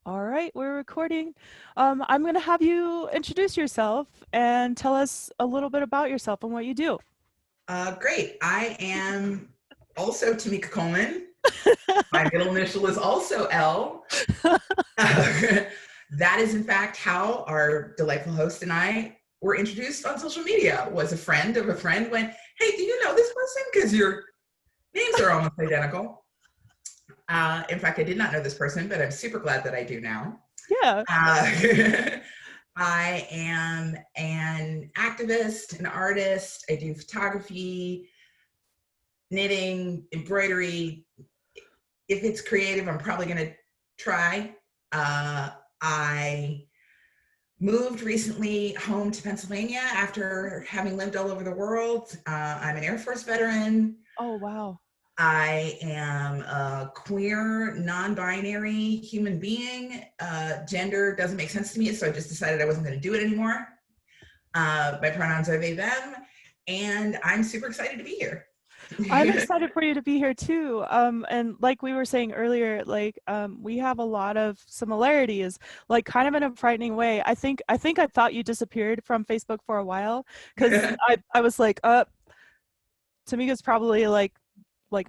All right, we're recording. I'm going to have you introduce yourself and tell us a little bit about yourself and what you do. Great. I am also Tameka Coleman. My middle initial is also L. That is, in fact, how our delightful host and I were introduced on social media. Was a friend of a friend went, "Hey, do you know this person? Because your names are almost identical." In fact, I did not know this person, but I'm super glad that I do now. Yeah. I am an activist, an artist. I do photography, knitting, embroidery. If it's creative, I'm probably going to try. I moved recently home to Pennsylvania after having lived all over the world. I'm an Air Force veteran. Oh, wow. I am a queer, non-binary human being. Gender doesn't make sense to me, so I just decided I wasn't going to do it anymore. My pronouns are they, them, and I'm super excited to be here. I'm excited for you to be here too. And like we were saying earlier, we have a lot of similarities, like kind of in a frightening way. I think I thought you disappeared from Facebook for a while because I was like, Tameka's probably like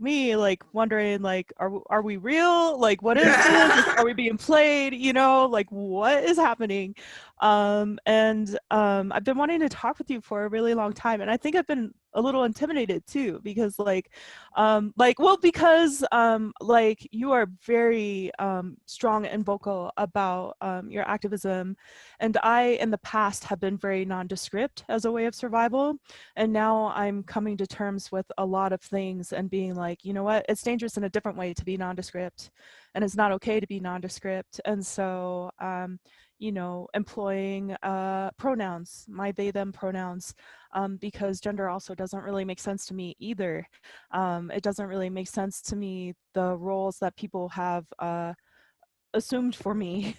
me, like wondering, like, are we real? Like, what is this? Are we being played? You know, like what is happening? I've been wanting to talk with you for a really long time, and I think I've been a little intimidated too because like you are very strong and vocal about your activism, and I in the past have been very nondescript as a way of survival, and now I'm coming to terms with a lot of things and being like, you know what, it's dangerous in a different way to be nondescript, and it's not okay to be nondescript. And so employing pronouns, my they them pronouns, because gender also doesn't really make sense to me either. It doesn't really make sense to me, the roles that people have assumed for me,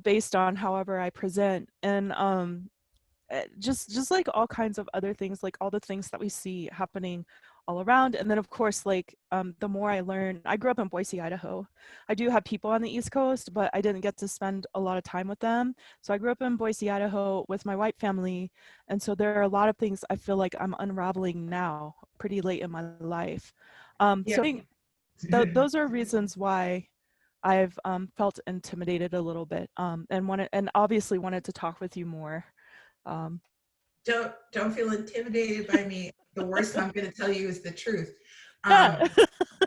based on however I present. And just like all kinds of other things, like all the things that we see happening all around. And then of course, the more I learn, I grew up in Boise, Idaho. I do have people on the East Coast, but I didn't get to spend a lot of time with them. So I grew up in Boise, Idaho with my white family. And so there are a lot of things I feel like I'm unraveling now, pretty late in my life. Yeah. So I think those are reasons why I've felt intimidated a little bit, and obviously wanted to talk with you more. Um, Don't feel intimidated by me. The worst I'm going to tell you is the truth. yeah.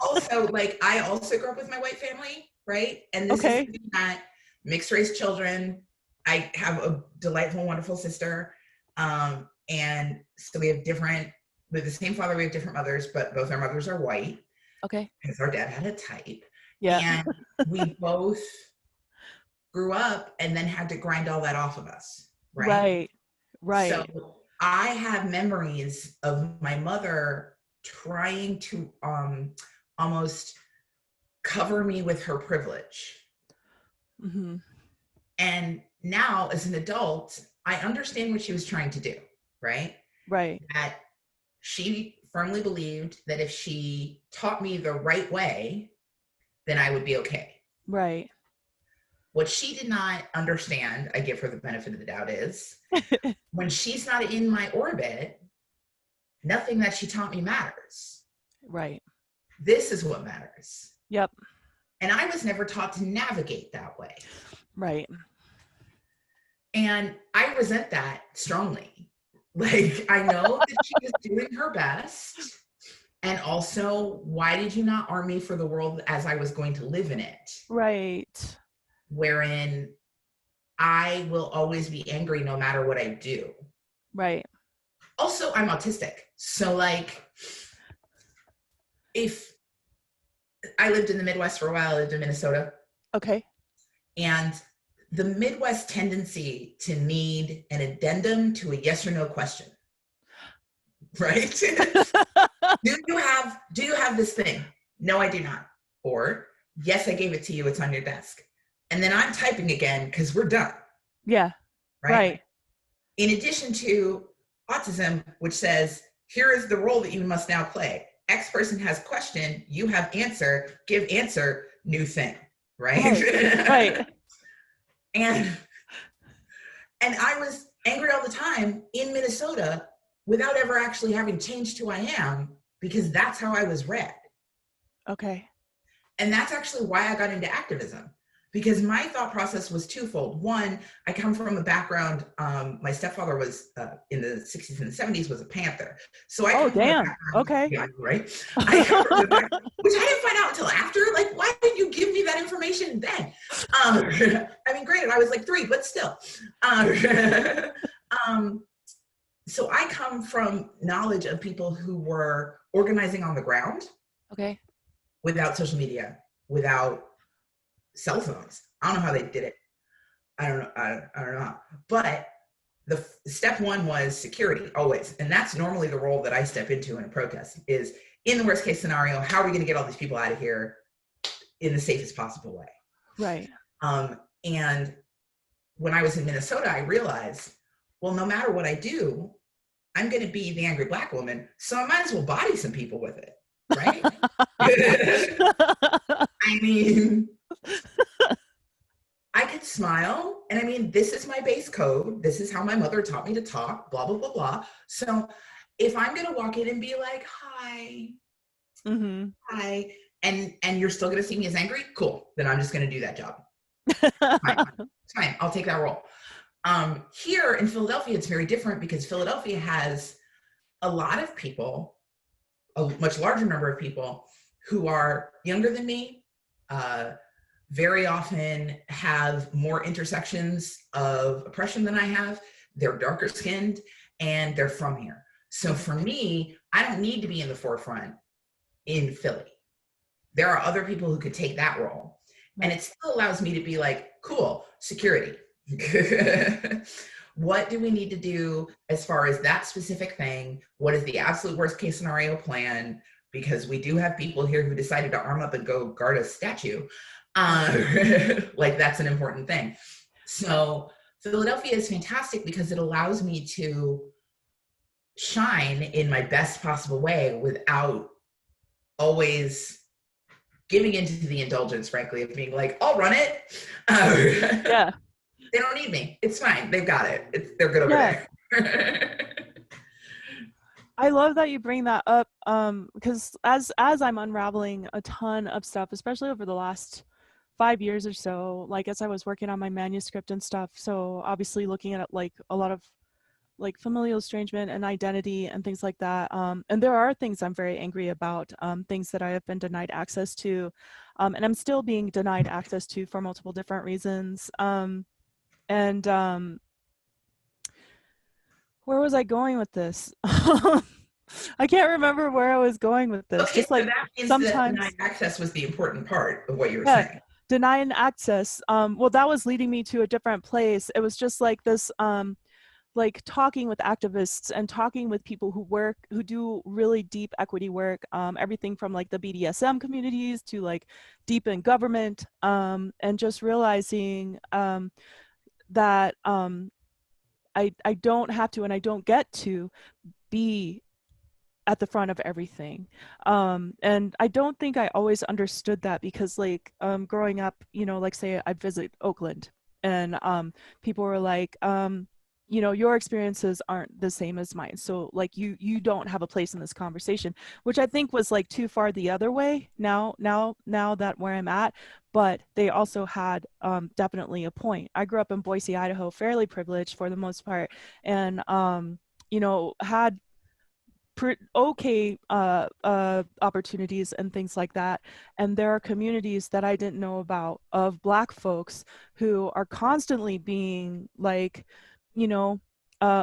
Also, I also grew up with my white family, right? And this Okay. is not mixed race children. I have a delightful, wonderful sister. And so we have the same father, we have different mothers, but both our mothers are white. Okay. Because our dad had a type. Yeah. And we both grew up and then had to grind all that off of us, right? Right. So I have memories of my mother trying to almost cover me with her privilege. Mm-hmm. And now, as an adult, I understand what she was trying to do, right? Right. That she firmly believed that if she taught me the right way, then I would be okay. Right. What she did not understand, I give her the benefit of the doubt, is when she's not in my orbit, nothing that she taught me matters. Right. This is what matters. Yep. And I was never taught to navigate that way. Right. And I resent that strongly. I know that she was doing her best. And also, why did you not arm me for the world as I was going to live in it? Right. Wherein I will always be angry no matter what I do. Right. Also, I'm autistic. So if I lived in the Midwest for a while, I lived in Minnesota. Okay. And the Midwest tendency to need an addendum to a yes or no question, right? Do you have this thing? No, I do not. Or, yes, I gave it to you. It's on your desk. And then I'm typing again because we're done. Yeah. Right. In addition to autism, which says, here is the role that you must now play. X person has question, you have answer, give answer, new thing, right? Right. And I was angry all the time in Minnesota without ever actually having changed who I am, because that's how I was read. Okay. And that's actually why I got into activism, because my thought process was twofold. One, I come from a background, my stepfather was in the 60s and 70s was a Panther. So I Oh, come from a damn. background, Okay. yeah, right? I come from a background, which I didn't find out until after. Like, why did you give me that information then? I mean, granted, I was like 3, but still. So I come from knowledge of people who were organizing on the ground. Okay. Without social media, without cell phones. I don't know how they did it. I don't know. But the step one was security, always. And that's normally the role that I step into in a protest, is in the worst case scenario, how are we going to get all these people out of here in the safest possible way? Right. And when I was in Minnesota, I realized, well, no matter what I do, I'm going to be the angry Black woman. So I might as well body some people with it. Right? I mean, I could smile, and I mean, this is my base code. This is how my mother taught me to talk, blah, blah, blah, blah. So if I'm going to walk in and be like, hi, hi, and you're still going to see me as angry, cool. Then I'm just going to do that job. It's fine. I'll take that role. Here in Philadelphia, it's very different, because Philadelphia has a lot of people, a much larger number of people who are younger than me, very often have more intersections of oppression than I have. They're darker skinned, and they're from here. So for me, I don't need to be in the forefront in Philly. There are other people who could take that role. And it still allows me to be like, cool, security. What do we need to do as far as that specific thing? What is the absolute worst case scenario plan? Because we do have people here who decided to arm up and go guard a statue. Like, that's an important thing. So Philadelphia is fantastic because it allows me to shine in my best possible way without always giving into the indulgence, frankly, of being like, I'll run it. Yeah. They don't need me. It's fine. They've got it. They're good over there. I love that you bring that up, because as I'm unraveling a ton of stuff, especially over the last 5 years or so, like as I was working on my manuscript and stuff, so obviously looking at like a lot of like familial estrangement and identity and things like that, and there are things I'm very angry about, things that I have been denied access to, and I'm still being denied access to for multiple different reasons, and where was I going with this? I can't remember where I was going with this. Okay, Just like so that means sometimes that denied access was the important part of what you were yeah, saying. denying access. Well, that was leading me to a different place. It was just like this, like talking with activists and talking with people who do really deep equity work, everything from like the BDSM communities to like deep in government, and just realizing that I don't have to and I don't get to be at the front of everything, and I don't think I always understood that, because like growing up, you know, like say I'd visit Oakland and people were like, you know, your experiences aren't the same as mine, so like you don't have a place in this conversation, which I think was like too far the other way now that where I'm at. But they also had definitely a point. I grew up in Boise, Idaho, fairly privileged for the most part, and you know, had okay opportunities and things like that. And there are communities that I didn't know about of Black folks who are constantly being like, you know,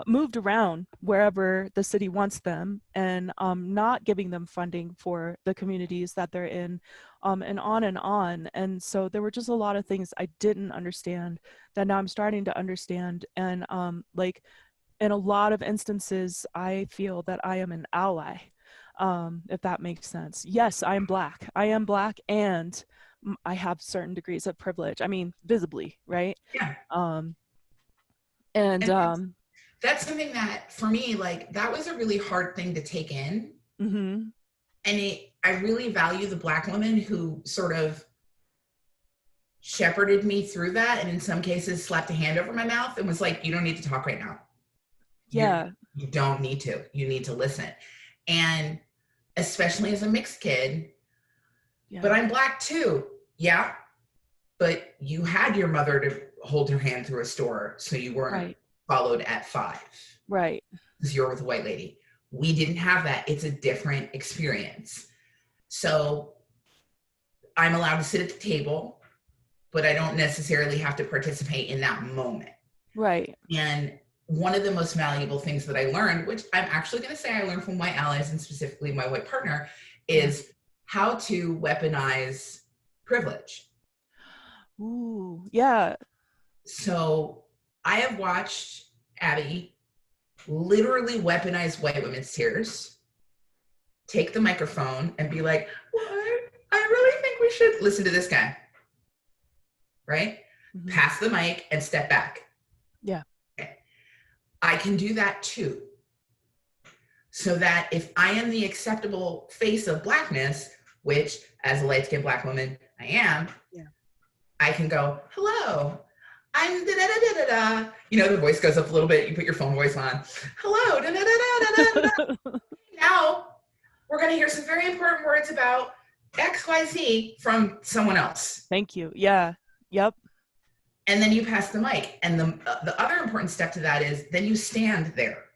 moved around wherever the city wants them, and not giving them funding for the communities that they're in, and on and on. And so there were just a lot of things I didn't understand that now I'm starting to understand. And like in a lot of instances, I feel that I am an ally, if that makes sense. Yes, I am Black. I am Black, and I have certain degrees of privilege. I mean, visibly, right? Yeah. And that's something that for me, like, that was a really hard thing to take in. mm-hmm. And I really value the Black woman who sort of shepherded me through that, and in some cases slapped a hand over my mouth and was like, you don't need to talk right now. Yeah. You don't need to. You need to listen. And especially as a mixed kid, Yeah. but I'm Black too. Yeah. But you had your mother to hold your hand through a store, so you weren't followed at 5. Right. Because you're with a white lady. We didn't have that. It's a different experience. So I'm allowed to sit at the table, but I don't necessarily have to participate in that moment. Right. And one of the most valuable things that I learned, which I'm actually going to say I learned from white allies and specifically my white partner, is how to weaponize privilege. Ooh, yeah. So I have watched Abby literally weaponize white women's tears, take the microphone and be like, what? I really think we should listen to this guy. Right? Mm-hmm. Pass the mic and step back. Yeah. Okay. I can do that too. So that if I am the acceptable face of Blackness, which as a light-skinned Black woman I am, I can go, hello, I'm da-da-da-da-da-da. You know, the voice goes up a little bit. You put your phone voice on. Hello, da-da-da-da-da-da. Now, we're going to hear some very important words about XYZ from someone else. Thank you. Yeah. Yep. And then you pass the mic. And the other important step to that is then you stand there.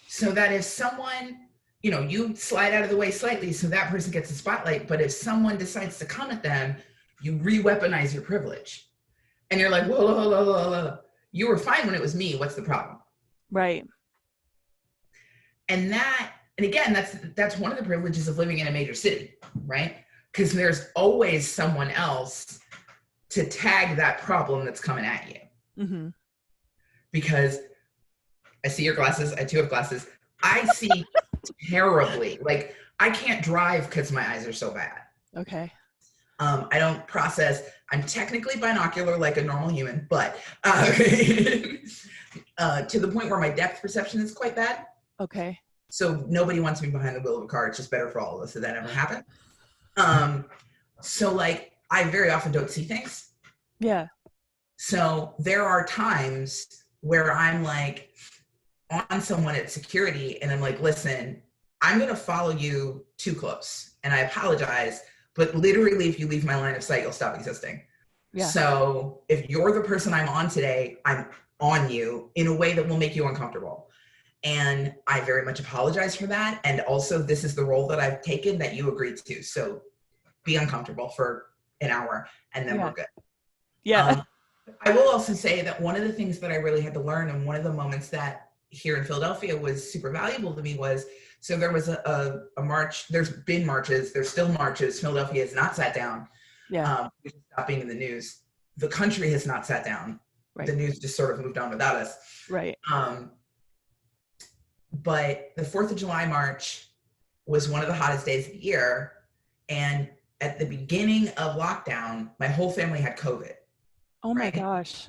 So that if someone, you know, you slide out of the way slightly so that person gets the spotlight. But if someone decides to come at them, you re-weaponize your privilege. And you're like, whoa, whoa, whoa, whoa, whoa. You were fine when it was me. What's the problem? Right. And again, that's one of the privileges of living in a major city, right? Because there's always someone else to tag that problem that's coming at you. Mm-hmm. Because I see your glasses. I too have glasses. I see terribly. Like, I can't drive because my eyes are so bad. Okay. I don't process. I'm technically binocular like a normal human, but to the point where my depth perception is quite bad. Okay. So nobody wants me behind the wheel of a car. It's just better for all of us if that ever happened. So like, I very often don't see things. Yeah. So there are times where I'm like on someone at security and I'm like, listen, I'm going to follow you too close. And I apologize. But literally, if you leave my line of sight, you'll stop existing. Yeah. So if you're the person I'm on today, I'm on you in a way that will make you uncomfortable. And I very much apologize for that. And also, this is the role that I've taken that you agreed to. So be uncomfortable for an hour and then we're good. Yeah. I will also say that one of the things that I really had to learn, and one of the moments that here in Philadelphia was super valuable to me was, so there was a march, there's been marches, there's still marches. Philadelphia has not sat down. Yeah. Which is not being in the news. The country has not sat down. Right. The news just sort of moved on without us. Right. But the 4th of July march was one of the hottest days of the year. And at the beginning of lockdown, my whole family had COVID. Oh my gosh.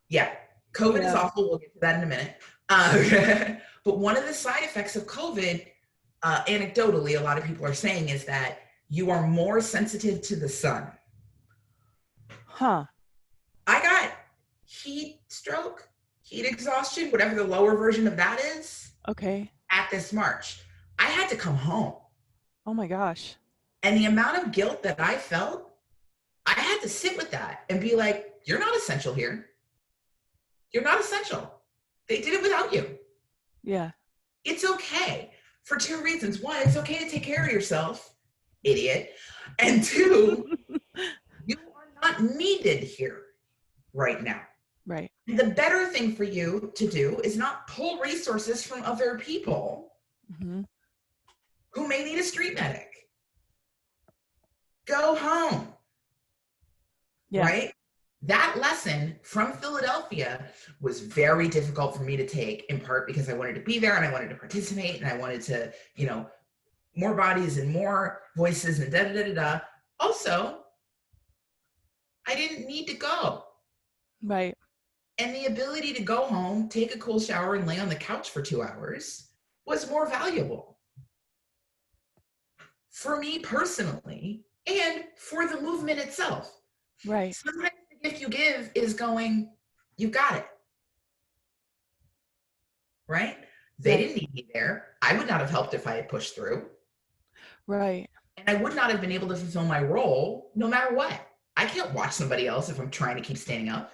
Yeah. COVID is awful. We'll get to that in a minute. But one of the side effects of COVID, anecdotally, a lot of people are saying is that you are more sensitive to the sun. Huh. I got heat stroke, heat exhaustion, whatever the lower version of that is. Okay. At this march. I had to come home. Oh my gosh. And the amount of guilt that I felt, I had to sit with that and be like, you're not essential here. You're not essential. They did it without you. Yeah. It's okay for 2 reasons. 1, it's okay to take care of yourself, idiot. And 2, you are not needed here right now. Right. The better thing for you to do is not pull resources from other people who may need a street medic. Go home. Yeah. Right? That lesson from Philadelphia was very difficult for me to take, in part because I wanted to be there and I wanted to participate and I wanted to, you know, more bodies and more voices and da-da-da-da-da. Also, I didn't need to go. Right. And the ability to go home, take a cool shower, and lay on the couch for 2 hours was more valuable for me personally and for the movement itself. Right. Sometimes the gift you give is going, you got it. Right? They Right. didn't need me there. I would not have helped if I had pushed through. Right. And I would not have been able to fulfill my role no matter what. I can't watch somebody else if I'm trying to keep standing up.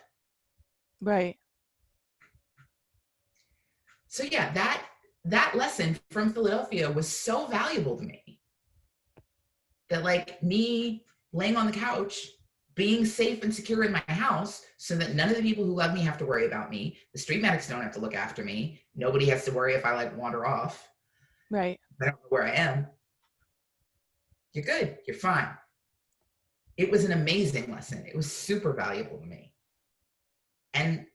Right. So yeah, that lesson from Philadelphia was so valuable to me that like me laying on the couch, being safe and secure in my house so that none of the people who love me have to worry about me. The street medics don't have to look after me. Nobody has to worry if I like wander off. Right. I don't know where I am. You're good. You're fine. It was an amazing lesson. It was super valuable to me. And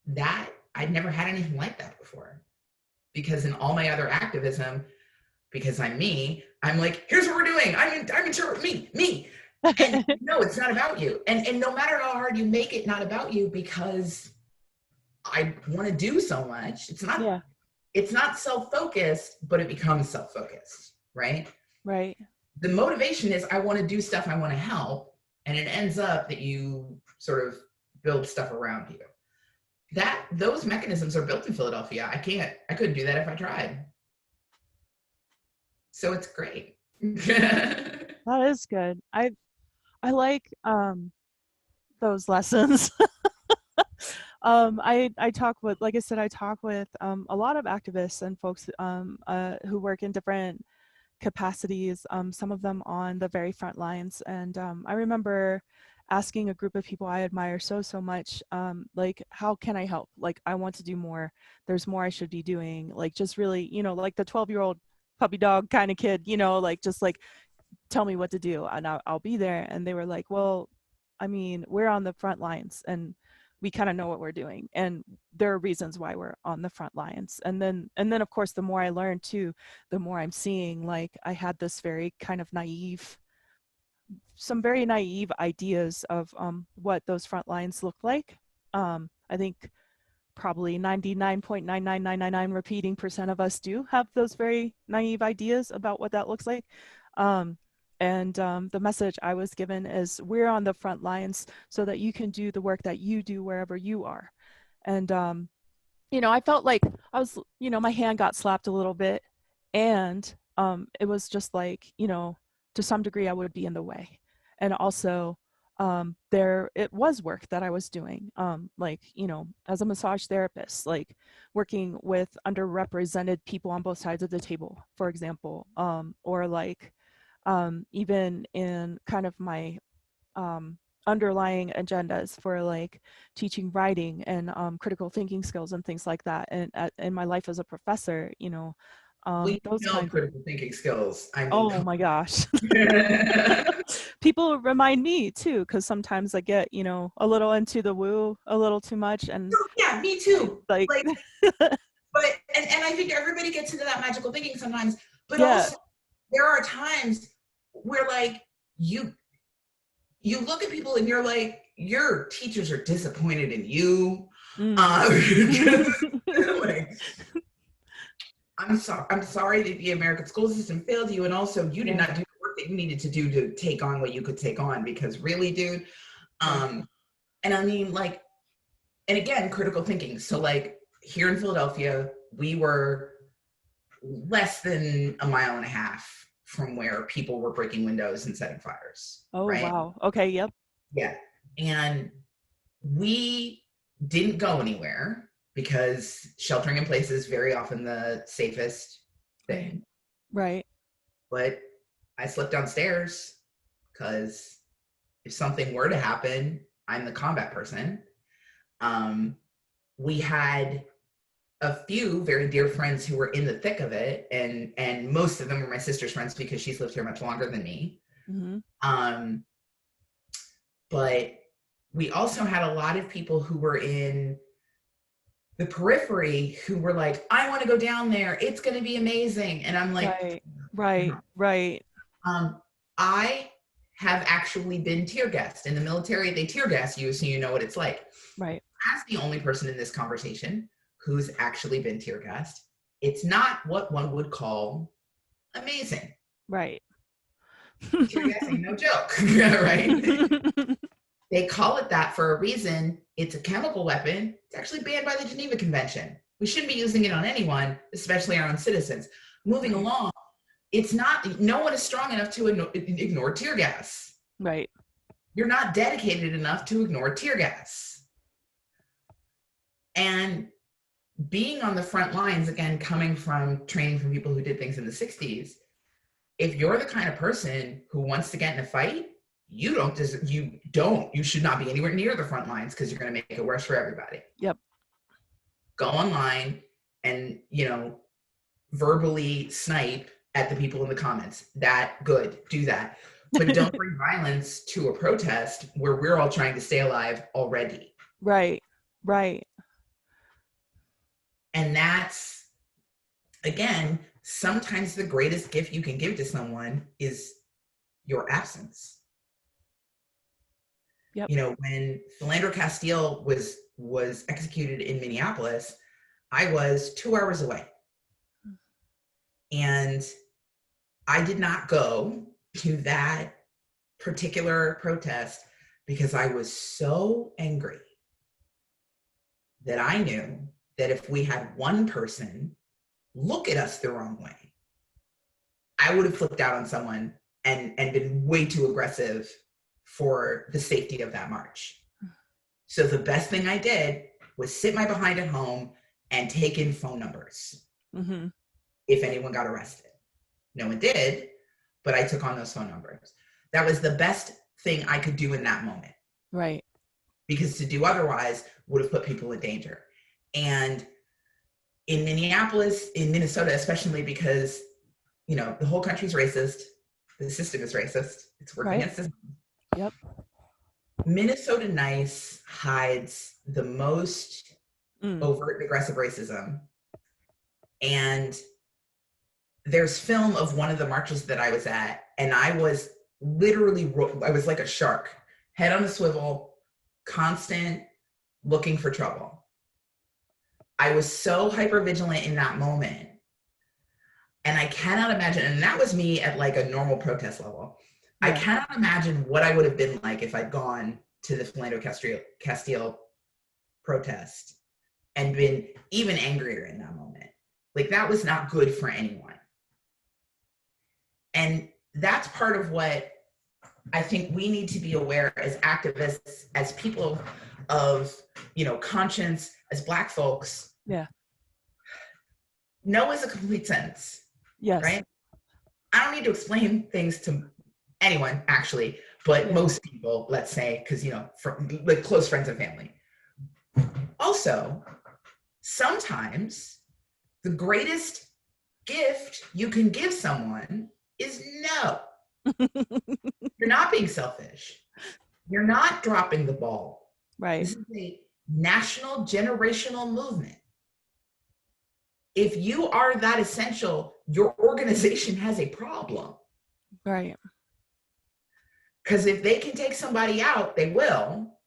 that I'd never had anything like that before. Because in all my other activism, because I'm me, I'm like, here's what we're doing. I'm in charge of me. And no, it's not about you. And no matter how hard you make it not about you, because I want to do so much, it's not self-focused, but it becomes self-focused, right? Right. The motivation is I want to do stuff, I want to help, and it ends up that you sort of build stuff around you. Those mechanisms are built in Philadelphia. I couldn't do that if I tried. So it's great. That is good. I like those lessons. I talk with, like I said, I talk with a lot of activists and folks who work in different capacities, some of them on the very front lines. And I remember asking a group of people I admire so much, like, how can I help? Like, I want to do more. There's more I should be doing. Like, just really, like the 12-year-old puppy dog kind of kid, like, just like, tell me what to do and I'll be there. And they were like, well, I mean, we're on the front lines and we kind of know what we're doing. And there are reasons why we're on the front lines. And then of course, the more I learn too, the more I'm seeing, like, I had this very kind of some very naive ideas of what those front lines look like. I think probably 99.99999 repeating percent of us do have those very naive ideas about what that looks like. And the message I was given is, we're on the front lines so that you can do the work that you do wherever you are. And, I felt like I was, my hand got slapped a little bit, and it was just like, to some degree I would be in the way. And also, it was work that I was doing, like, as a massage therapist, like working with underrepresented people on both sides of the table, for example, or like, even in kind of my underlying agendas for like teaching writing and critical thinking skills and things like that. And in my life as a professor, We those know kinds. critical thinking skills. I mean, Oh my gosh. yeah, People remind me too, because sometimes I get, a little into the woo a little too much. And me too. like, Like, but and I think everybody gets into that magical thinking sometimes, but yeah. also there are times where like you look at people and you're like, your teachers are disappointed in you. Like, I'm sorry that the American school system failed you, and also you did not do the work that you needed to do to take on what you could take on, because really, dude. And I mean, like, and again, critical thinking. So like here in Philadelphia, we were less than a mile and a half from where people were breaking windows and setting fires. Oh, right? wow. Okay. Yep. Yeah. And we didn't go anywhere because sheltering in place is very often the safest thing. Right. But I slipped downstairs because if something were to happen, I'm the combat person. We had a few very dear friends who were in the thick of it, and most of them were my sister's friends because she's lived here much longer than me. But we also had a lot of people who were in the periphery who were like, I want to go down there. It's going to be amazing. And I'm like, right. I have actually been tear gassed. In the military, they tear gas you so you know what it's like. Right. As the only person in this conversation who's actually been tear gassed, it's not what one would call amazing. Right. Tear gassing, no joke. Right. They call it that for a reason. It's a chemical weapon. It's actually banned by the Geneva Convention. We shouldn't be using it on anyone, especially our own citizens. Moving along, it's not, no one is strong enough to ignore tear gas. Right. You're not dedicated enough to ignore tear gas. And being on the front lines, again, coming from training from people who did things in the 60s, if you're the kind of person who wants to get in a fight, you should not be anywhere near the front lines, because you're going to make it worse for everybody. Yep. Go online and, verbally snipe at the people in the comments. Good, do that. But don't bring violence to a protest where we're all trying to stay alive already. Right. And that's, again, sometimes the greatest gift you can give to someone is your absence. Yep. When Philando Castile was executed in Minneapolis, I was 2 hours away. And I did not go to that particular protest because I was so angry that I knew that if we had one person look at us the wrong way, I would have flipped out on someone and been way too aggressive for the safety of that march. So the best thing I did was sit my behind at home and take in phone numbers. Mm-hmm. If anyone got arrested. No one did, but I took on those phone numbers. That was the best thing I could do in that moment. Right. Because to do otherwise would have put people in danger. And in Minneapolis, in Minnesota, especially because, the whole country's racist. The system is racist. It's working against the system. Yep. Minnesota Nice hides the most overt aggressive racism. And there's film of one of the marches that I was at, and I was literally, I was like a shark, head on a swivel, constant looking for trouble. I was so hypervigilant in that moment. And I cannot imagine, and that was me at like a normal protest level. Yeah. I cannot imagine what I would have been like if I'd gone to the Philando Castile protest and been even angrier in that moment. Like, that was not good for anyone. And that's part of what I think we need to be aware as activists, as people of, conscience, as Black folks. Yeah. No is a complete sentence. Yes. Right? I don't need to explain things to anyone, actually, but most people, let's say, because, from like close friends and family. Also, sometimes the greatest gift you can give someone is no. You're not being selfish. You're not dropping the ball. Right. This is a national generational movement. If you are that essential, your organization has a problem. Right. Because if they can take somebody out, they will.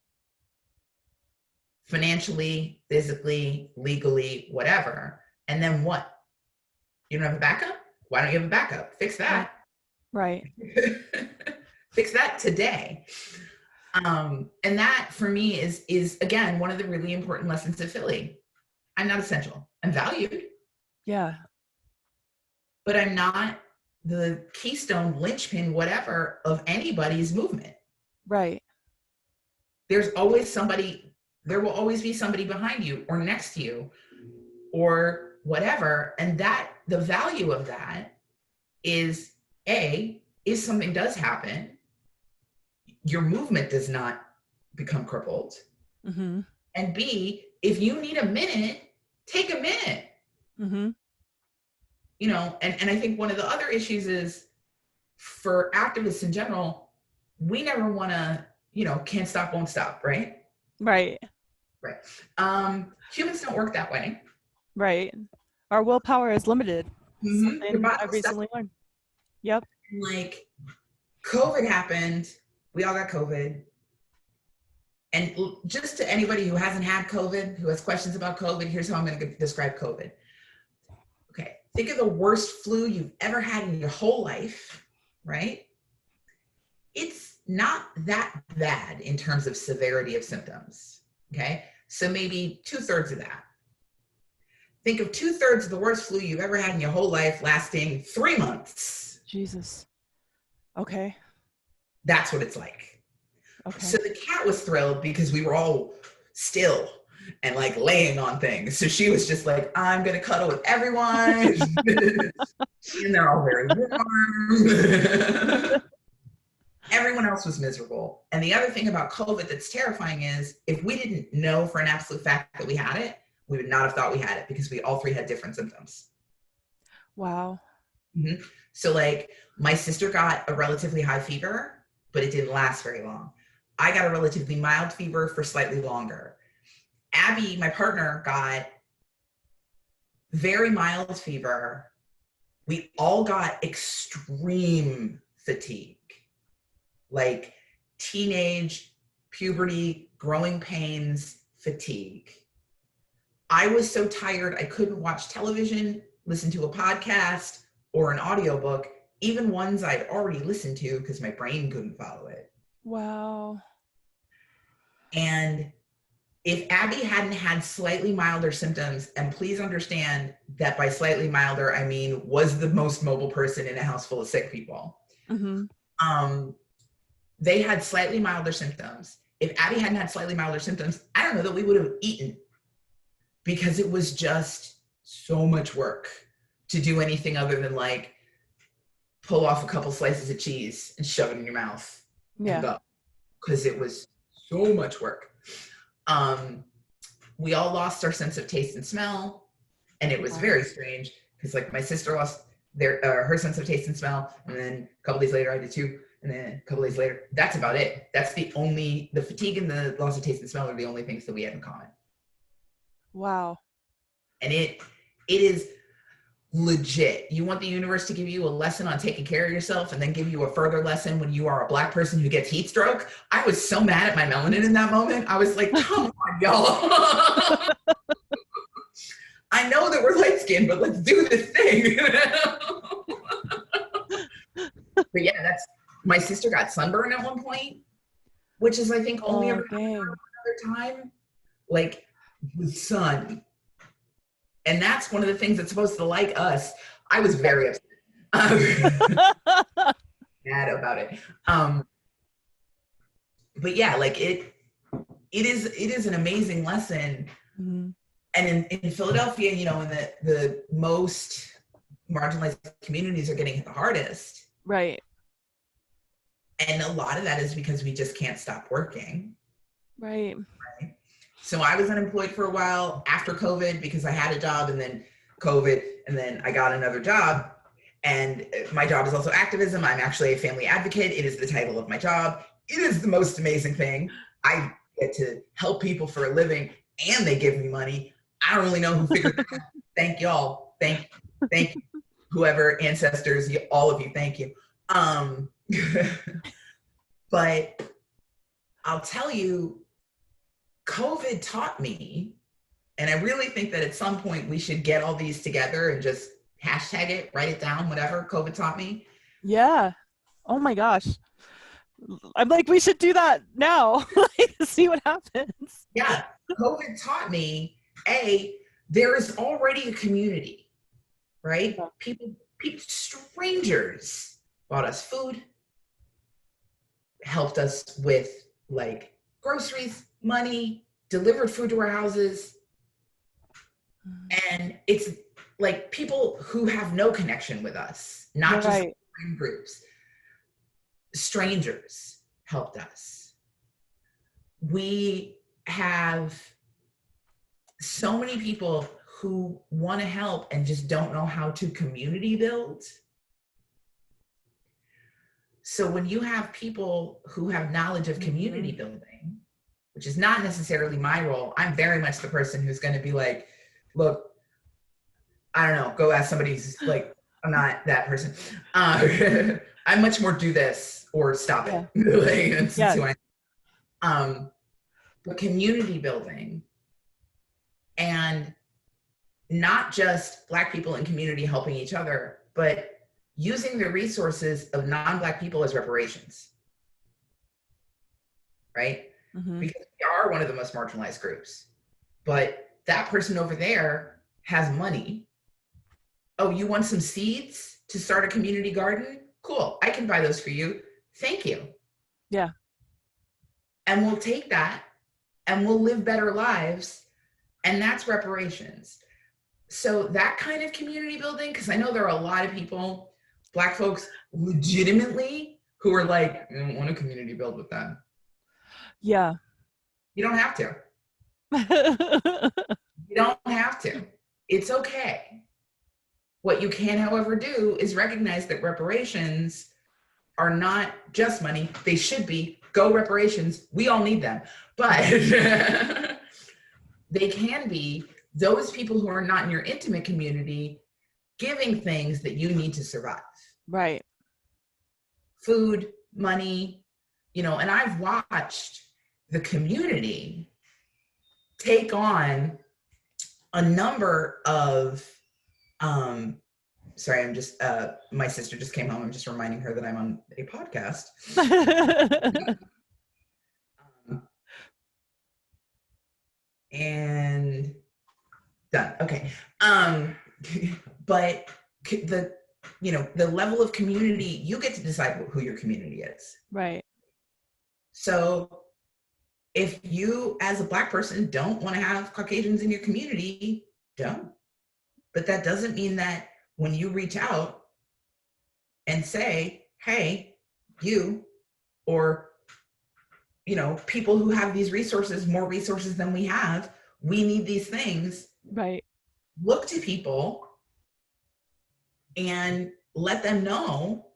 Financially, physically, legally, whatever. And then what? You don't have a backup? Why don't you have a backup? Fix that. Right. Fix that today. And that for me is again, one of the really important lessons of Philly. I'm not essential. I'm valued. Yeah. But I'm not the keystone, linchpin, whatever, of anybody's movement. Right. There will always be somebody behind you or next to you or whatever. And that the value of that is A, if something does happen, your movement does not become crippled. Mm-hmm. And B, if you need a minute, take a minute. Mm-hmm. And I think one of the other issues is for activists in general, we never want to, can't stop, won't stop, right? Right. Right. Humans don't work that way. Right. Our willpower is limited. Mm-hmm. Something I've recently learned. Yep. Like, COVID happened. We all got COVID. And just to anybody who hasn't had COVID, who has questions about COVID, here's how I'm going to describe COVID. Okay. Think of the worst flu you've ever had in your whole life, right? It's not that bad in terms of severity of symptoms. Okay. So maybe 2/3 of that. Think of 2/3 of the worst flu you've ever had in your whole life lasting 3 months. Jesus. Okay. That's what it's like. Okay. So the cat was thrilled because we were all still and like laying on things. So she was just like, I'm going to cuddle with everyone. And they're all very warm. Everyone else was miserable. And the other thing about COVID that's terrifying is if we didn't know for an absolute fact that we had it, we would not have thought we had it because we all three had different symptoms. Wow. Mm-hmm. So like my sister got a relatively high fever, but it didn't last very long. I got a relatively mild fever for slightly longer. Abby, my partner, got very mild fever. We all got extreme fatigue, like teenage, puberty, growing pains, fatigue. I was so tired, I couldn't watch television, listen to a podcast, or an audiobook, even ones I'd already listened to because my brain couldn't follow it. Wow. And if Abby hadn't had slightly milder symptoms, and please understand that by slightly milder, I mean was the most mobile person in a house full of sick people. Mm-hmm. They had slightly milder symptoms. If Abby hadn't had slightly milder symptoms, I don't know that we would have eaten because it was just so much work to do anything other than like pull off a couple slices of cheese and shove it in your mouth and go, because it was so much work. We all lost our sense of taste and smell, and it was very strange because like my sister lost her sense of taste and smell, and then a couple days later I did too, and then a couple days later. That's about it. That's the fatigue and the loss of taste and smell are the only things that we had in common. Wow. And it is legit. You want the universe to give you a lesson on taking care of yourself and then give you a further lesson when you are a Black person who gets heat stroke. I was so mad at my melanin in that moment. I was like, come on, y'all. I know that we're light skinned, but let's do this thing. But yeah, my sister got sunburn at one point, which is I think only ever another time, like the sun. And that's one of the things that's supposed to like us. I was very upset. Mad about it. But yeah, like it is an amazing lesson. Mm-hmm. And in Philadelphia, you know, in the most marginalized communities are getting hit the hardest. Right. And a lot of that is because we just can't stop working. Right. So I was unemployed for a while after COVID because I had a job, and then COVID, and then I got another job. And my job is also activism. I'm actually a family advocate. It is the title of my job. It is the most amazing thing. I get to help people for a living, and they give me money. I don't really know who figured that out. Thank y'all. Thank you. Whoever, ancestors, all of you, thank you. But I'll tell you, COVID taught me, and I really think that at some point we should get all these together and just hashtag it, write it down, whatever COVID taught me. Yeah. Oh my gosh. I'm like, we should do that now. See what happens. Yeah. COVID taught me, there is already a community, right? Yeah. People, strangers bought us food, helped us with like groceries, money, delivered food to our houses. And it's like people who have no connection with us, not just groups. Strangers helped us. We have so many people who want to help and just don't know how to community build. So when you have people who have knowledge of community building, which is not necessarily my role, I'm very much the person who's going to be like, look, I don't know, go ask somebody who's like, I'm not that person. I much more do this or stop it. Like, that's who I am. But community building, and not just Black people in community helping each other, but using the resources of non-Black people as reparations. right? Mm-hmm. Because we are one of the most marginalized groups. But that person over there has money. Oh, you want some seeds to start a community garden? Cool. I can buy those for you. Thank you. Yeah. And we'll take that and we'll live better lives. And that's reparations. So that kind of community building, because I know there are a lot of people, Black folks legitimately, who are like, I don't want to community build with them. Yeah. You don't have to. You don't have to. It's okay. What you can, however, do is recognize that reparations are not just money. They should be. Go reparations. We all need them. But they can be those people who are not in your intimate community giving things that you need to survive. Right. Food, money, and I've watched the community take on a number of sorry, I'm just my sister just came home. I'm just reminding her that I'm on a podcast. And done. Okay. But the level of community, you get to decide who your community is. Right. So if you as a Black person don't want to have Caucasians in your community, don't. But that doesn't mean that when you reach out and say, hey, you, or people who have these resources, more resources than we have, we need these things. Right. Look to people and let them know,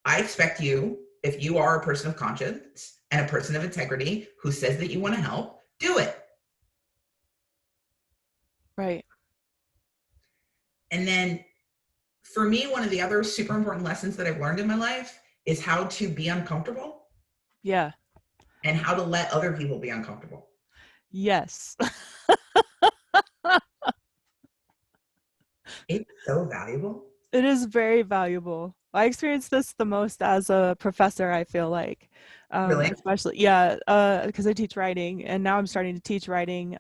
I expect you, if you are a person of conscience and a person of integrity who says that you want to help, do it. Right. And then for me, one of the other super important lessons that I've learned in my life is how to be uncomfortable. Yeah. And how to let other people be uncomfortable. Yes. It's so valuable. It is very valuable. I experienced this the most as a professor, I feel like. Really? Especially, because I teach writing, and now I'm starting to teach writing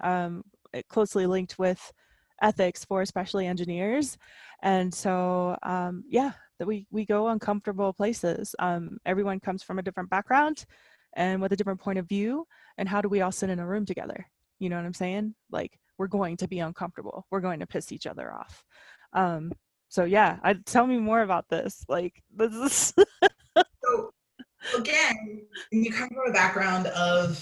closely linked with ethics for especially engineers. And so, that we go uncomfortable places. Everyone comes from a different background and with a different point of view. And how do we all sit in a room together? You know what I'm saying? Like, we're going to be uncomfortable. We're going to piss each other off. So yeah, tell me more about this. Like, this is So again, you come from a background of,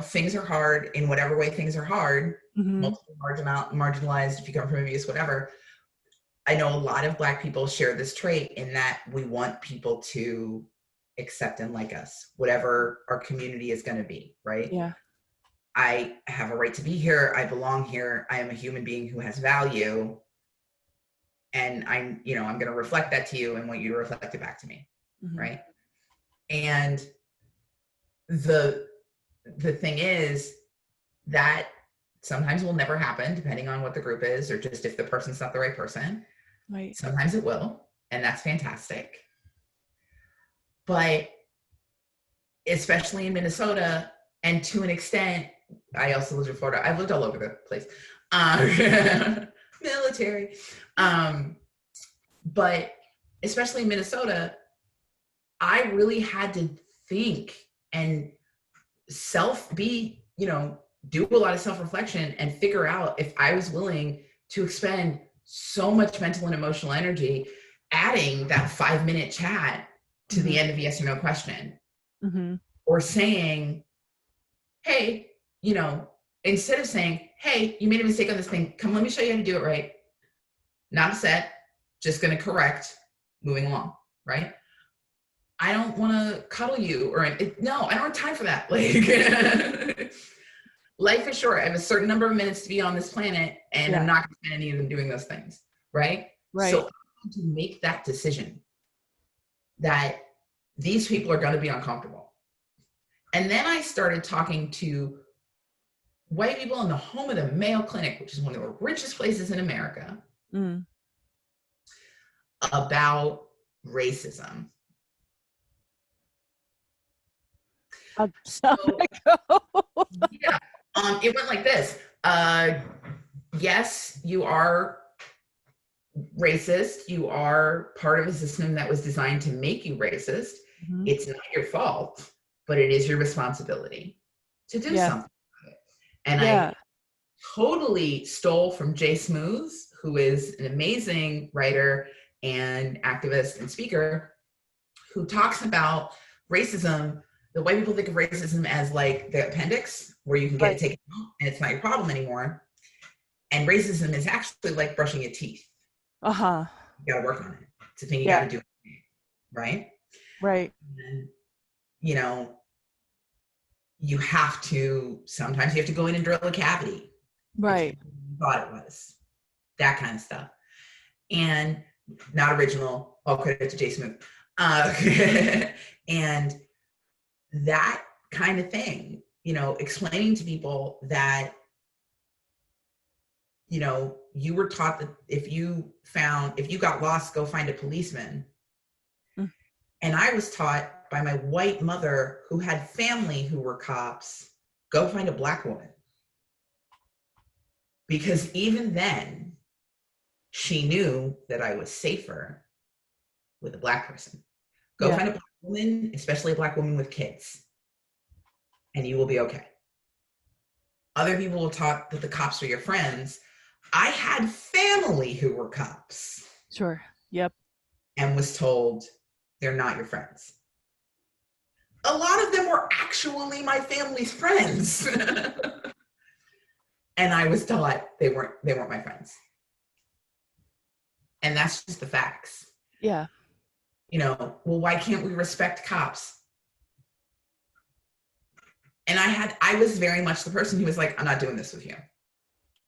things are hard in whatever way things are hard, multiple marginalized, if you come from abuse, whatever. I know a lot of Black people share this trait in that we want people to accept and like us, whatever our community is going to be, right? Yeah. I have a right to be here. I belong here. I am a human being who has value. And I'm going to reflect that to you and want you to reflect it back to me. Right. And the thing is that sometimes will never happen depending on what the group is, or just if the person's not the right person. Right. Sometimes it will, and that's fantastic. But especially in Minnesota, and to an extent, I also lived in Florida. I've lived all over the place. Military. But especially in Minnesota, I really had to think and do a lot of self-reflection and figure out if I was willing to expend so much mental and emotional energy adding that 5-minute chat to the end of yes or no question. Or saying, hey, instead of saying, hey, you made a mistake on this thing, come, let me show you how to do it right. Not upset, just going to correct, moving along, right? I don't want to cuddle you, no, I don't have time for that. Like, life is short. I have a certain number of minutes to be on this planet, and I'm not going to spend any of them doing those things, right? Right. So I had to make that decision that these people are going to be uncomfortable. And then I started talking to white people in the home of the Mayo Clinic, which is one of the richest places in America, about racism. So, yeah, it went like this. Yes, you are racist. You are part of a system that was designed to make you racist. Mhm. It's not your fault, but it is your responsibility to do Yeah. something about it. And Yeah. I totally stole from Jay Smooth, who is an amazing writer and activist and speaker, who talks about racism. The white people think of racism as like the appendix where you can get it Right. taken out and it's not your problem anymore. And racism is actually like brushing your teeth. Uh-huh. You gotta work on it. It's a thing you Yeah. gotta do, right? Right. And, you know, sometimes you have to go in and drill a cavity. Right. You thought it was. That kind of stuff. And not original, all credit to Jay Smoot. And that kind of thing, explaining to people that, you were taught that if you got lost, go find a policeman. Mm. And I was taught by my white mother, who had family who were cops, go find a black woman. Because even then, she knew that I was safer with a black person. Go find a black woman, especially a black woman with kids, and you will be okay. Other people were taught that the cops are your friends. I had family who were cops. Sure. Yep. And was told they're not your friends. A lot of them were actually my family's friends. And I was taught they weren't my friends. And that's just the facts. Yeah. Well, why can't we respect cops? And I was very much the person who was like, I'm not doing this with you.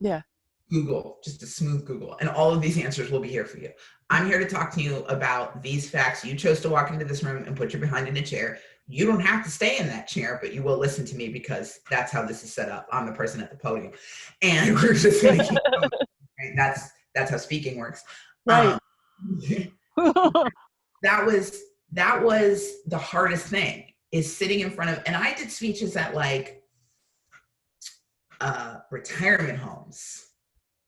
Yeah. Google, just a smooth Google. And all of these answers will be here for you. I'm here to talk to you about these facts. You chose to walk into this room and put your behind in a chair. You don't have to stay in that chair, but you will listen to me because that's how this is set up. I'm the person at the podium. And we're just going to keep going. Right? That's how speaking works. Right. That was the hardest thing, is sitting in front of, and I did speeches at like retirement homes.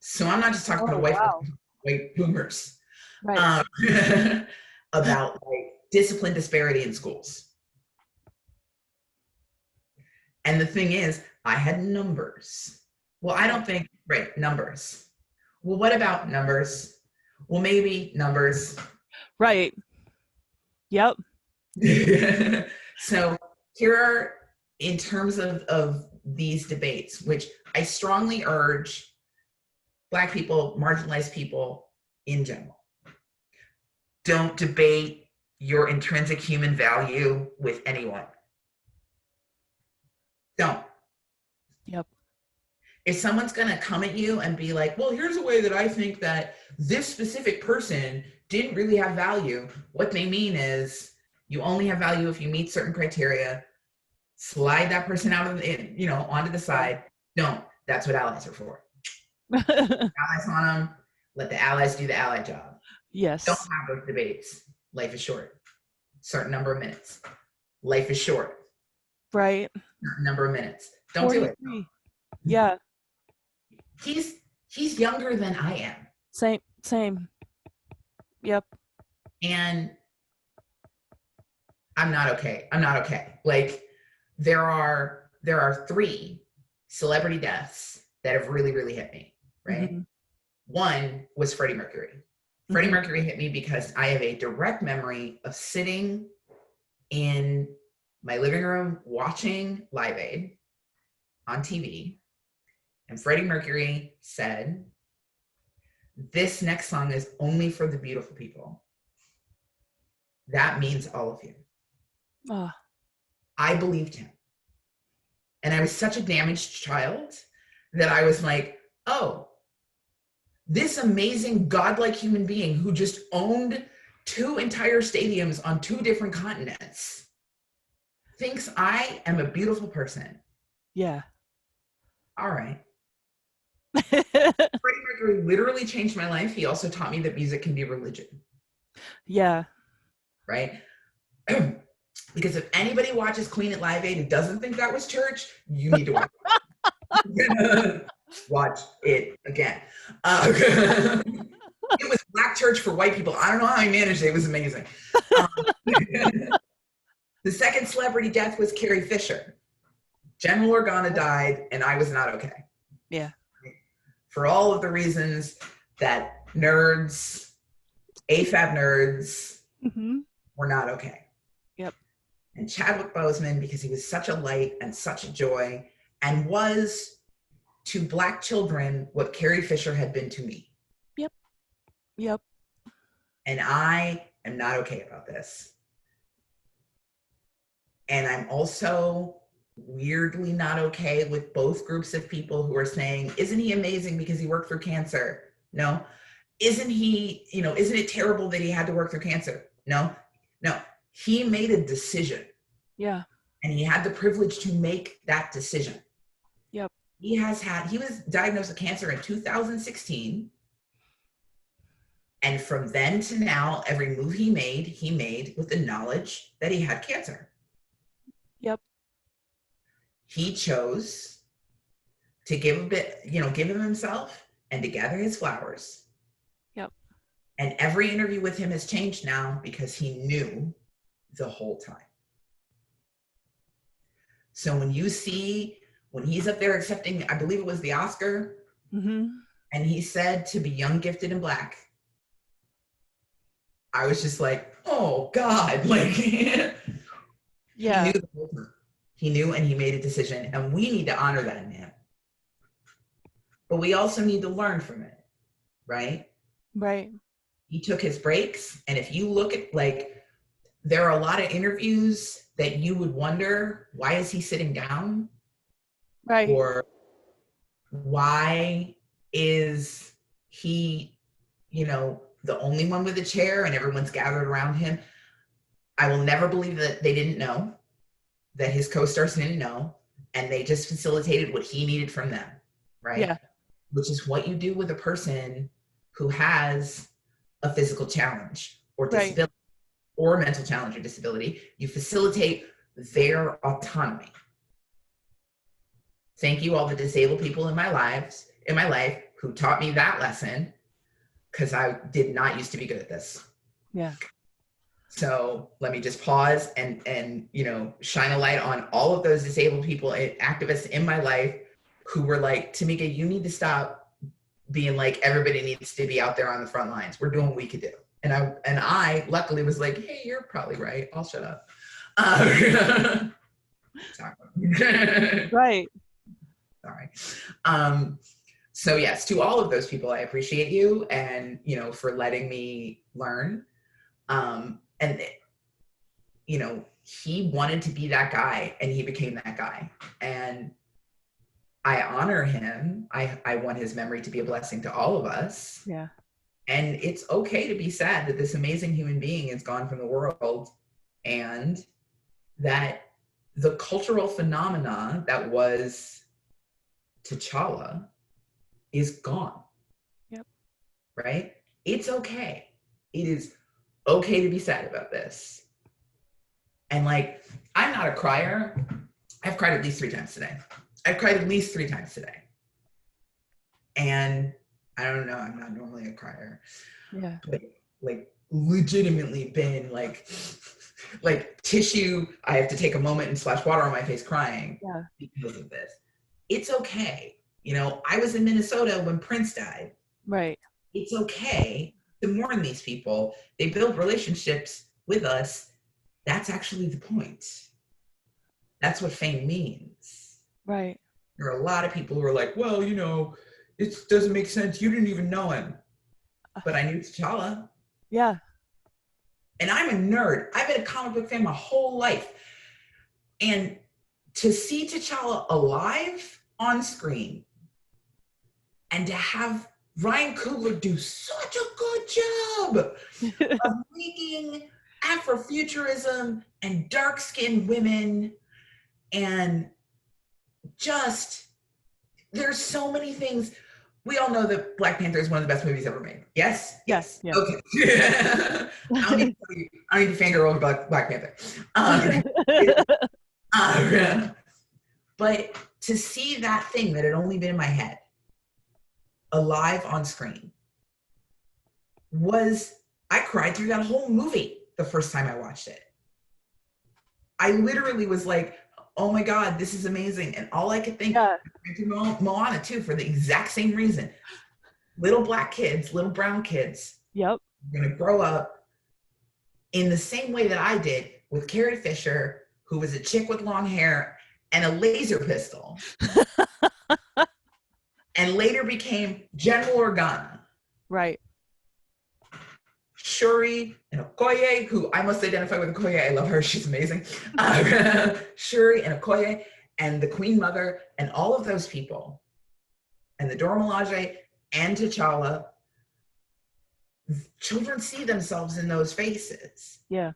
So I'm not just talking to white boomers. Right. About like discipline disparity in schools. And the thing is, I had numbers. Well, I don't think, right, numbers. Well, what about numbers? Well, maybe numbers. Right. Yep. So here are, in terms of these debates, which I strongly urge Black people, marginalized people in general, don't debate your intrinsic human value with anyone. Don't. Yep. If someone's going to come at you and be like, well, here's a way that I think that this specific person didn't really have value, what they mean is you only have value if you meet certain criteria. Slide that person out of the, onto the side. Don't. That's what allies are for. Allies on them. Let the allies do the ally job. Yes. Don't have those debates. Life is short. Certain number of minutes. Life is short. Right. Certain number of minutes. Don't do it. Yeah. He's younger than I am. Same. Yep. And I'm not okay. Like there are 3 celebrity deaths that have really, really hit me, right? Mm-hmm. One was Freddie Mercury. Mm-hmm. Freddie Mercury hit me because I have a direct memory of sitting in my living room watching Live Aid on TV, and Freddie Mercury said, "This next song is only for the beautiful people. That means all of you." Oh. I believed him. And I was such a damaged child that I was like, oh, this amazing godlike human being who just owned 2 entire stadiums on 2 different continents thinks I am a beautiful person. Yeah. All right. Freddie Mercury literally changed my life. He also taught me that music can be religion. Yeah. Right? Because if anybody watches Queen at Live Aid and doesn't think that was church, you need to watch it. Watch it again. It was black church for white people. I don't know how he managed it. It was amazing. The second celebrity death was Carrie Fisher. General Organa died, and I was not okay. Yeah. For all of the reasons that nerds, AFAB nerds, were not okay. Yep. And Chadwick Boseman, because he was such a light and such a joy, and was to Black children what Carrie Fisher had been to me. Yep. And I am not okay about this. And I'm also weirdly not okay with both groups of people who are saying, isn't he amazing because he worked through cancer? No. Isn't he, isn't it terrible that he had to work through cancer? No. He made a decision. Yeah. And he had the privilege to make that decision. Yep. He was diagnosed with cancer in 2016. And from then to now, every move he made with the knowledge that he had cancer. Yep. He chose to give him himself and to gather his flowers. Yep. And every interview with him has changed now because he knew the whole time. So when he's up there accepting, I believe it was the Oscar, and he said to be young, gifted, and Black, I was just like, oh God, like, yeah. He knew and he made a decision, and we need to honor that in him. But we also need to learn from it, right? Right. He took his breaks, and if you look at, there are a lot of interviews that you would wonder, why is he sitting down? Right. Or why is he, the only one with a chair and everyone's gathered around him? I will never believe that they didn't know, that his co-stars didn't know, and they just facilitated what he needed from them, right? Yeah. Which is what you do with a person who has a physical challenge or disability, or a mental challenge or disability. You facilitate their autonomy. Thank you, all the disabled people in my life who taught me that lesson, because I did not used to be good at this. Yeah. So let me just pause and shine a light on all of those disabled people and activists in my life who were like, Tameka, you need to stop being like, everybody needs to be out there on the front lines. We're doing what we could do. And I luckily was like, hey, you're probably right. I'll shut up. Right. Sorry. So yes, to all of those people, I appreciate you and, for letting me learn. And he wanted to be that guy and he became that guy. And I honor him. I want his memory to be a blessing to all of us. Yeah. And it's okay to be sad that this amazing human being is gone from the world, and that the cultural phenomena that was T'Challa is gone. Yep. Right? It's okay. It is okay to be sad about this. And I'm not a crier. I've cried at least 3 times today. I've cried at least 3 times today. And I don't know, I'm not normally a crier. Yeah. But legitimately been like tissue, I have to take a moment and splash water on my face crying because of this. It's okay. I was in Minnesota when Prince died. Right. It's okay to mourn these people. They build relationships with us. That's actually the point. That's what fame means. Right. There are a lot of people who are like, well, it doesn't make sense. You didn't even know him. But I knew T'Challa. Yeah. And I'm a nerd. I've been a comic book fan my whole life. And to see T'Challa alive on screen and to have Ryan Coogler do such a good job of making Afrofuturism and dark-skinned women, and just, there's so many things. we all know that Black Panther is one of the best movies ever made. Yes? Yes. Yeah. Okay. I don't need to fangirl about Black Panther. But to see that thing that had only been in my head alive on screen I cried through that whole movie the first time I watched it. I literally was like, oh my God, this is amazing. And all I could think, Moana too, for the exact same reason. Little black kids, little brown kids, yep, are going to grow up in the same way that I did with Carrie Fisher, who was a chick with long hair and a laser pistol, and later became General Organa. Right. Shuri and Okoye, who I must identify with Okoye. I love her. She's amazing. Shuri and Okoye and the Queen Mother and all of those people and the Dora Milaje and T'Challa. Children see themselves in those faces. Yeah.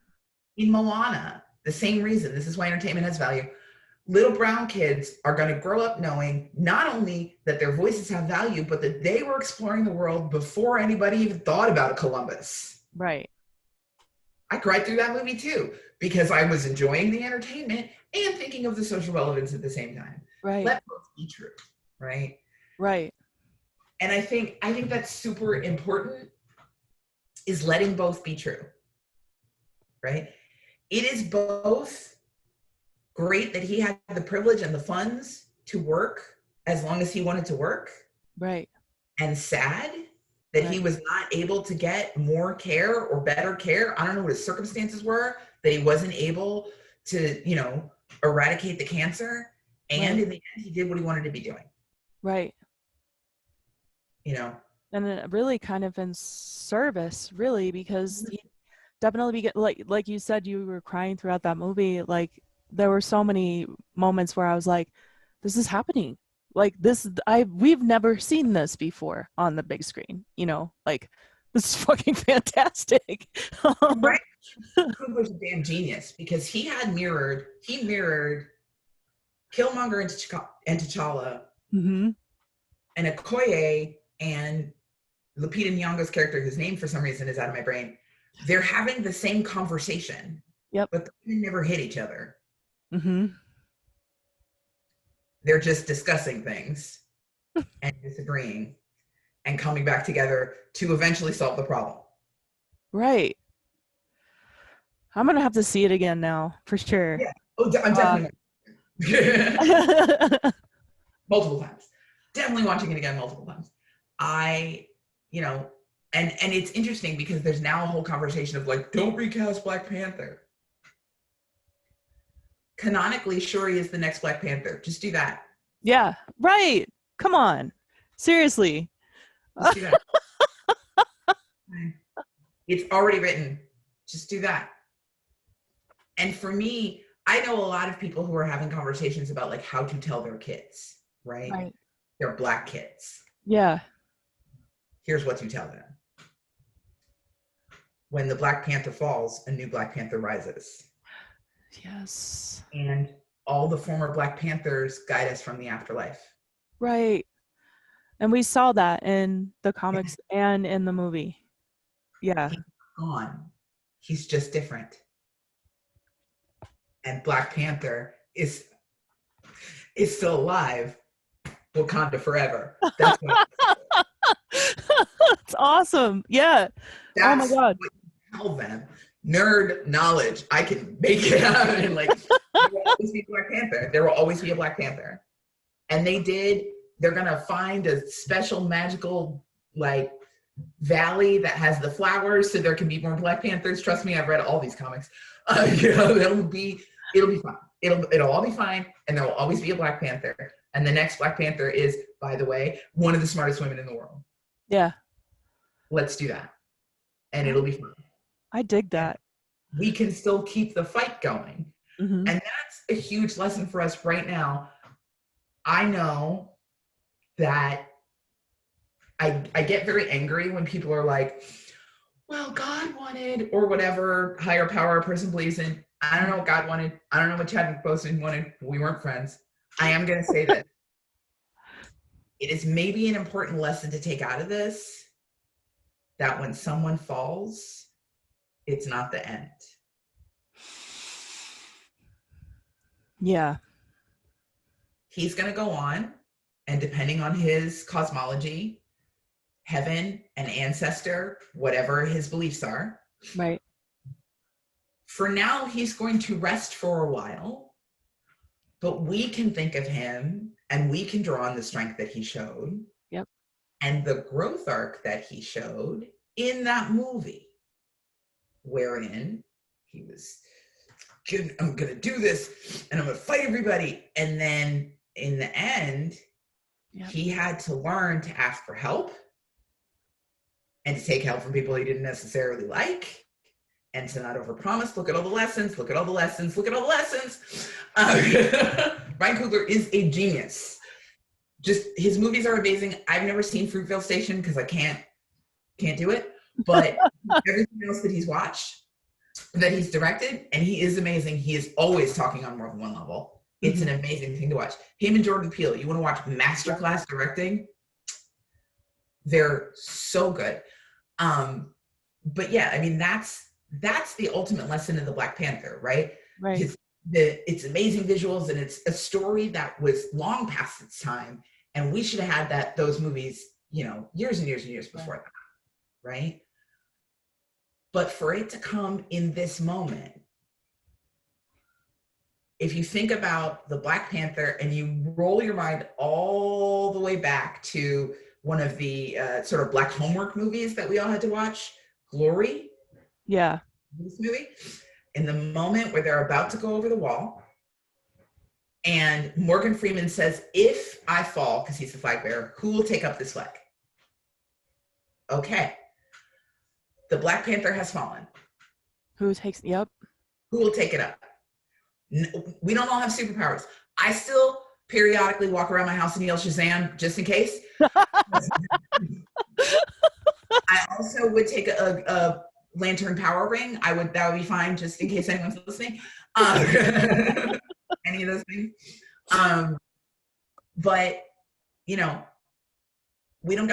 In Moana, the same reason. This is why entertainment has value. Little brown kids are going to grow up knowing not only that their voices have value, but that they were exploring the world before anybody even thought about Columbus. Right. I cried through that movie too, because I was enjoying the entertainment and thinking of the social relevance at the same time. Right. Let both be true, right? Right. And I think that's super important, is letting both be true, right? It is both great that he had the privilege and the funds to work as long as he wanted to work. Right. And sad that he was not able to get more care or better care. I don't know what his circumstances were, that he wasn't able to, eradicate the cancer. And in the end, he did what he wanted to be doing. Right. And it really kind of in service, really, because he definitely, like you said, you were crying throughout that movie. Like, there were so many moments where I was like, this is happening. Like, we've never seen this before on the big screen, like, this is fucking fantastic. Right. Coogler's a damn genius, because he mirrored Killmonger and T'Challa, mm-hmm. and Okoye and Lupita Nyong'o's character, whose name for some reason is out of my brain. They're having the same conversation. Yep. But they never hit each other. Mm-hmm. They're just discussing things and disagreeing and coming back together to eventually solve the problem. Right. I'm going to have to see it again now, for sure. Yeah. Oh, I'm definitely. Multiple times. Definitely watching it again multiple times. And it's interesting because there's now a whole conversation of like, don't recast Black Panther. Canonically, Shuri is the next Black Panther. Just do that. Yeah, right. Come on. Seriously. Just do that. It's already written. Just do that. And for me, I know a lot of people who are having conversations about like how to tell their kids, right? They're Black kids. Yeah. Here's what to tell them. When the Black Panther falls, a new Black Panther rises. Yes. And all the former Black Panthers guide us from the afterlife. Right. And we saw that in the comics and in the movie. Yeah. He's gone. He's just different. And Black Panther is still alive. Wakanda forever. That's what it's awesome. Yeah. Oh my God. What you tell them. Nerd knowledge. I can make it out. And like, there will always be Black Panther. There will always be a Black Panther. And they're going to find a special magical like valley that has the flowers so there can be more Black Panthers. Trust me, I've read all these comics. It'll be fine. It'll all be fine. And there will always be a Black Panther. And the next Black Panther is, by the way, one of the smartest women in the world. Yeah. Let's do that. And it'll be fun. I dig that. We can still keep the fight going. Mm-hmm. And that's a huge lesson for us right now. I know that I get very angry when people are like, well, God wanted, or whatever higher power a person believes in. I don't know what God wanted. I don't know what Chadwick Boseman wanted. We weren't friends. I am going to say this. It is maybe an important lesson to take out of this, that when someone falls, it's not the end. Yeah. He's going to go on, and depending on his cosmology, heaven, an ancestor, whatever his beliefs are. Right. For now, he's going to rest for a while, but we can think of him and we can draw on the strength that he showed. Yep. And the growth arc that he showed in that movie, wherein he was, I'm going to do this and I'm going to fight everybody. And then in the end, Yep. he had to learn to ask for help and to take help from people he didn't necessarily like, and to not overpromise. Look at all the lessons, look at all the lessons, look at all the lessons. Ryan Coogler is a genius. Just, his movies are amazing. I've never seen Fruitvale Station because I can't do it, but everything else that he's watched, that he's directed, and he is amazing. He is always talking on more than one level. It's an amazing thing to watch. Him and Jordan Peele, you want to watch masterclass directing? They're so good. But yeah, I mean, that's the ultimate lesson in the Black Panther, right? Right. It's amazing visuals, and it's a story that was long past its time, and we should have had those movies, years and years and years before that, right? But for it to come in this moment, if you think about the Black Panther and you roll your mind all the way back to one of the sort of Black homework movies that we all had to watch, Glory. Yeah. This movie, in the moment where they're about to go over the wall, and Morgan Freeman says, "If I fall," because he's the flag bearer, "who will take up this flag?" Okay. The Black Panther has fallen. Who takes, yep. Who will take it up? We don't all have superpowers. I still periodically walk around my house and yell Shazam just in case. I also would take a lantern power ring. That would be fine, just in case anyone's listening. Any of those things. But we don't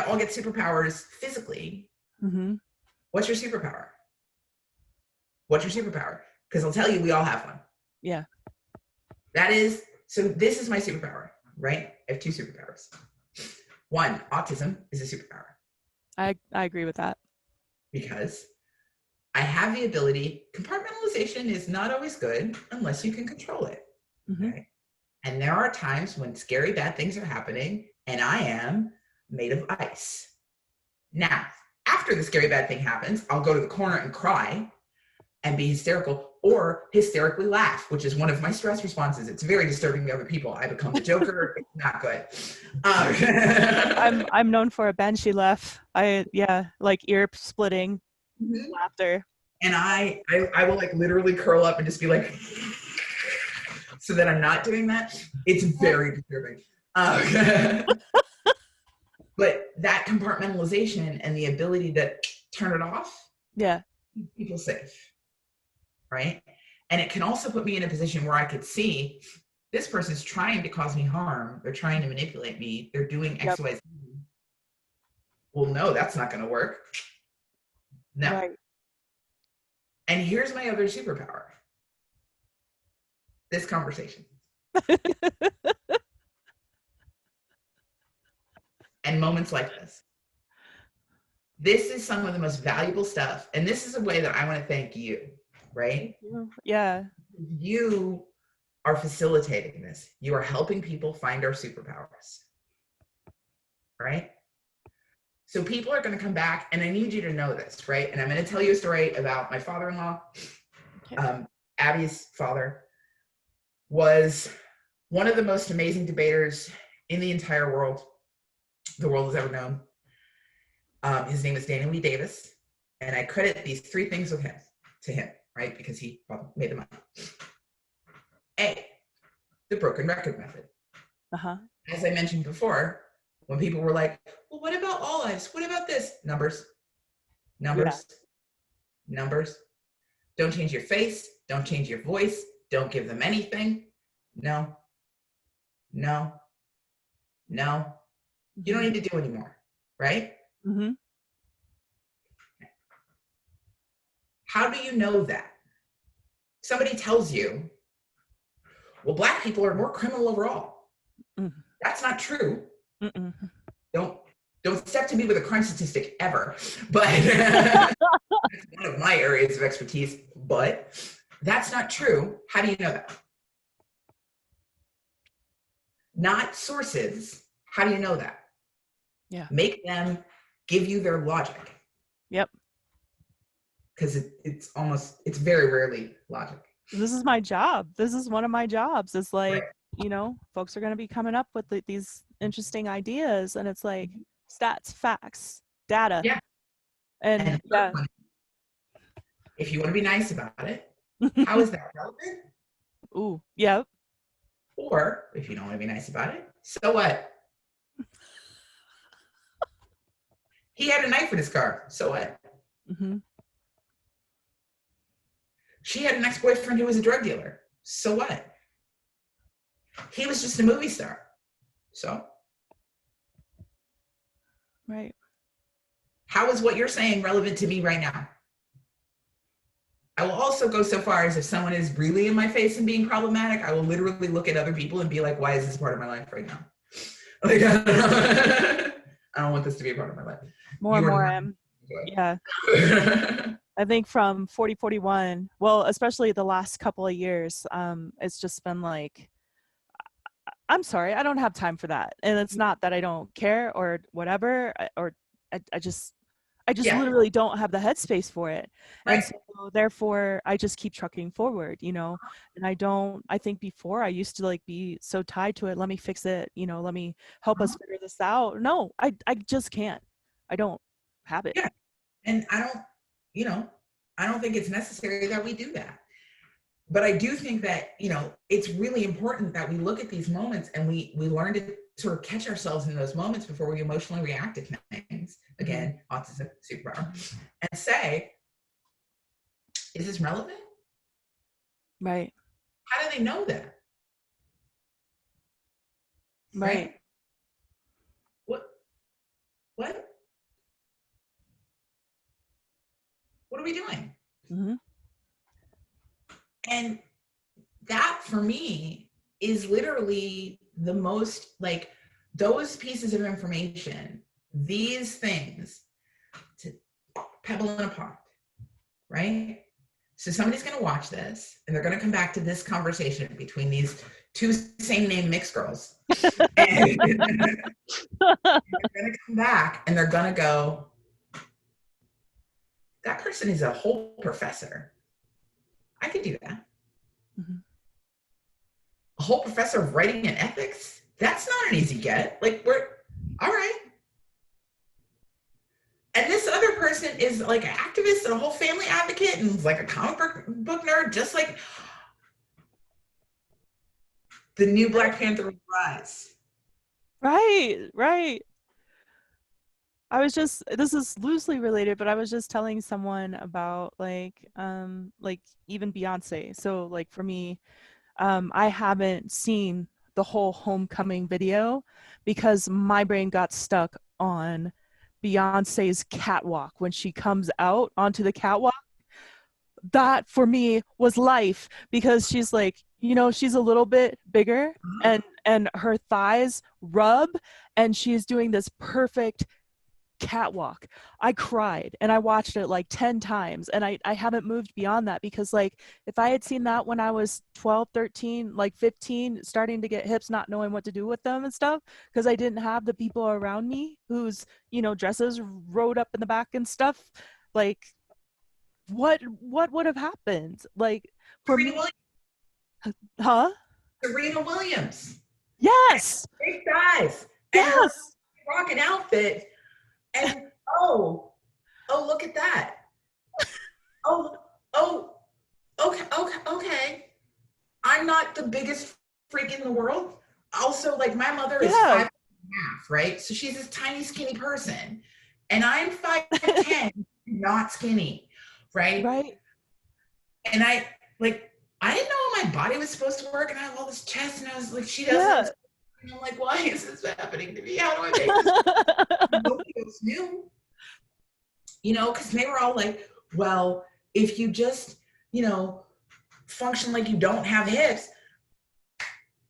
all get superpowers physically. Mm-hmm. What's your superpower? Because I'll tell you, we all have one. Yeah. So this is my superpower, right? I have two superpowers. One, autism is a superpower. I agree with that. Because I have the ability, compartmentalization is not always good unless you can control it. Mm-hmm. Okay? And there are times when scary bad things are happening and I am made of ice. Now, after the scary bad thing happens, I'll go to the corner and cry and be hysterical, or hysterically laugh, which is one of my stress responses. It's very disturbing to other people. I become the Joker. It's not good. I'm known for a banshee laugh. Like ear splitting laughter. And I will like literally curl up and just be like, so that I'm not doing that. It's very disturbing. But that compartmentalization and the ability to turn it off, keeps people safe, right? And it can also put me in a position where I could see this person's trying to cause me harm. They're trying to manipulate me. They're doing X, Y, Z. Well, no, that's not going to work. No. Right. And here's my other superpower. This conversation. And moments like this. This is some of the most valuable stuff. And this is a way that I want to thank you, right? Yeah. You are facilitating this. You are helping people find our superpowers, right? So people are going to come back, and I need you to know this, right? And I'm going to tell you a story about my father-in-law. Okay. Abby's father was one of the most amazing debaters in the entire world, the world has ever known. His name is Daniel Lee Davis, and I credit these three things to him, right? Because he made them up. A, the broken record method. Uh-huh. As I mentioned before, when people were like, well, what about all lives? What about this? Numbers. Numbers. Don't change your face. Don't change your voice. Don't give them anything. No. You don't need to do anymore, right? Mm-hmm. How do you know that? Somebody tells you, well, Black people are more criminal overall. Mm-hmm. That's not true. Mm-mm. Don't step to me with a crime statistic ever, but that's one of my areas of expertise, but that's not true. How do you know that? Not sources. How do you know that? Yeah. Make them give you their logic. Yep. Because it's very rarely logic. This is my job. This is one of my jobs. It's like, Right. you know, folks are going to be coming up with these interesting ideas, and it's like stats, facts, data. Yeah. And yeah. If you want to be nice about it, how is that relevant? Ooh, yep. Or if you don't want to be nice about it, so what? He had a knife in his car. So what? Mm-hmm. She had an ex-boyfriend who was a drug dealer. So what? He was just a movie star. So? Right. How is what you're saying relevant to me right now? I will also go so far as if someone is really in my face and being problematic, I will literally look at other people and be like, why is this part of my life right now? Like, I don't want this to be a part of my life. More and more. Yeah. I think from 4041, well, especially the last couple of years, it's just been like, I'm sorry, I don't have time for that. And it's not that I don't care or whatever, or I just literally don't have the headspace for it. Right. And so therefore I just keep trucking forward, you know, and I think before I used to like be so tied to it. Let me fix it. You know, let me help us figure this out. No, I just can't. I don't have it. Yeah. And I don't think it's necessary that we do that. But I do think that, it's really important that we look at these moments and we learn to sort of catch ourselves in those moments before we emotionally react to things. Again, autism, superpower, and say, is this relevant? Right. How do they know that? Right. What? What are we doing? Mm-hmm. And that for me is literally the most, like, those pieces of information, these things, to pebble in a pond, right? So somebody's going to watch this and they're going to come back to this conversation between these two same name mixed girls. And they're going to come back and they're going to go, that person is a whole professor. I could do that. Mm-hmm. A whole professor of writing and ethics? That's not an easy get. Like, we're all right. And this other person is like an activist and a whole family advocate and like a comic book nerd, just like the new Black Panther rise. Right. This is loosely related, but I was just telling someone about like even Beyonce. So like for me, I haven't seen the whole Homecoming video because my brain got stuck on Beyonce's catwalk when she comes out onto the catwalk. That for me was life because she's like, she's a little bit bigger and her thighs rub and she's doing this perfect catwalk. I cried and I watched it like 10 times and I haven't moved beyond that because like if I had seen that when I was 12, 13, like 15, starting to get hips, not knowing what to do with them and stuff because I didn't have the people around me whose dresses rode up in the back and stuff, like what would have happened? Like for Serena me, Williams. huh? Serena Williams. Yes. Big thighs. Yes. And her rocking outfit. And look at that. Okay. I'm not the biggest freak in the world. Also, like, my mother is 5.5, right? So she's this tiny, skinny person. And I'm 5'10", not skinny, right? Right. And I didn't know how my body was supposed to work, and I have all this chest, and I was like, she doesn't. And I'm like, why is this happening to me? How do I make this? Nobody else knew, because they were all like, well, if you just, function like you don't have hips,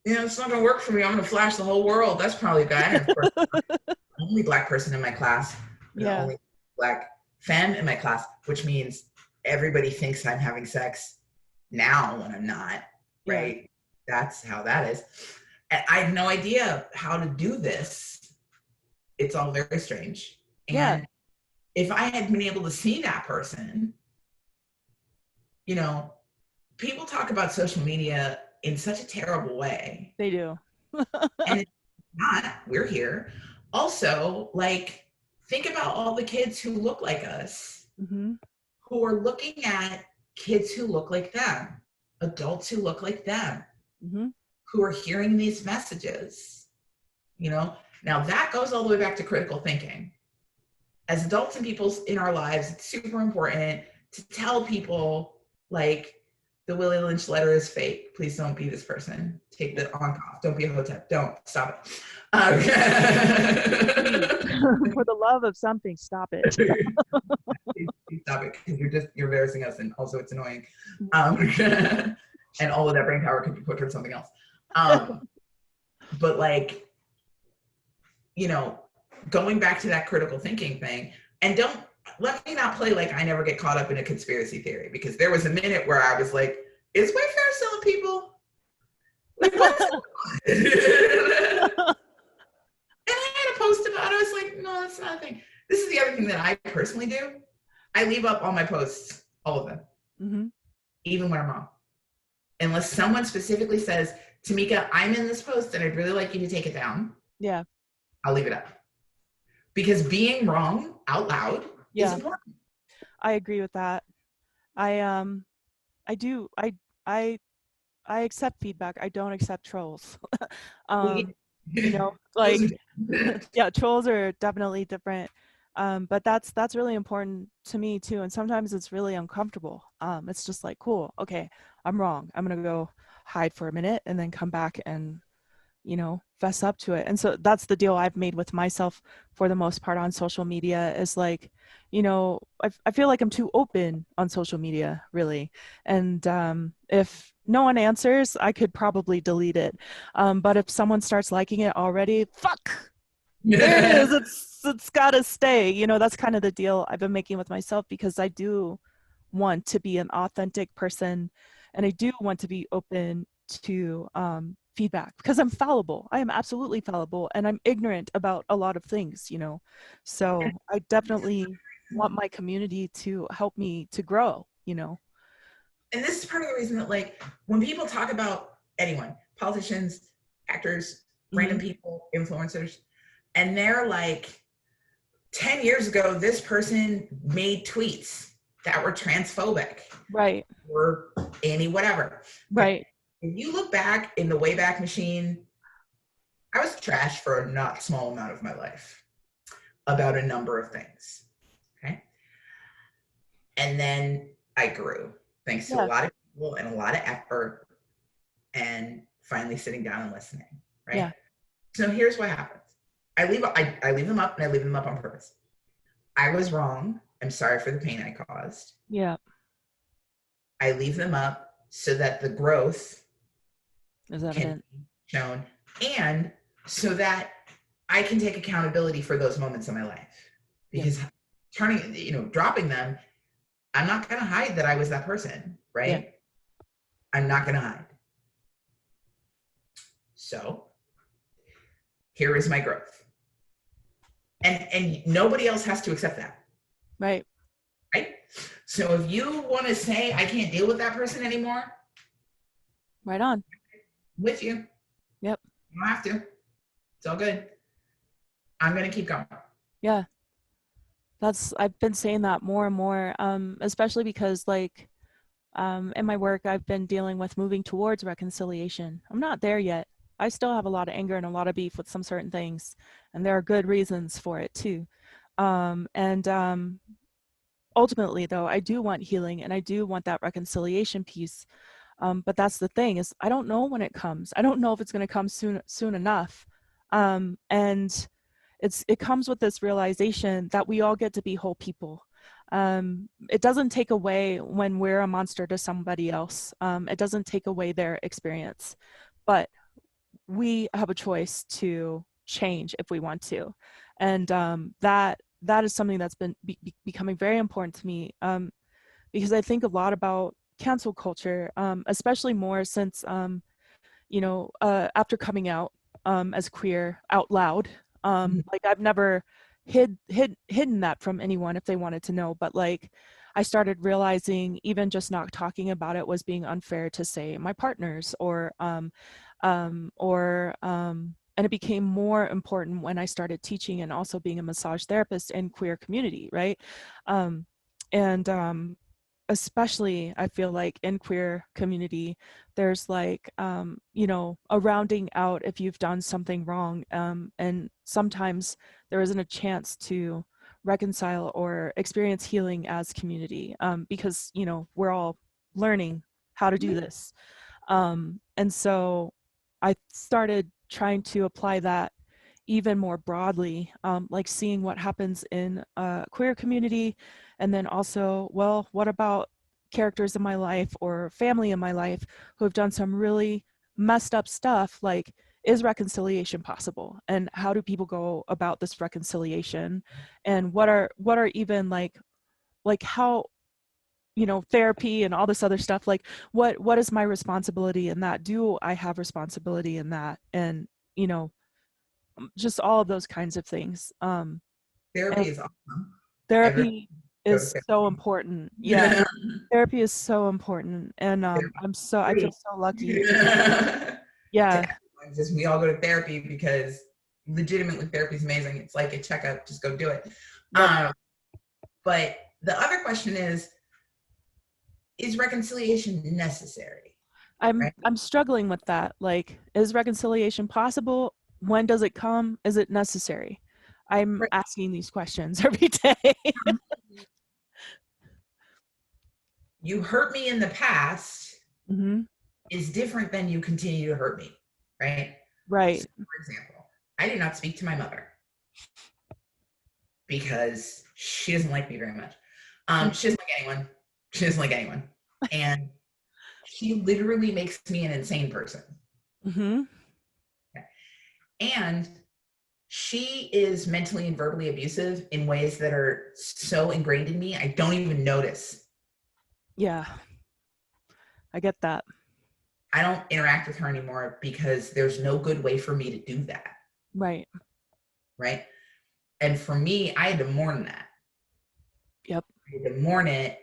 it's not gonna work for me. I'm gonna flash the whole world. That's probably a guy. And of course, the only Black person in my class, the Yeah. only Black femme in my class, which means everybody thinks I'm having sex now when I'm not, right? Yeah. That's how that is. And I have no idea how to do this. It's all very strange. And if I had been able to see that person, people talk about social media in such a terrible way. They do. And it's not, we're here. Also, like, think about all the kids who look like us, who are looking at kids who look like them, adults who look like them, who are hearing these messages, Now that goes all the way back to critical thinking. As adults and people in our lives, it's super important to tell people, like, the Willie Lynch letter is fake. Please don't be this person. Take the on off. Don't be a hotep. Don't. Stop it. For the love of something, stop it. Please stop it, because you're embarrassing us, and also it's annoying. And all of that brain power could be put towards something else. But like, going back to that critical thinking thing, and don't let me not play like I never get caught up in a conspiracy theory, because there was a minute where I was like, is Wayfair selling people? Like, what's going on? And I had a post about it. I was like, no, that's not a thing. This is the other thing that I personally do. I leave up all my posts, all of them, even when I'm wrong. Unless someone specifically says, Tameka, I'm in this post and I'd really like you to take it down. Yeah. I'll leave it up. Because being wrong out loud is important. I agree with that. I accept feedback. I don't accept trolls. Like, yeah, trolls are definitely different. But that's really important to me too. And sometimes it's really uncomfortable. It's just like, cool, okay, I'm wrong. I'm gonna go hide for a minute and then come back and, fess up to it. And so that's the deal I've made with myself for the most part on social media, is like, I feel like I'm too open on social media, really. And if no one answers, I could probably delete it. But if someone starts liking it already, fuck, there it is. It's gotta stay. That's kind of the deal I've been making with myself, because I do want to be an authentic person, and I do want to be open to feedback, because I'm fallible. I am absolutely fallible, and I'm ignorant about a lot of things, so I definitely want my community to help me to grow. And this is part of the reason that, like, when people talk about anyone, politicians, actors, random people, influencers, and they're like, 10 years ago, this person made tweets that were transphobic. Right. Or any whatever. Right. If you look back in the Wayback Machine, I was trashed for a not small amount of my life about a number of things. Okay. And then I grew, thanks to a lot of people and a lot of effort, and finally sitting down and listening. Right. Yeah. So here's what happens. I leave them up, and I leave them up on purpose. I was wrong. I'm sorry for the pain I caused. Yeah. I leave them up so that the growth is evident, can be shown, and so that I can take accountability for those moments in my life. Because dropping them, I'm not going to hide that I was that person, right? Yeah. I'm not going to hide. So here is my growth. And nobody else has to accept that. Right. Right? So if you want to say, I can't deal with that person anymore. Right on. With you. Yep. You don't have to. It's all good. I'm going to keep going. Yeah. I've been saying that more and more, especially because, like, in my work, I've been dealing with moving towards reconciliation. I'm not there yet. I still have a lot of anger and a lot of beef with some certain things, and there are good reasons for it too. Ultimately, though, I do want healing, and I do want that reconciliation piece. But that's the thing, is I don't know when it comes. I don't know if it's going to come soon enough. And it comes with this realization that we all get to be whole people. It doesn't take away when we're a monster to somebody else. It doesn't take away their experience, but we have a choice to change if we want to. And that is something that's been becoming very important to me, because I think a lot about cancel culture, especially more since, after coming out as queer out loud. Like I've never hidden that from anyone if they wanted to know, but like I started realizing even just not talking about it was being unfair to, say, my partners, and it became more important when I started teaching and also being a massage therapist in queer community, right? And especially I feel like in queer community, there's like, a rounding out if you've done something wrong. And sometimes there isn't a chance to reconcile or experience healing as community, because, we're all learning how to do this. And so I started trying to apply that even more broadly, like seeing what happens in a queer community, and then also, well, what about characters in my life or family in my life who have done some really messed up stuff? Like, is reconciliation possible, and how do people go about this reconciliation, and what are even like how, therapy and all this other stuff, like what is my responsibility in that? Do I have responsibility in that? And just all of those kinds of things. Therapy And is awesome. Everybody therapy go to is so therapy. important. Yeah, therapy is so important, and I feel Free. so lucky. To Yeah, everyone, just we all go to therapy because legitimately therapy is amazing. It's like a checkup, just go do it. yep. But the other question is reconciliation necessary? Right? I'm struggling with that. Like, is reconciliation possible? When does it come? Is it necessary? I'm Right. asking these questions every day. You hurt me in the past Hmm. is different than you continue to hurt me, right? So, Right. for example, I did not speak to my mother because she doesn't like me very much. She doesn't like anyone. She doesn't like anyone. And she literally makes me an insane person. Mm-hmm. Okay. And she is mentally and verbally abusive in ways that are so ingrained in me, I don't even notice. Yeah, I get that. I don't interact with her anymore because there's no good way for me to do that. Right. Right. And for me, I had to mourn that. Yep. I had to mourn it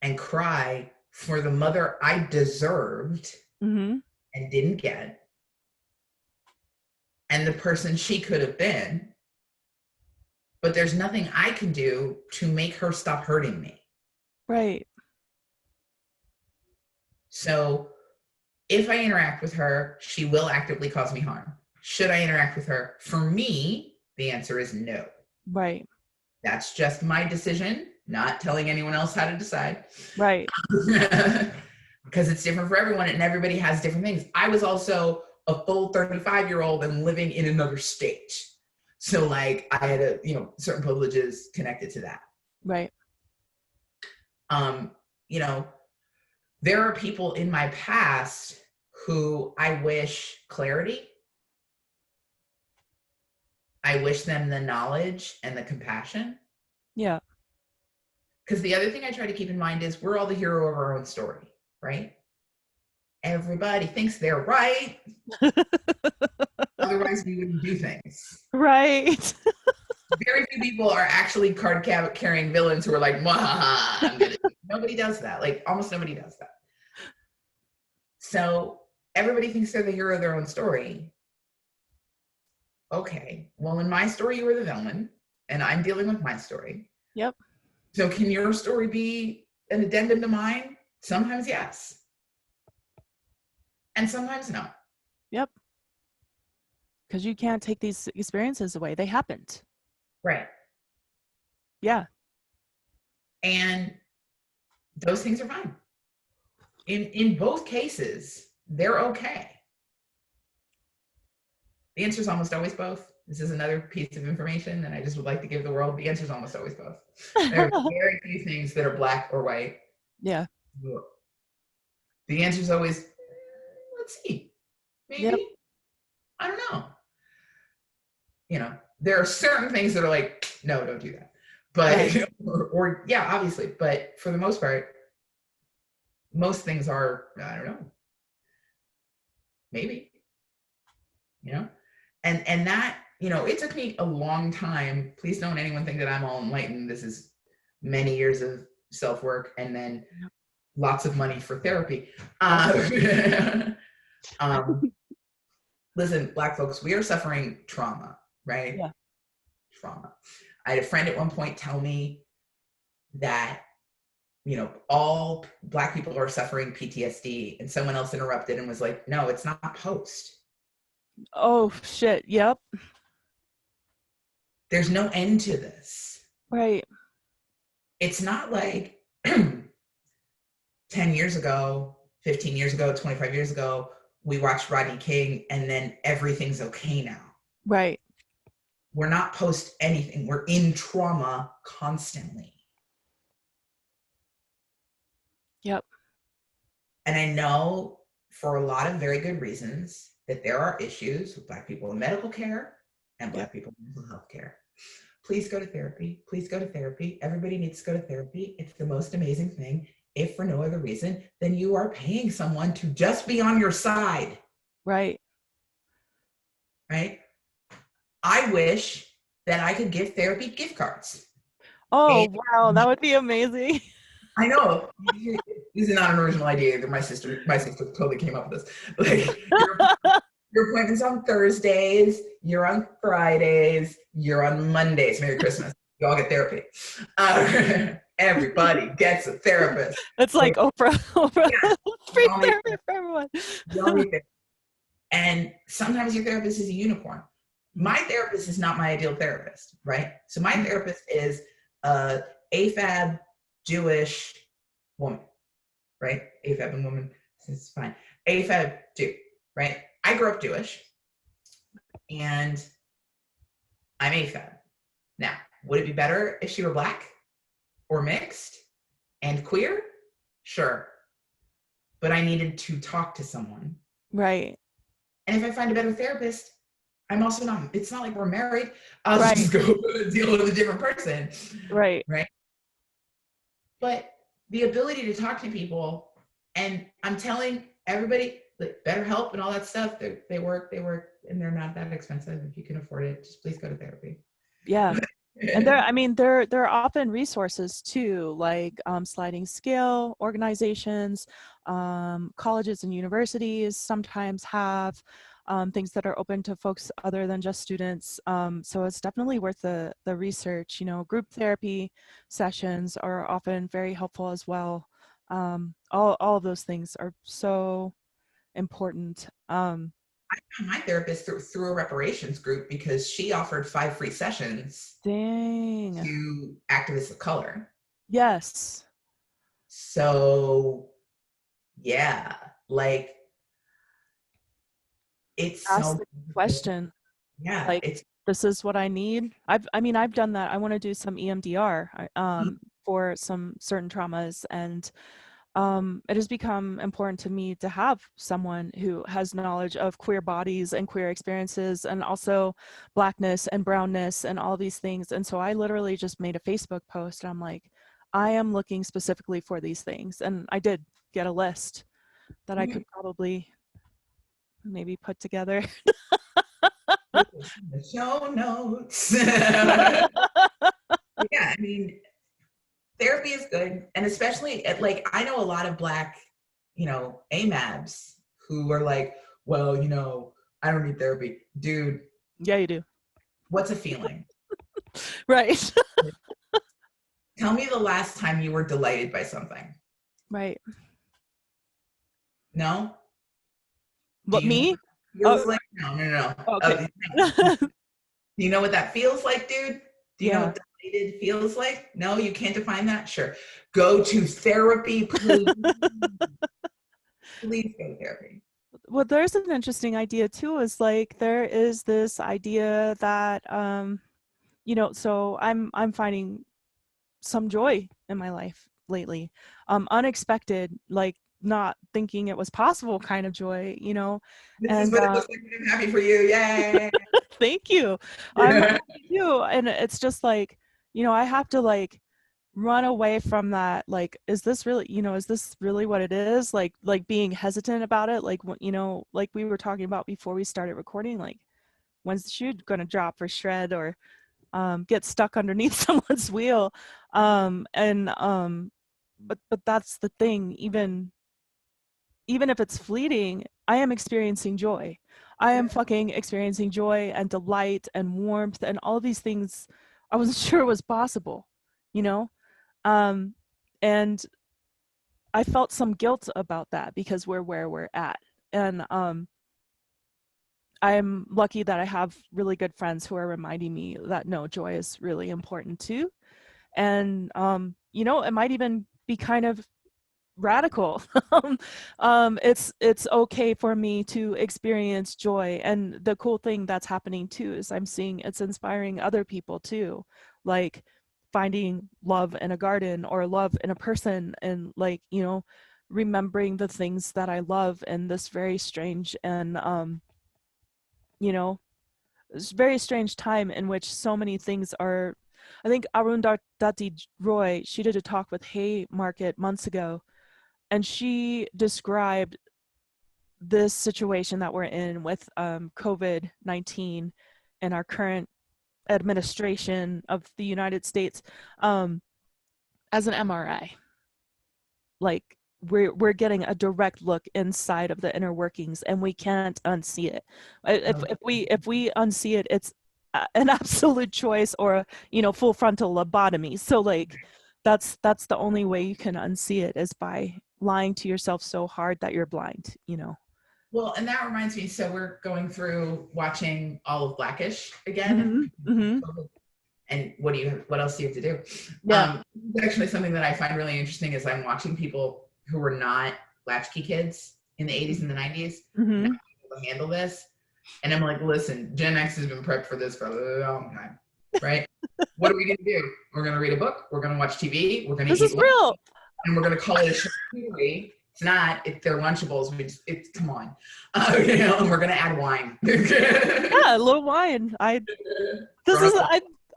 and cry for the mother I deserved Mm-hmm. and didn't get, and the person she could have been. But there's nothing I can do to make her stop hurting me. Right. So if I interact with her, she will actively cause me harm. Should I interact with her? For me, the answer is no. Right. That's just my decision, not telling anyone else how to decide. Right. Because it's different for everyone and everybody has different things. I was also a full 35-year-old and living in another state. So like I had certain privileges connected to that. Right. Um, you know, there are people in my past who I wish clarity. I wish them the knowledge and the compassion. Yeah. Because the other thing I try to keep in mind is we're all the hero of our own story, right? Everybody thinks they're right. Otherwise, we wouldn't do things. Right. Very few people are actually card carrying villains who are like, I'm gonna. Nobody does that. Like almost nobody does that. So everybody thinks they're the hero of their own story. Okay, well, in my story, you were the villain, and I'm dealing with my story. Yep. So can your story be an addendum to mine? Sometimes yes. And sometimes no. Yep. Because you can't take these experiences away. They happened. Right. Yeah. And those things are fine. in both cases, they're okay. The answer is almost always both. This is another piece of information that I just would like to give the world. The answer is almost always both. There are very few things that are black or white. Yeah. The answer is always, let's see, maybe. Yep. I don't know. You know, there are certain things that are like, no, don't do that. But, Right. or yeah, obviously. But for the most part, most things are, I don't know, maybe, you know? And that, you know, it took me a long time. Please don't anyone think that I'm all enlightened. This is many years of self-work and then lots of money for therapy. Listen, Black folks, we are suffering trauma, right? Yeah. Trauma. I had a friend at one point tell me that, you know, all Black people are suffering PTSD, and someone else interrupted and was like, no, it's not post. Oh, shit. Yep. There's no end to this. Right. It's not like 10 years ago, 15 years ago, 25 years ago, we watched Rodney King and then everything's okay now. Right. We're not post anything. We're in trauma constantly. Yep. And I know for a lot of very good reasons that there are issues with Black people in medical care and Black people in mental health care. Please go to therapy. Please go to therapy. Everybody needs to go to therapy. It's the most amazing thing, if for no other reason than you are paying someone to just be on your side. Right. Right? I wish that I could give therapy gift cards. Oh, wow. That would be amazing. I know. This is not an original idea either. My sister totally came up with this. Like, your appointment's on Thursdays, you're on Fridays, you're on Mondays. Merry Christmas. You all get therapy. Everybody gets a therapist. It's like Oprah. Yeah. Free therapy for everyone. And sometimes your therapist is a unicorn. My therapist is not my ideal therapist, right? So my therapist is a AFAB Jewish woman, right? AFAB and woman, it's fine. AFAB Jew, right? I grew up Jewish and I'm AFAB. Now, would it be better if she were Black or mixed and queer? Sure. But I needed to talk to someone. Right. And if I find a better therapist, I'm also not, it's not like we're married. I'll just go deal with a different person. Right. Right. But the ability to talk to people, and I'm telling everybody, like BetterHelp and all that stuff, they work, and they're not that expensive. If you can afford it, just please go to therapy. Yeah. And there are often resources too, like sliding scale organizations, colleges and universities sometimes have things that are open to folks other than just students. So it's definitely worth the research. You know, group therapy sessions are often very helpful as well. All of those things are so important. I found my therapist through a reparations group because she offered 5 free sessions Dang. to activists of color. Yes. So yeah, like it's Ask so the question. yeah, Like, this is what I need. I've done that. I want to do some EMDR for some certain traumas, and it has become important to me to have someone who has knowledge of queer bodies and queer experiences, and also Blackness and brownness and all these things. And so I literally just made a Facebook post, and I'm like, I am looking specifically for these things. And I did get a list that I could probably maybe put together. The show notes. Yeah, I mean, therapy is good, and especially like I know a lot of Black, you know, AMABs who are like, well, you know, I don't need therapy, dude. Yeah, you do. What's a feeling? Right. Tell me the last time you were delighted by something. Right. No. But me? Feels like no. Okay. Do you know what that feels like, dude? Do you know what delighted feels like? No, you can't define that? Sure. Go to therapy, please. Please go to therapy. Well, there's an interesting idea too, is like there is this idea that so I'm finding some joy in my life lately. Unexpected, like not thinking it was possible kind of joy, This is and what it looks like. I'm happy for you. Yay. thank you. I'm happy too. And it's just like, I have to like run away from that. Like, is this really what it is? Like being hesitant about it. Like, like we were talking about before we started recording, like when's the shoe going to drop or shred or get stuck underneath someone's wheel. But that's the thing. Even if it's fleeting, I am experiencing joy. I am fucking experiencing joy and delight and warmth and all these things I wasn't sure was possible, you know? Um, and I felt some guilt about that because we're where we're at. And I'm lucky that I have really good friends who are reminding me that no, joy is really important too. And it might even be kind of radical. It's okay for me to experience joy, and the cool thing that's happening too is I'm seeing it's inspiring other people too, like finding love in a garden or love in a person, and like remembering the things that I love in this very strange and you know this very strange time in which so many things are. I think Arundhati Roy, she did a talk with Haymarket months ago, and she described this situation that we're in with COVID-19 and our current administration of the United States as an MRI. Like we're getting a direct look inside of the inner workings, and we can't unsee it. If we unsee it, it's an absolute choice or full frontal lobotomy. So like that's the only way you can unsee it is by lying to yourself so hard that you're blind. Well, and that reminds me, so we're going through watching all of Blackish again. Mm-hmm. Mm-hmm. And what else do you have to do? Yeah. Actually, something that I find really interesting is I'm watching people who were not latchkey kids in the 80s and the 90s Mm-hmm. now able to handle this. And I'm like, listen, Gen X has been prepped for this for a long time, right? What are we going to do? We're going to read a book. We're going to watch TV. We're going to This eat is lunch. real. And we're going to call it a charcuterie. It's not. They're Lunchables. It's come on, and we're going to add wine. Yeah, a little wine. I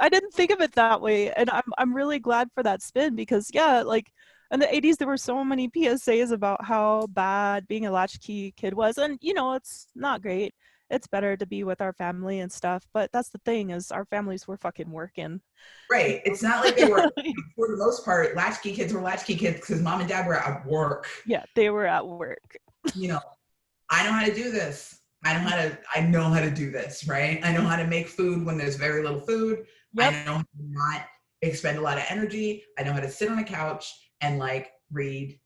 didn't think of it that way, and I'm really glad for that spin because yeah, like in the 80s there were so many PSAs about how bad being a latchkey kid was, and it's not great. It's better to be with our family and stuff, but that's the thing is our families were fucking working. Right. It's not like they were, for the most part, latchkey kids were latchkey kids because mom and dad were at work. Yeah, they were at work. I know how to do this. I know how to do this, right? I know how to make food when there's very little food. Yep. I know how to not expend a lot of energy. I know how to sit on a couch and like read.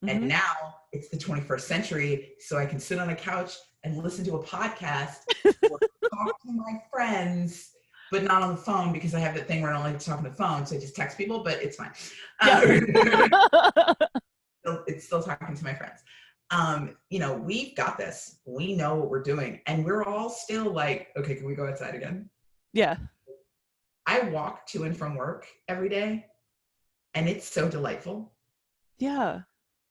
Mm-hmm. And now it's the 21st century, so I can sit on a couch and listen to a podcast or talk to my friends, but not on the phone because I have that thing where I don't like to talk on the phone, so I just text people, but it's fine. Yeah. It's still talking to my friends. We've got this. We know what we're doing. And we're all still like, okay, can we go outside again? Yeah. I walk to and from work every day, and it's so delightful. Yeah.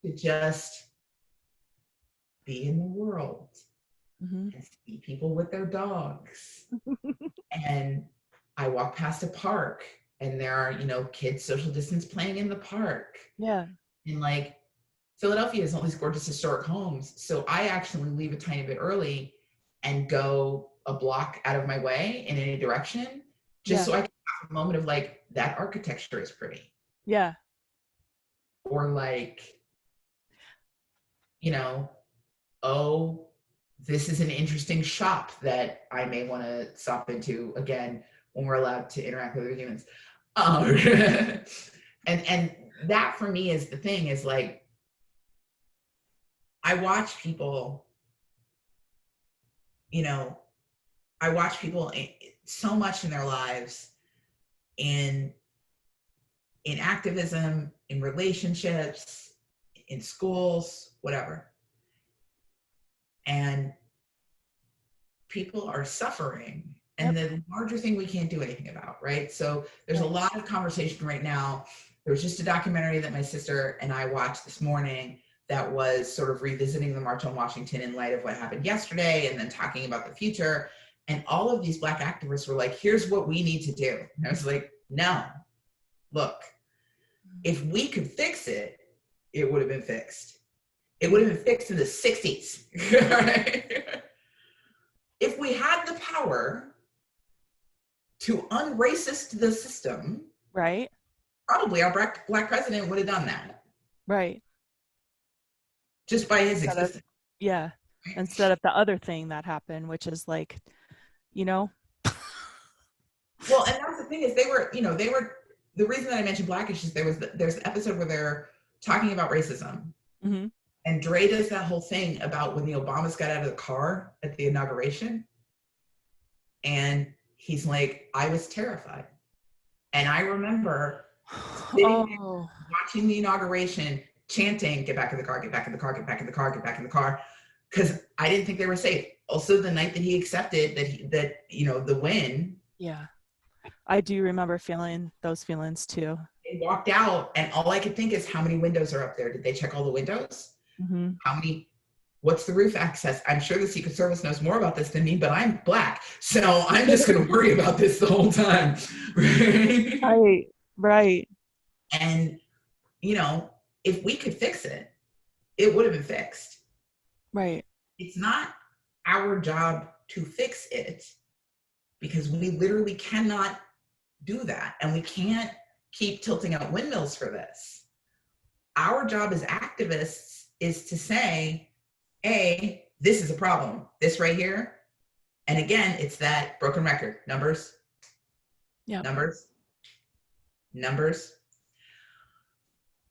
To just be in the world. Mm-hmm. And see people with their dogs. And I walk past a park, and there are, kids social distance playing in the park. Yeah. And like, Philadelphia has all these gorgeous historic homes. So I actually leave a tiny bit early and go a block out of my way in any direction, just so I can have a moment of like, that architecture is pretty. Yeah. Or like, oh, this is an interesting shop that I may want to stop into again when we're allowed to interact with other humans. And that for me is the thing is like, I watch people, so much in their lives in activism, in relationships, in schools, whatever. and people are suffering. And the larger thing we can't do anything about, right? So there's a lot of conversation right now. There was just a documentary that my sister and I watched this morning that was sort of revisiting the March on Washington in light of what happened yesterday and then talking about the future. And all of these Black activists were like, here's what we need to do. And I was like, no, look, if we could fix it, it would have been fixed. It would have been fixed in the 60s. Right? If we had the power to unracist the system, right, probably our black president would have done that. Right. Just by his existence. Yeah. Instead of the other thing that happened, which is like, you know. Well, and that's the thing is they were, the reason that I mentioned Blackish is there's an episode where they're talking about racism. Mm-hmm. And Dre does that whole thing about when the Obamas got out of the car at the inauguration. And he's like, I was terrified. And I remember watching the inauguration, chanting, get back in the car, get back in the car, get back in the car, get back in the car. Because I didn't think they were safe. Also, the night that he accepted the win. Yeah. I do remember feeling those feelings too. They walked out and all I could think is how many windows are up there? Did they check all the windows? Mm-hmm. What's the roof access? I'm sure the Secret Service knows more about this than me, but I'm Black. So I'm just going to worry about this the whole time. Right. And, if we could fix it, it would have been fixed. Right. It's not our job to fix it because we literally cannot do that. And we can't keep tilting out windmills for this. Our job as activists is to say, A, this is a problem, this right here. And again, it's that broken record, numbers, numbers.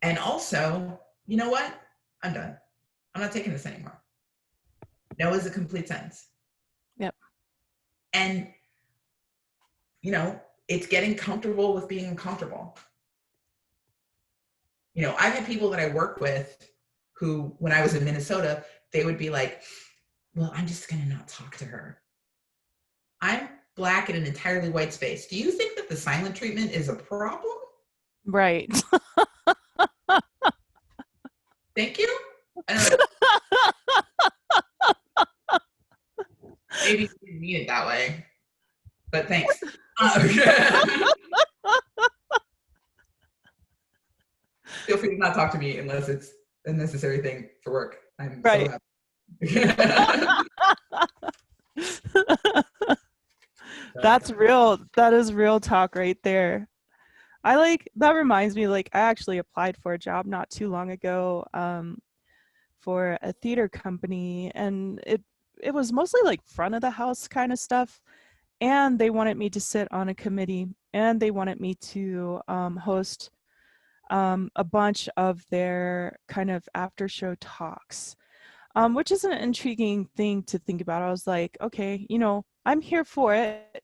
And also, you know what? I'm done. I'm not taking this anymore. No is a complete sentence. Yep. And, it's getting comfortable with being uncomfortable. I've had people that I work with who, when I was in Minnesota, they would be like, well, I'm just going to not talk to her. I'm Black in an entirely white space. Do you think that the silent treatment is a problem? Right. Thank you. Maybe you didn't mean it that way, but thanks. Feel free to not talk to me unless it's a necessary thing for work. I'm so happy. That's real. That is real talk right there. That reminds me, I actually applied for a job not too long ago for a theater company, and it was mostly front of the house kind of stuff. And they wanted me to sit on a committee, and they wanted me to host a bunch of their kind of after show talks, which is an intriguing thing to think about. I was like, okay, I'm here for it.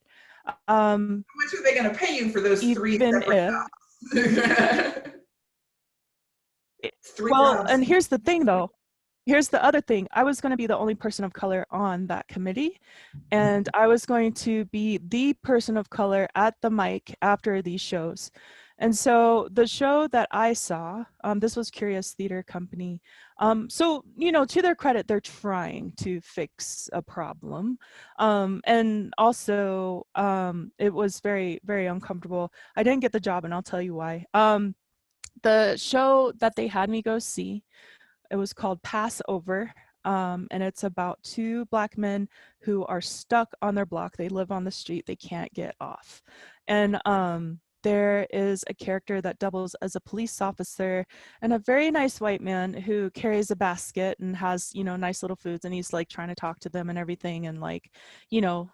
How much are they going to pay you for those three separate jobs? And here's the thing, though. Here's the other thing. I was going to be the only person of color on that committee, and I was going to be the person of color at the mic after these shows. And so the show that I saw, this was Curious Theater Company. So, to their credit, they're trying to fix a problem. And also, it was very, very uncomfortable. I didn't get the job, and I'll tell you why. The show that they had me go see, it was called Passover, and it's about two Black men who are stuck on their block. They live on the street. They can't get off. And there is a character that doubles as a police officer and a very nice white man who carries a basket and has, nice little foods, and he's trying to talk to them and everything. And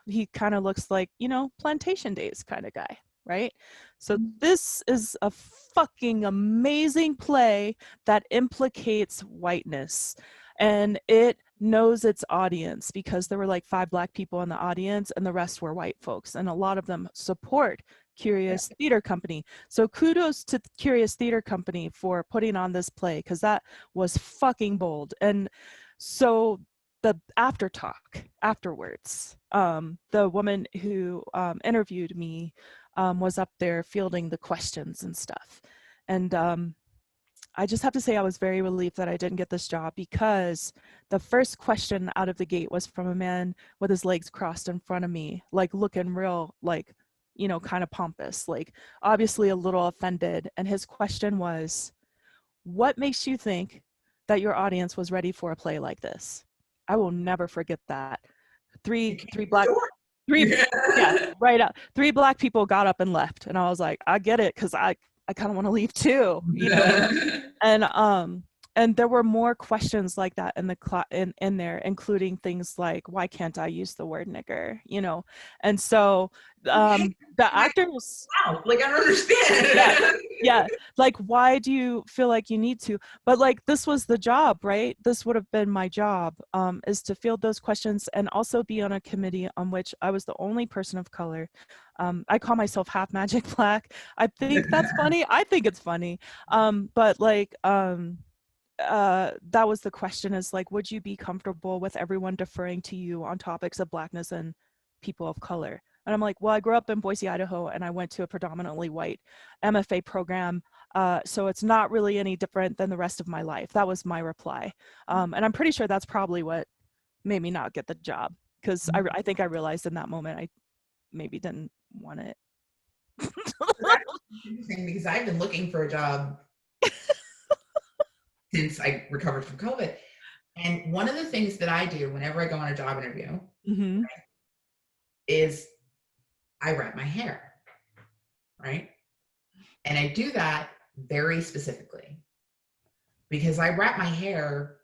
he kind of looks like, plantation days kind of guy. Right? So this is a fucking amazing play that implicates whiteness, and it knows its audience because there were 5 Black people in the audience and the rest were white folks, and a lot of them support Curious Theater Company. So kudos to Curious Theater Company for putting on this play, because that was fucking bold. And so the after talk afterwards, the woman who interviewed me was up there fielding the questions and stuff. And I just have to say I was very relieved that I didn't get this job, because the first question out of the gate was from a man with his legs crossed in front of me, like looking real, like, you know, kind of pompous, like obviously a little offended. And his question was, what makes you think that your audience was ready for a play like this? I will never forget that. Three black, three, yeah, right up. Three black people got up and left. And I was like, I get it, because I kind of want to leave too, you know? And there were more questions like that in the in there, including things like, why can't I use the word nigger, you know? And so the actors, wow, like, I don't understand. yeah, like, why do you feel like you need to? But like, this was the job, right? This would have been my job, is to field those questions and also be on a committee on which I was the only person of color. I call myself half magic black. I think that's funny. I think it's funny. But like, that was the question, is like, would you be comfortable with everyone deferring to you on topics of blackness and people of color? And I'm like, well, I grew up in Boise, Idaho, and I went to a predominantly white MFA program. So it's not really any different than the rest of my life. That was my reply. And I'm pretty sure that's probably what made me not get the job, because I think I realized in that moment I maybe didn't want it. That's interesting, because I've been looking for a job since I recovered from COVID. And one of the things that I do whenever I go on a job interview, Mm-hmm. right, is I wrap my hair, right? And I do that very specifically because I wrap my hair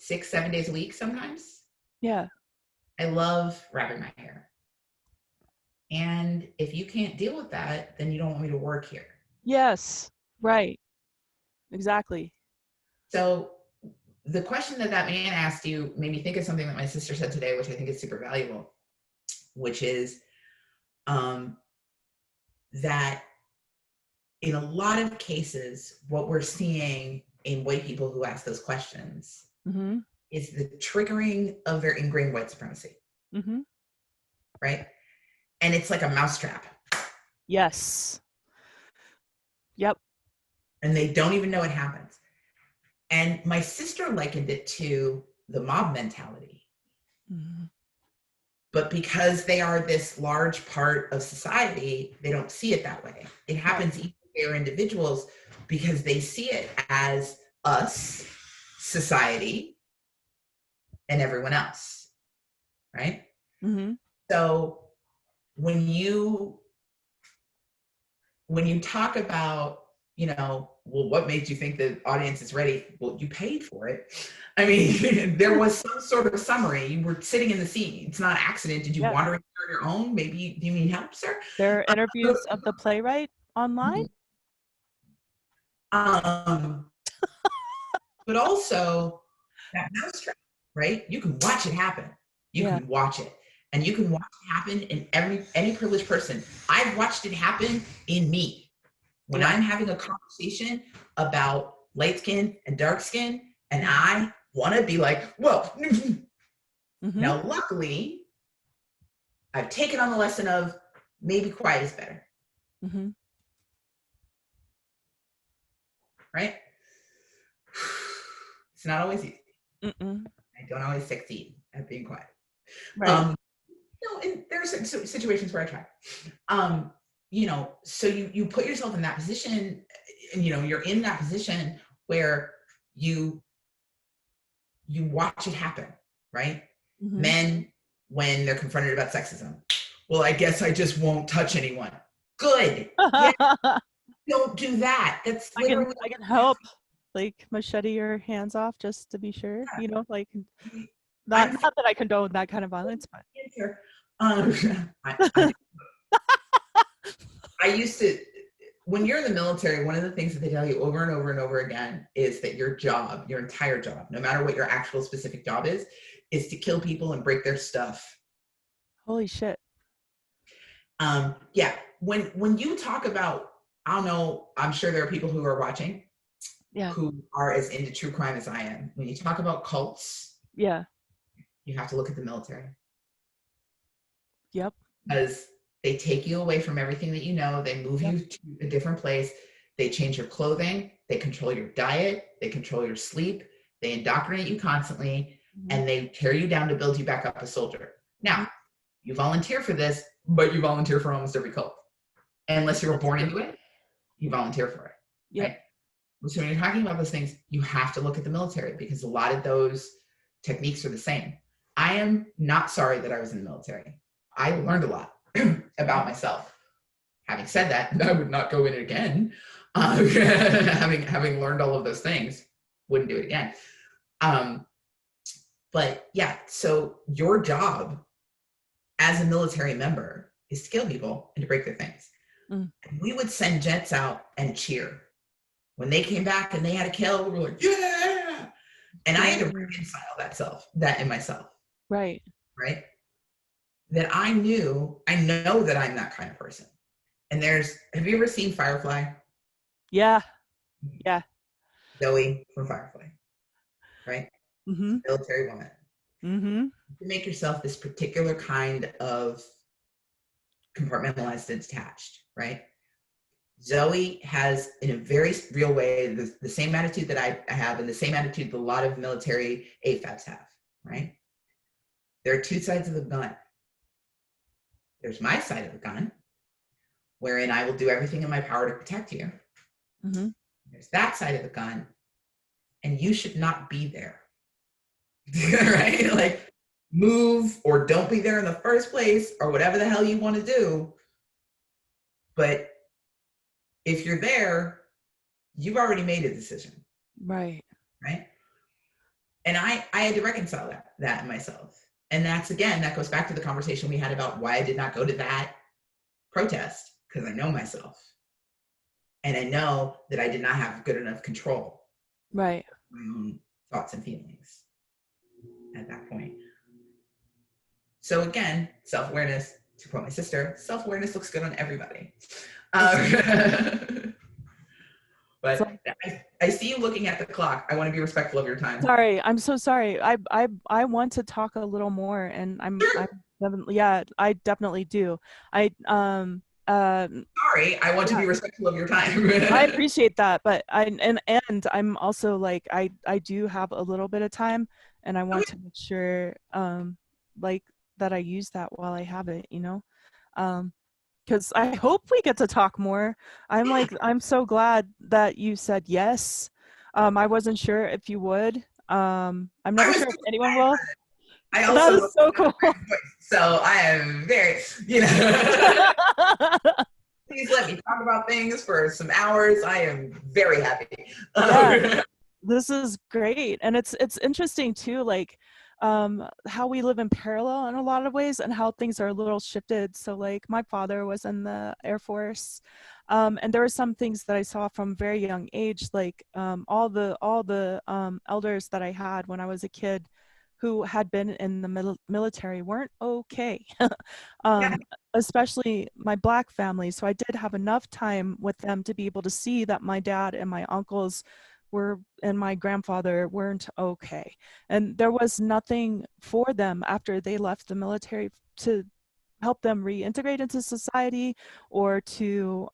6-7 days a week sometimes. Yeah. I love wrapping my hair. And if you can't deal with that, then you don't want me to work here. Yes. Right. Exactly. So the question that man asked you made me think of something that my sister said today, which I think is super valuable, which is that in a lot of cases, what we're seeing in white people who ask those questions Mm-hmm. is the triggering of their ingrained white supremacy. Mm-hmm. Right? And it's like a mousetrap. Yes. Yep. And they don't even know it happens. And my sister likened it to the mob mentality. Mm-hmm. But because they are this large part of society, they don't see it that way. It happens even if they're individuals, because they see it as us, society, and everyone else, right? Mm-hmm. So when you talk about, you know, well, what made you think the audience is ready? Well, you paid for it. I mean, there was some sort of summary. You were sitting in the seat. It's not an accident. Did you wander in on your own? Maybe, do you need help, sir? There are interviews of the playwright online. But also that mousetrap, right? You can watch it happen. You can watch it. And you can watch it happen in any privileged person. I've watched it happen in me. When I'm having a conversation about light skin and dark skin, and I want to be like, whoa. Mm-hmm. Now, luckily, I've taken on the lesson of maybe quiet is better. Mm-hmm. Right? It's not always easy. Mm-mm. I don't always succeed at being quiet. Right. And there are situations where I try. You know, so you put yourself in that position, and, you know, you're in that position where you watch it happen, right? Mm-hmm. Men, when they're confronted about sexism, well, I guess I just won't touch anyone. Good. Yeah. Don't do that. That's literally I can help, like, machete your hands off just to be sure, you know, like, not that I condone that kind of violence, but I used to, when you're in the military, one of the things that they tell you over and over and over again is that your job, your entire job, no matter what your actual specific job is to kill people and break their stuff. Holy shit. Yeah. When you talk about, I don't know, I'm sure there are people who are watching who are as into true crime as I am. When you talk about cults, Yeah. You have to look at the military. Yep. Because they take you away from everything that you know. They move Yep. you to a different place. They change your clothing. They control your diet. They control your sleep. They indoctrinate you constantly, Mm-hmm. and they tear you down to build you back up a soldier. Mm-hmm. Now, you volunteer for this, but you volunteer for almost every cult. Unless you were That's born true. into it, you volunteer for it, Yep. right? So when you're talking about those things, you have to look at the military because a lot of those techniques are the same. I am not sorry that I was in the military. I learned a lot about myself. Having said that, I would not go in it again. Having learned all of those things, wouldn't do it again. But yeah, so your job as a military member is to kill people and to break their things. Mm. And we would send jets out and cheer. When they came back and they had a kill, we were like, yeah. And I had to reconcile that in myself. Right. Right. That I know that I'm that kind of person. And have you ever seen Firefly? Yeah. Yeah. Zoe from Firefly, right? Mm-hmm. Military woman. Mm-hmm. You make yourself this particular kind of compartmentalized and detached, right? Zoe has, in a very real way, the same attitude that I have and the same attitude that a lot of military AFABs have, right? There are two sides of the gun. There's my side of the gun, wherein I will do everything in my power to protect you. Mm-hmm. There's that side of the gun, and you should not be there, right? Like, move or don't be there in the first place or whatever the hell you want to do. But if you're there, you've already made a decision. Right. Right. And I had to reconcile that in myself. And that goes back to the conversation we had about why I did not go to that protest, because I know myself. And I know that I did not have good enough control. Right. My own thoughts and feelings at that point. So again, self-awareness, to quote my sister, self-awareness looks good on everybody. But So, I see you looking at the clock. I want to be respectful of your time. sorry. I'm so sorry. I want to talk a little more, and I'm definitely, yeah, I definitely do. I Sorry, I want to be respectful of your time. I appreciate that, but and I'm also like I do have a little bit of time, and I want to make sure like that I use that while I have it, you know. Because I hope we get to talk more. I'm so glad that you said yes. I wasn't sure if you would. I'm never sure if anyone will. I That also is so cool. So I am very, you know. Please let me talk about things for some hours. I am very happy. Yeah, this is great, and it's interesting too, like how we live in parallel in a lot of ways, and how things are a little shifted. So like my father was in the Air Force, and there were some things that I saw from very young age, like all the elders that I had when I was a kid who had been in the military weren't okay. Yeah. Especially my Black family. So I did have enough time with them to be able to see that my dad and my uncles were and my grandfather weren't okay. And there was nothing for them after they left the military to help them reintegrate into society, or to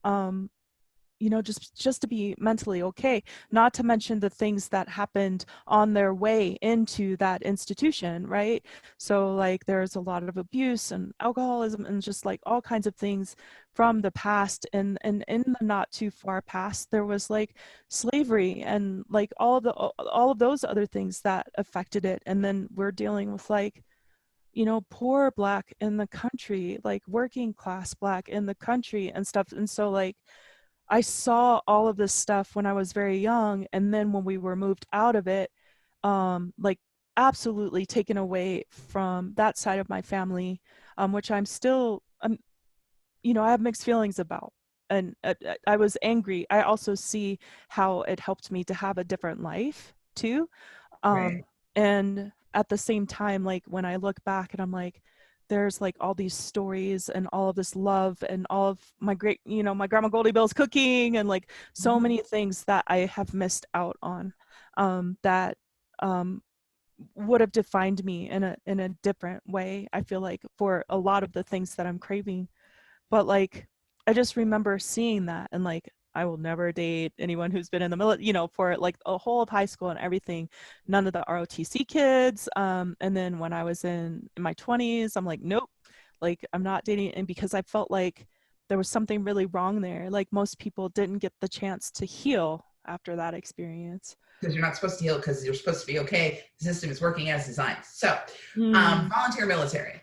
you know, just to be mentally okay, not to mention the things that happened on their way into that institution, right? So like there's a lot of abuse and alcoholism and just like all kinds of things from the past, and in the not too far past there was like slavery and like all of those other things that affected it. And then we're dealing with like, you know, poor Black in the country, like working class Black in the country and stuff. And so like I saw all of this stuff when I was very young, and then when we were moved out of it, like absolutely taken away from that side of my family, which I'm still, you know, I have mixed feelings about. And I was angry. I also see how it helped me to have a different life too. Right. And at the same time, like when I look back and I'm like, there's like all these stories and all of this love and all of my great, you know, my grandma Goldie Bell's cooking and like so many things that I have missed out on, that would have defined me in a different way, I feel like, for a lot of the things that I'm craving. But like, I just remember seeing that, and like, I will never date anyone who's been in the military, you know, for like a whole of high school and everything. None of the ROTC kids. And then when I was in my 20s, I'm like, nope, like I'm not dating. And because I felt like there was something really wrong there. Like most people didn't get the chance to heal after that experience. Because you're not supposed to heal, because you're supposed to be okay. The system is working as designed. So, Mm. volunteer military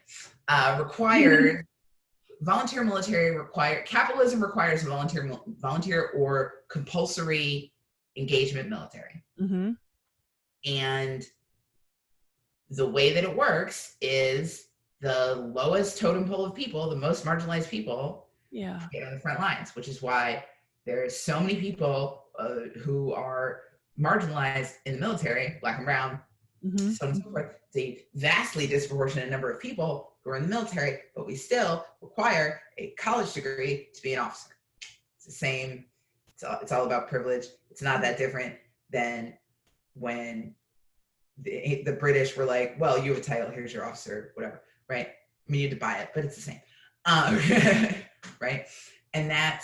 required. Volunteer military require capitalism requires volunteer or compulsory engagement military. Mm-hmm. And the way that it works is the lowest totem pole of people, the most marginalized people, Yeah. get on the front lines, which is why there's so many people who are marginalized in the military, Black and brown, Mm-hmm. so on and so forth. It's a vastly disproportionate number of people who are in the military, but we still require a college degree to be an officer. It's the same. It's all about privilege. It's not that different than when the British were like, well, you have a title, here's your officer, whatever, right? I mean, you had to buy it, but it's the same. Right? And that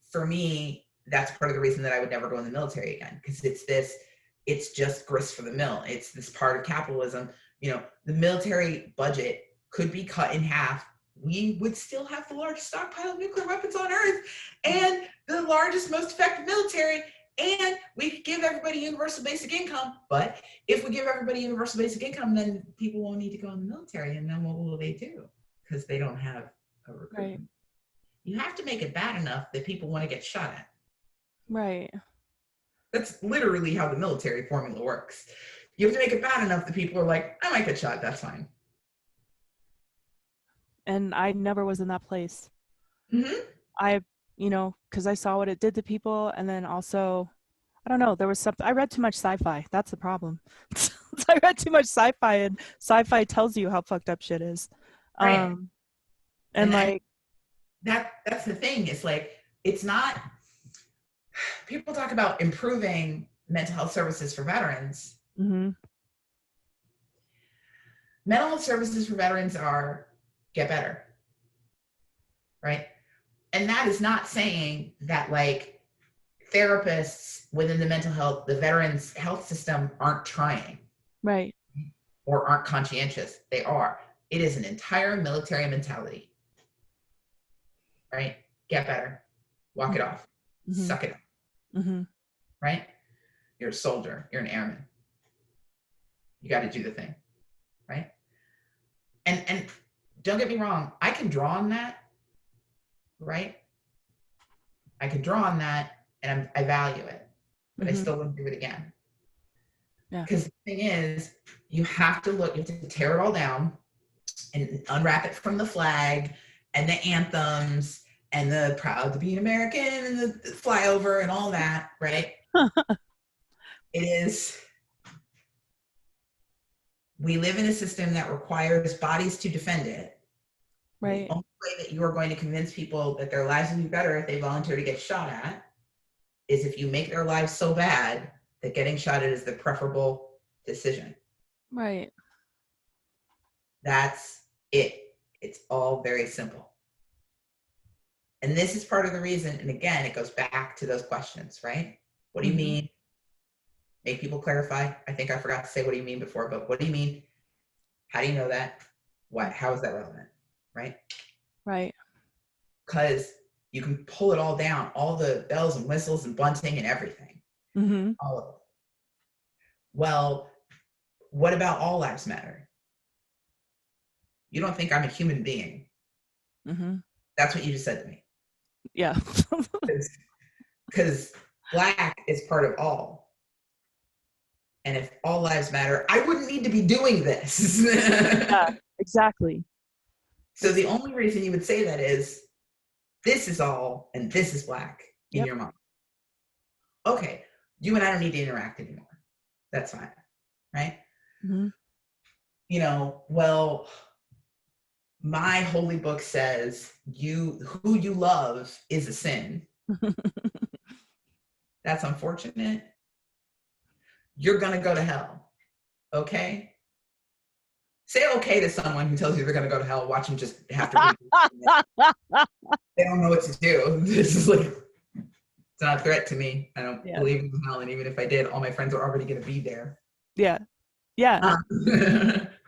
for me, that's part of the reason that I would never go in the military again, because it's just grist for the mill. It's this part of capitalism. You know, the military budget could be cut in half. We would still have the largest stockpile of nuclear weapons on Earth and the largest, most effective military, and we could give everybody universal basic income. But if we give everybody universal basic income, then people won't need to go in the military, and then what will they do? Because they don't have a recruitment. Right. You have to make it bad enough that people want to get shot at. Right. That's literally how the military formula works. You have to make it bad enough that people are like, I might get shot, that's fine. And I never was in that place. Mm-hmm. Because I saw what it did to people, and then also, I don't know, there was something, I read too much sci-fi. That's the problem. I read too much sci-fi, and sci-fi tells you how fucked up shit is. Right. And like, that's the thing. It's like, it's not, people talk about improving mental health services for veterans. Mm-hmm. Mental health services for veterans are get better, right? And that is not saying that like therapists within the veterans health system aren't trying. Right. Or aren't conscientious. They are. It is an entire military mentality, right? Get better, walk it off, suck it up, right? You're a soldier, you're an airman. You got to do the thing, right? And don't get me wrong, I can draw on that, right? I can draw on that, and I value it, but I still wouldn't do it again. Yeah. Because the thing is, you have to tear it all down and unwrap it from the flag and the anthems and the proud to be an American and the flyover and all that, right? It is, we live in a system that requires bodies to defend it. Right. The only way that you are going to convince people that their lives will be better if they volunteer to get shot at is if you make their lives so bad that getting shot at is the preferable decision. Right. That's it. It's all very simple. And this is part of the reason, and again, it goes back to those questions, right? What do you mean? Make people clarify. I think I forgot to say what do you mean before, but what do you mean? How do you know that? What? How is that relevant? Right? Right. Because you can pull it all down, all the bells and whistles and bunting and everything. All of it. Well, what about all lives matter? You don't think I'm a human being. That's what you just said to me. Yeah. Because Black is part of all. And if all lives matter, I wouldn't need to be doing this. Yeah, exactly. So the only reason you would say that is this is all and this is Black in your mind. Okay, you and I don't need to interact anymore. That's fine, right? You know, well, my holy book says who you love is a sin. That's unfortunate. you're going to go to hell. Okay? Say okay to someone who tells you they're going to go to hell. Watch them just have to read. They don't know what to do. This is like, it's not a threat to me. I don't believe in hell. And even if I did, all my friends are already going to be there. Yeah. Yeah.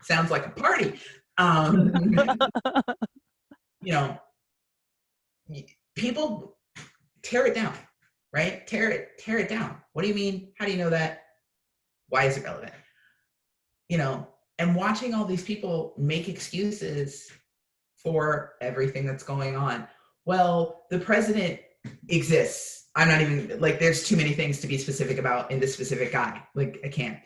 Sounds like a party. You know, people tear it down, right? Tear it down. What do you mean? How do you know that? Why is it relevant? You know, and watching all these people make excuses for everything that's going on. Well, the president exists. I'm not even, like, there's too many things to be specific about in this specific guy. Like, I can't.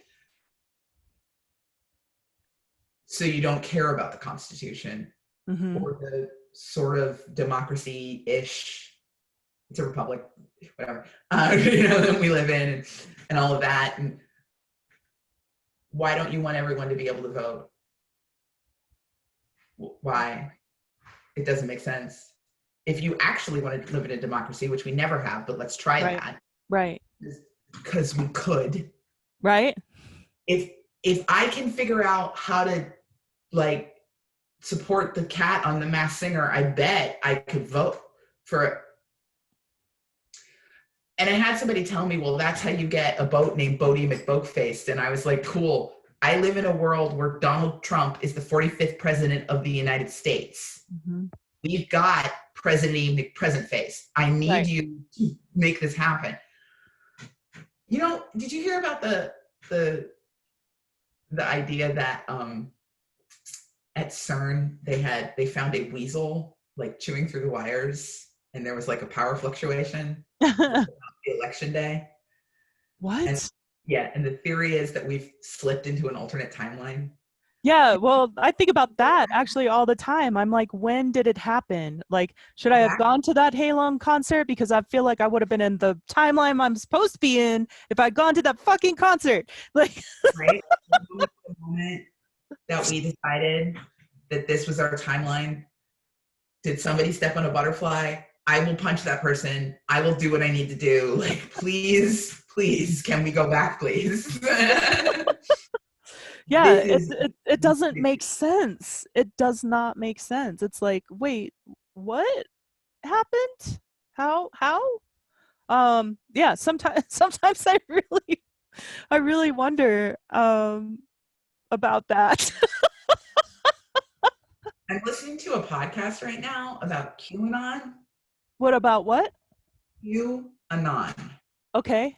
So you don't care about the Constitution or the sort of democracy-ish, it's a republic, whatever, you know, that we live in, and all of that. And why don't you want everyone to be able to vote? Why? It doesn't make sense. If you actually want to live in a democracy, which we never have, but let's try that. Right. Because we could. Right. If I can figure out how to, like, support the cat on The Masked Singer, I bet I could vote for it. And I had somebody tell me, well, that's how you get a boat named Bodie McBoatface. And I was like, cool. I live in a world where Donald Trump is the 45th president of the United States. We've got President McPresentface. I need you to make this happen. You know, did you hear about the idea that at CERN they found a weasel like chewing through the wires, and there was like a power fluctuation the election day? What? And the theory is that we've slipped into an alternate timeline. Yeah, well, I think about that actually all the time. I'm like, when did it happen? Like, should I have gone to that Halong concert? Because I feel like I would have been in the timeline I'm supposed to be in if I'd gone to that fucking concert. Like, right? The moment that we decided that this was our timeline, did somebody step on a butterfly? I will punch that person. I will do what I need to do. Like, please, can we go back, please? Yeah, it doesn't make sense. It does not make sense. It's like, wait, what happened? How? Yeah, sometimes I really wonder about that. I'm listening to a podcast right now about QAnon. What about what? QAnon. Okay.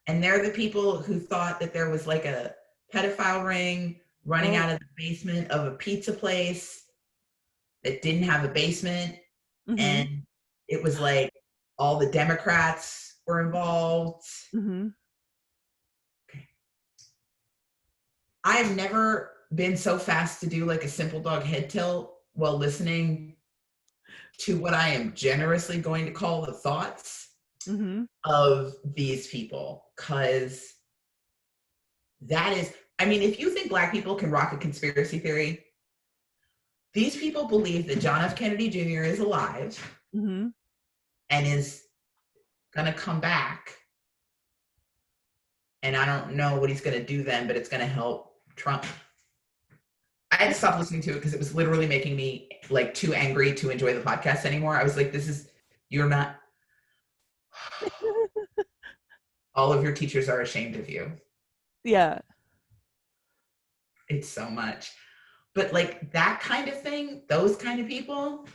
And they're the people who thought that there was like a pedophile ring running out of the basement of a pizza place that didn't have a basement. And it was like all the Democrats were involved. Okay. I have never been so fast to do like a simple dog head tilt while listening to what I am generously going to call the thoughts of these people, because that is, I mean, if you think Black people can rock a conspiracy theory, these people believe that John F. Kennedy Jr. is alive and is gonna come back, and I don't know what he's gonna do then, but it's gonna help Trump. I had to stop listening to it because it was literally making me like too angry to enjoy the podcast anymore. I was like, you're not, all of your teachers are ashamed of you. Yeah. It's so much. But like that kind of thing, those kind of people,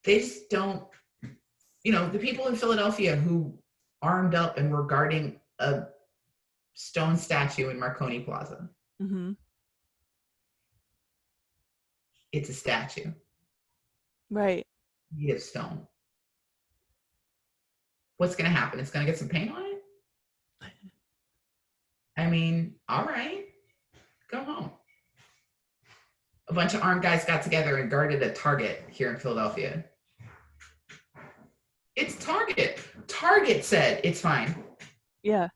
they just don't, you know, the people in Philadelphia who armed up and were guarding a stone statue in Marconi Plaza. It's a statue. Right. Made of stone. What's going to happen? It's going to get some paint on it? I mean, all right. Go home. A bunch of armed guys got together and guarded a Target here in Philadelphia. It's Target. Target said it's fine. Yeah.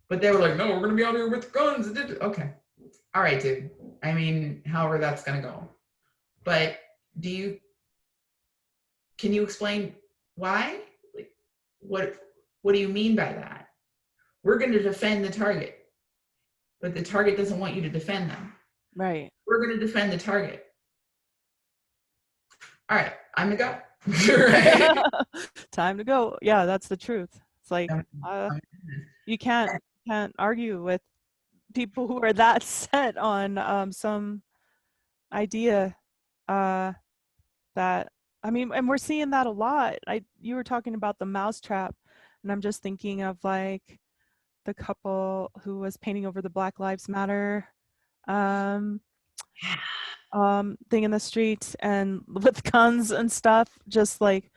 But they were like, no, we're going to be out here with guns. Okay. All right, dude. I mean, however that's going to go. But can you explain why? Like, what do you mean by that? We're going to defend the target, but the target doesn't want you to defend them. Right. We're going to defend the target. All right, I'm going to go. Right? Time to go. Yeah, that's the truth. It's like you can't argue with people who are that set on some idea that, I mean, and we're seeing that a lot. You were talking about the mousetrap, and I'm just thinking of like the couple who was painting over the Black Lives Matter thing in the street and with guns and stuff, just like,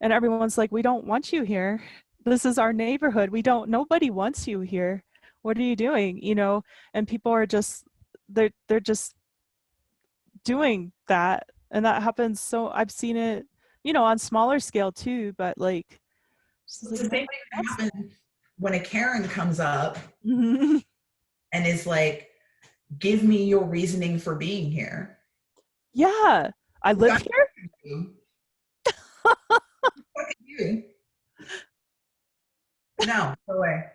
and everyone's like, we don't want you here. This is our neighborhood. Nobody wants you here. What are you doing? You know, and people are just, they're just doing that. And that happens. So I've seen it, you know, on smaller scale too, but like, it's the same thing that happens when a Karen comes up and is like, give me your reasoning for being here. Yeah, I live here. What are you doing? No, go away.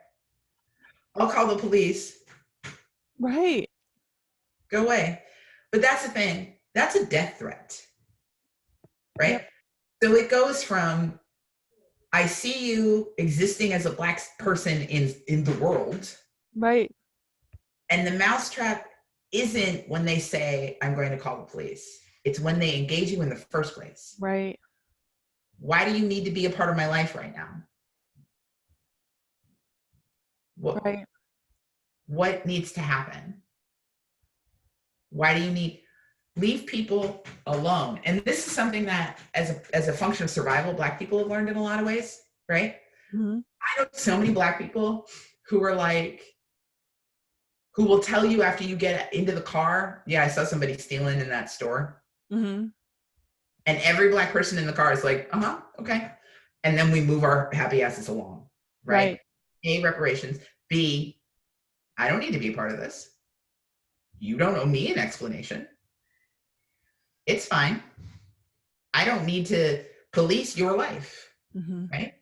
I'll call the police. Right. Go away. But that's the thing. That's a death threat. Right? Yep. So it goes from, I see you existing as a Black person in the world. Right. And the mousetrap isn't when they say, I'm going to call the police. It's when they engage you in the first place. Right. Why do you need to be a part of my life right now? What needs to happen? Why do you leave people alone? And this is something that as a function of survival, Black people have learned in a lot of ways, right? Mm-hmm. I know so many Black people who are like, who will tell you after you get into the car, yeah, I saw somebody stealing in that store. Mm-hmm. And every Black person in the car is like, okay. And then we move our happy asses along, right? A, reparations. B, I don't need to be a part of this. You don't owe me an explanation. It's fine. I don't need to police your life, right?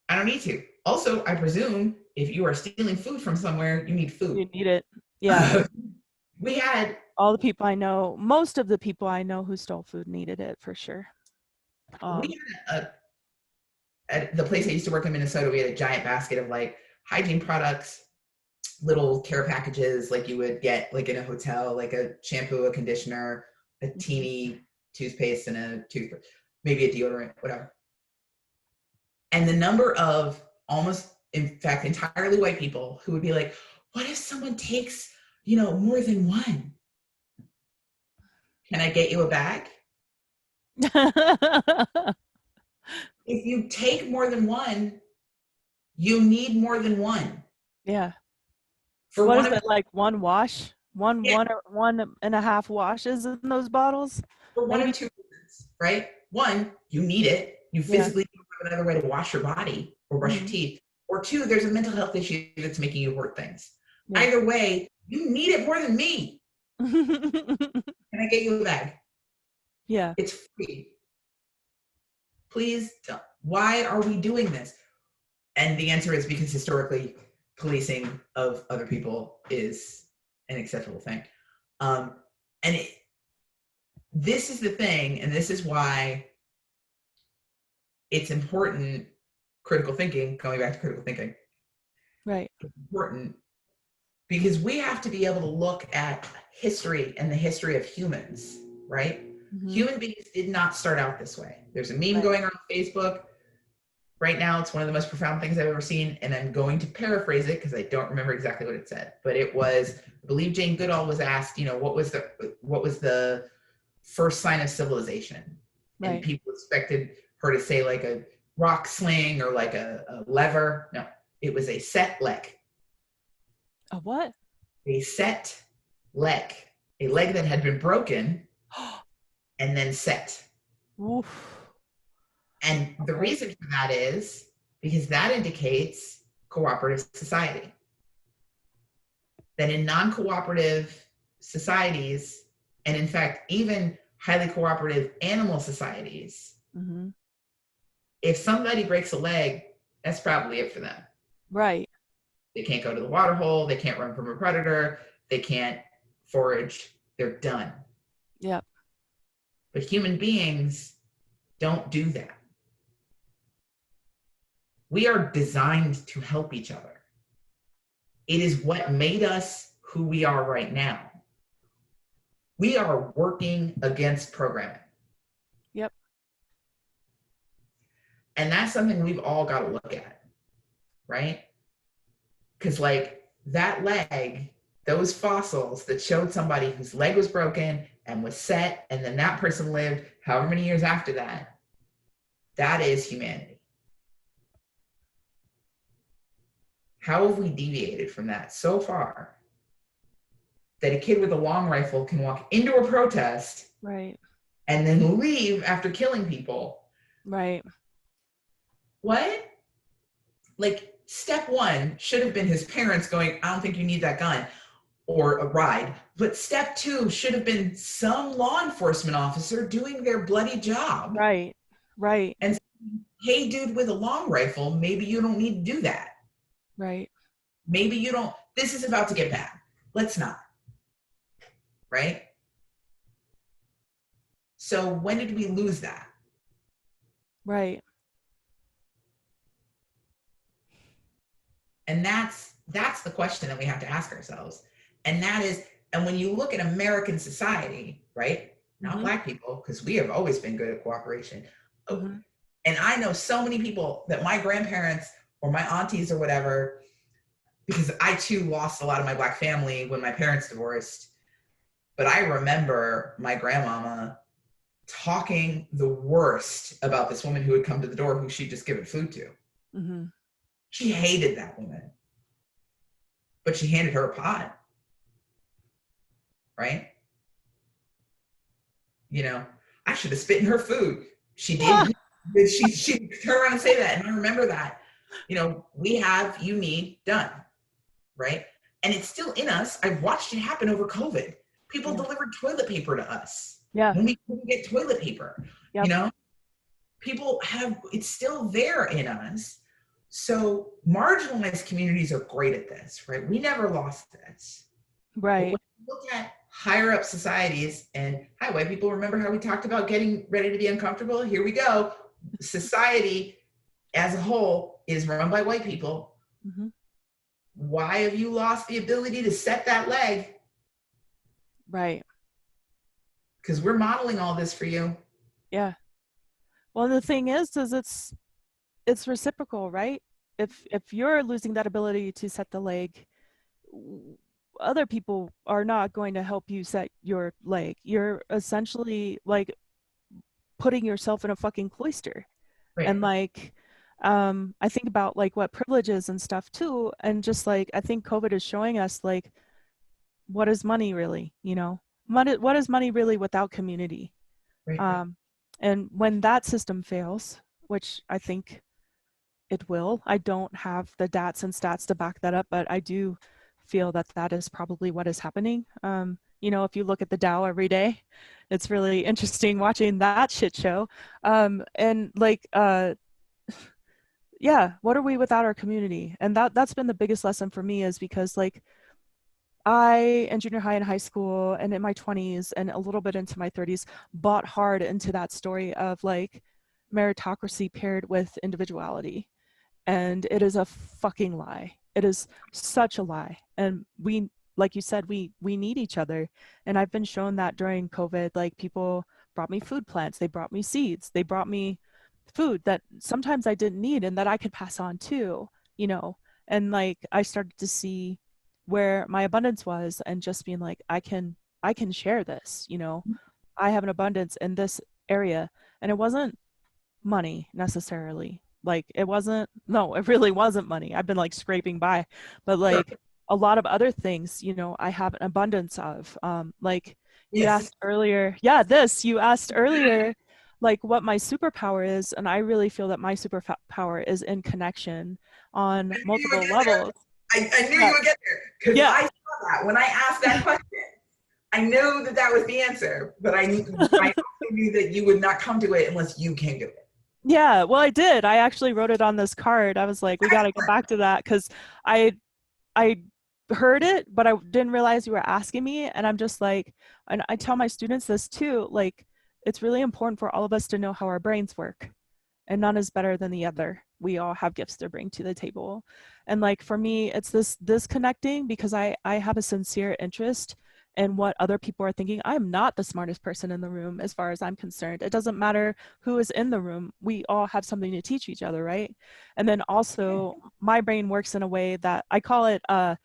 I don't need to. Also, I presume if you are stealing food from somewhere, you need food. You need it. Yeah. We had all the people I know, most of the people I know who stole food needed it for sure. We had at the place I used to work in Minnesota, we had a giant basket of like hygiene products, little care packages like you would get like in a hotel, like a shampoo, a conditioner, a teeny toothpaste, and a toothbrush, maybe a deodorant, whatever. And the number of almost, in fact, entirely white people who would be like, what if someone takes, more than one? Can I get you a bag? If you take more than one, you need more than one. Yeah. For what is it, like one wash? One and a half washes in those bottles? For one or two reasons, right? One, you need it. You physically don't have another way to wash your body or brush your teeth. Or two, there's a mental health issue that's making you hoard things. Yeah. Either way, you need it more than me. Can I get you a bag? Yeah. It's free. Please don't. Why are we doing this? And the answer is because historically, policing of other people is an acceptable thing. This is the thing, and this is why it's important, critical thinking, going back to critical thinking. Right. It's important because we have to be able to look at history and the history of humans, right? Mm-hmm. Human beings did not start out this way. There's a meme going on Facebook right now. It's one of the most profound things I've ever seen, and I'm going to paraphrase it because I don't remember exactly what it said. But it was, I believe Jane Goodall was asked, what was the first sign of civilization? Right. And people expected her to say like a rock sling or like a lever. No, it was a set leg. A what? A set leg. A leg that had been broken and then set. Oof. And the reason for that is because that indicates cooperative society. That in non-cooperative societies, and in fact, even highly cooperative animal societies, if somebody breaks a leg, that's probably it for them. Right. They can't go to the water hole. They can't run from a predator. They can't forage. They're done. Yep. But human beings don't do that. We are designed to help each other. It is what made us who we are right now. We are working against programming. Yep. And that's something we've all got to look at, right? Because like that leg, those fossils that showed somebody whose leg was broken and was set, and then that person lived however many years after that, that is humanity. How have we deviated from that so far that a kid with a long rifle can walk into a protest, right, and then leave after killing people? right, What? Like, step one should have been his parents going, I don't think you need that gun, or a ride. But step two should have been some law enforcement officer doing their bloody job. right, right, And hey, dude with a long rifle, maybe you don't need to do that. right, Maybe you don't, this is about to get bad. Let's not. Right? So when did we lose that? right. And that's the question that we have to ask ourselves. And that is, and when you look at American society, right? Not Black people, because we have always been good at cooperation. Mm-hmm. And I know so many people that my grandparents or my aunties or whatever, because I too lost a lot of my Black family when my parents divorced. But I remember my grandmama talking the worst about this woman who had come to the door who she'd just given food to. Mm-hmm. She hated that woman, but she handed her a pot, right? You know, I should have spit in her food. She didn't. She turned around and say that, and I remember that. You know, we have, you need done, right? And it's still in us. I've watched it happen over COVID. People delivered toilet paper to us when we couldn't get toilet paper. Yep. You know, people have, it's still there in us. So marginalized communities are great at this, right? We never lost this. Right. But when you look at higher up societies, and hi, white people, remember how we talked about getting ready to be uncomfortable? Here we go. Society as a whole is run by white people. Mm-hmm. Why have you lost the ability to set that leg? Right. Because we're modeling all this for you. Yeah. Well, the thing is it's reciprocal, right? If you're losing that ability to set the leg, other people are not going to help you set your leg. You're essentially like putting yourself in a fucking cloister. Right. And like I think about like what privilege is and stuff too, and just like I think COVID is showing us like what is money really, you know? What is money really without community? Right. And when that system fails, which I think it will, I don't have the dats and stats to back that up, but I do feel that that is probably what is happening. You know, if you look at the Dow every day, it's really interesting watching that shit show. And like, yeah, what are we without our community? And that's been the biggest lesson for me, is because like I, in junior high and high school and in my 20s and a little bit into my 30s, bought hard into that story of like meritocracy paired with individuality. And it is a fucking lie. It is such a lie. And we, like you said, we need each other. And I've been shown that during COVID. Like, people brought me food plants, they brought me seeds, they brought me food that sometimes I didn't need and that I could pass on too, you know. And like I started to see where my abundance was, and just being like, I can share this, you know. I have an abundance in this area. And it wasn't money necessarily. Like it really wasn't money. I've been like scraping by, but like a lot of other things, you know, I have an abundance of. Like you asked earlier, you asked earlier, like what my superpower is, and I really feel that my superpower is in connection on multiple levels. I knew you would get there, because I saw that when I asked that question. I knew that was the answer, but I also knew that you would not come to it unless you came to it. Yeah, well, I did. I actually wrote it on this card. I was like, we got to get back to that because I I heard it, but I didn't realize you were asking me. And I'm just like, and I tell my students this too, like, it's really important for all of us to know how our brains work, and none is better than the other. We all have gifts to bring to the table. And like for me, it's this connecting because I have a sincere interest in what other people are thinking. I'm not the smartest person in the room as far as I'm concerned. It doesn't matter who is in the room. We all have something to teach each other, right? And then also my brain works in a way that I call it a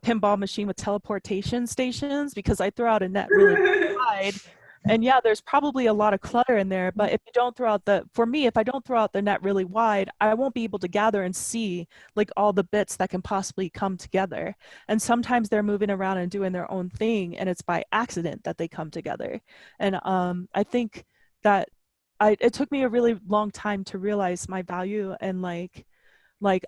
pinball machine with teleportation stations because I throw out a net really wide. And yeah, there's probably a lot of clutter in there, but if you don't throw out for me, if I don't throw out the net really wide, I won't be able to gather and see like all the bits that can possibly come together. And sometimes they're moving around and doing their own thing, and it's by accident that they come together. And I think that it took me a really long time to realize my value and like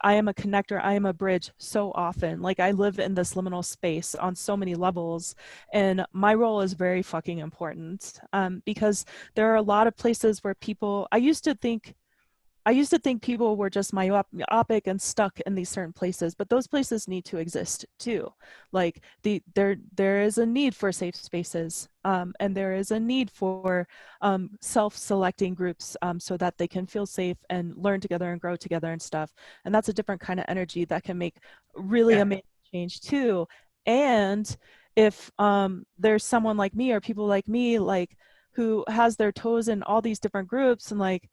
I am a connector, I am a bridge so often. Like I live in this liminal space on so many levels, and my role is very fucking important because there are a lot of places where people I used to think people were just myopic and stuck in these certain places, but those places need to exist too. Like there is a need for safe spaces, and there is a need for self-selecting groups so that they can feel safe and learn together and grow together and stuff. And that's a different kind of energy that can make really Yeah. amazing change too. And if there's someone like me or people like me, like who has their toes in all these different groups and like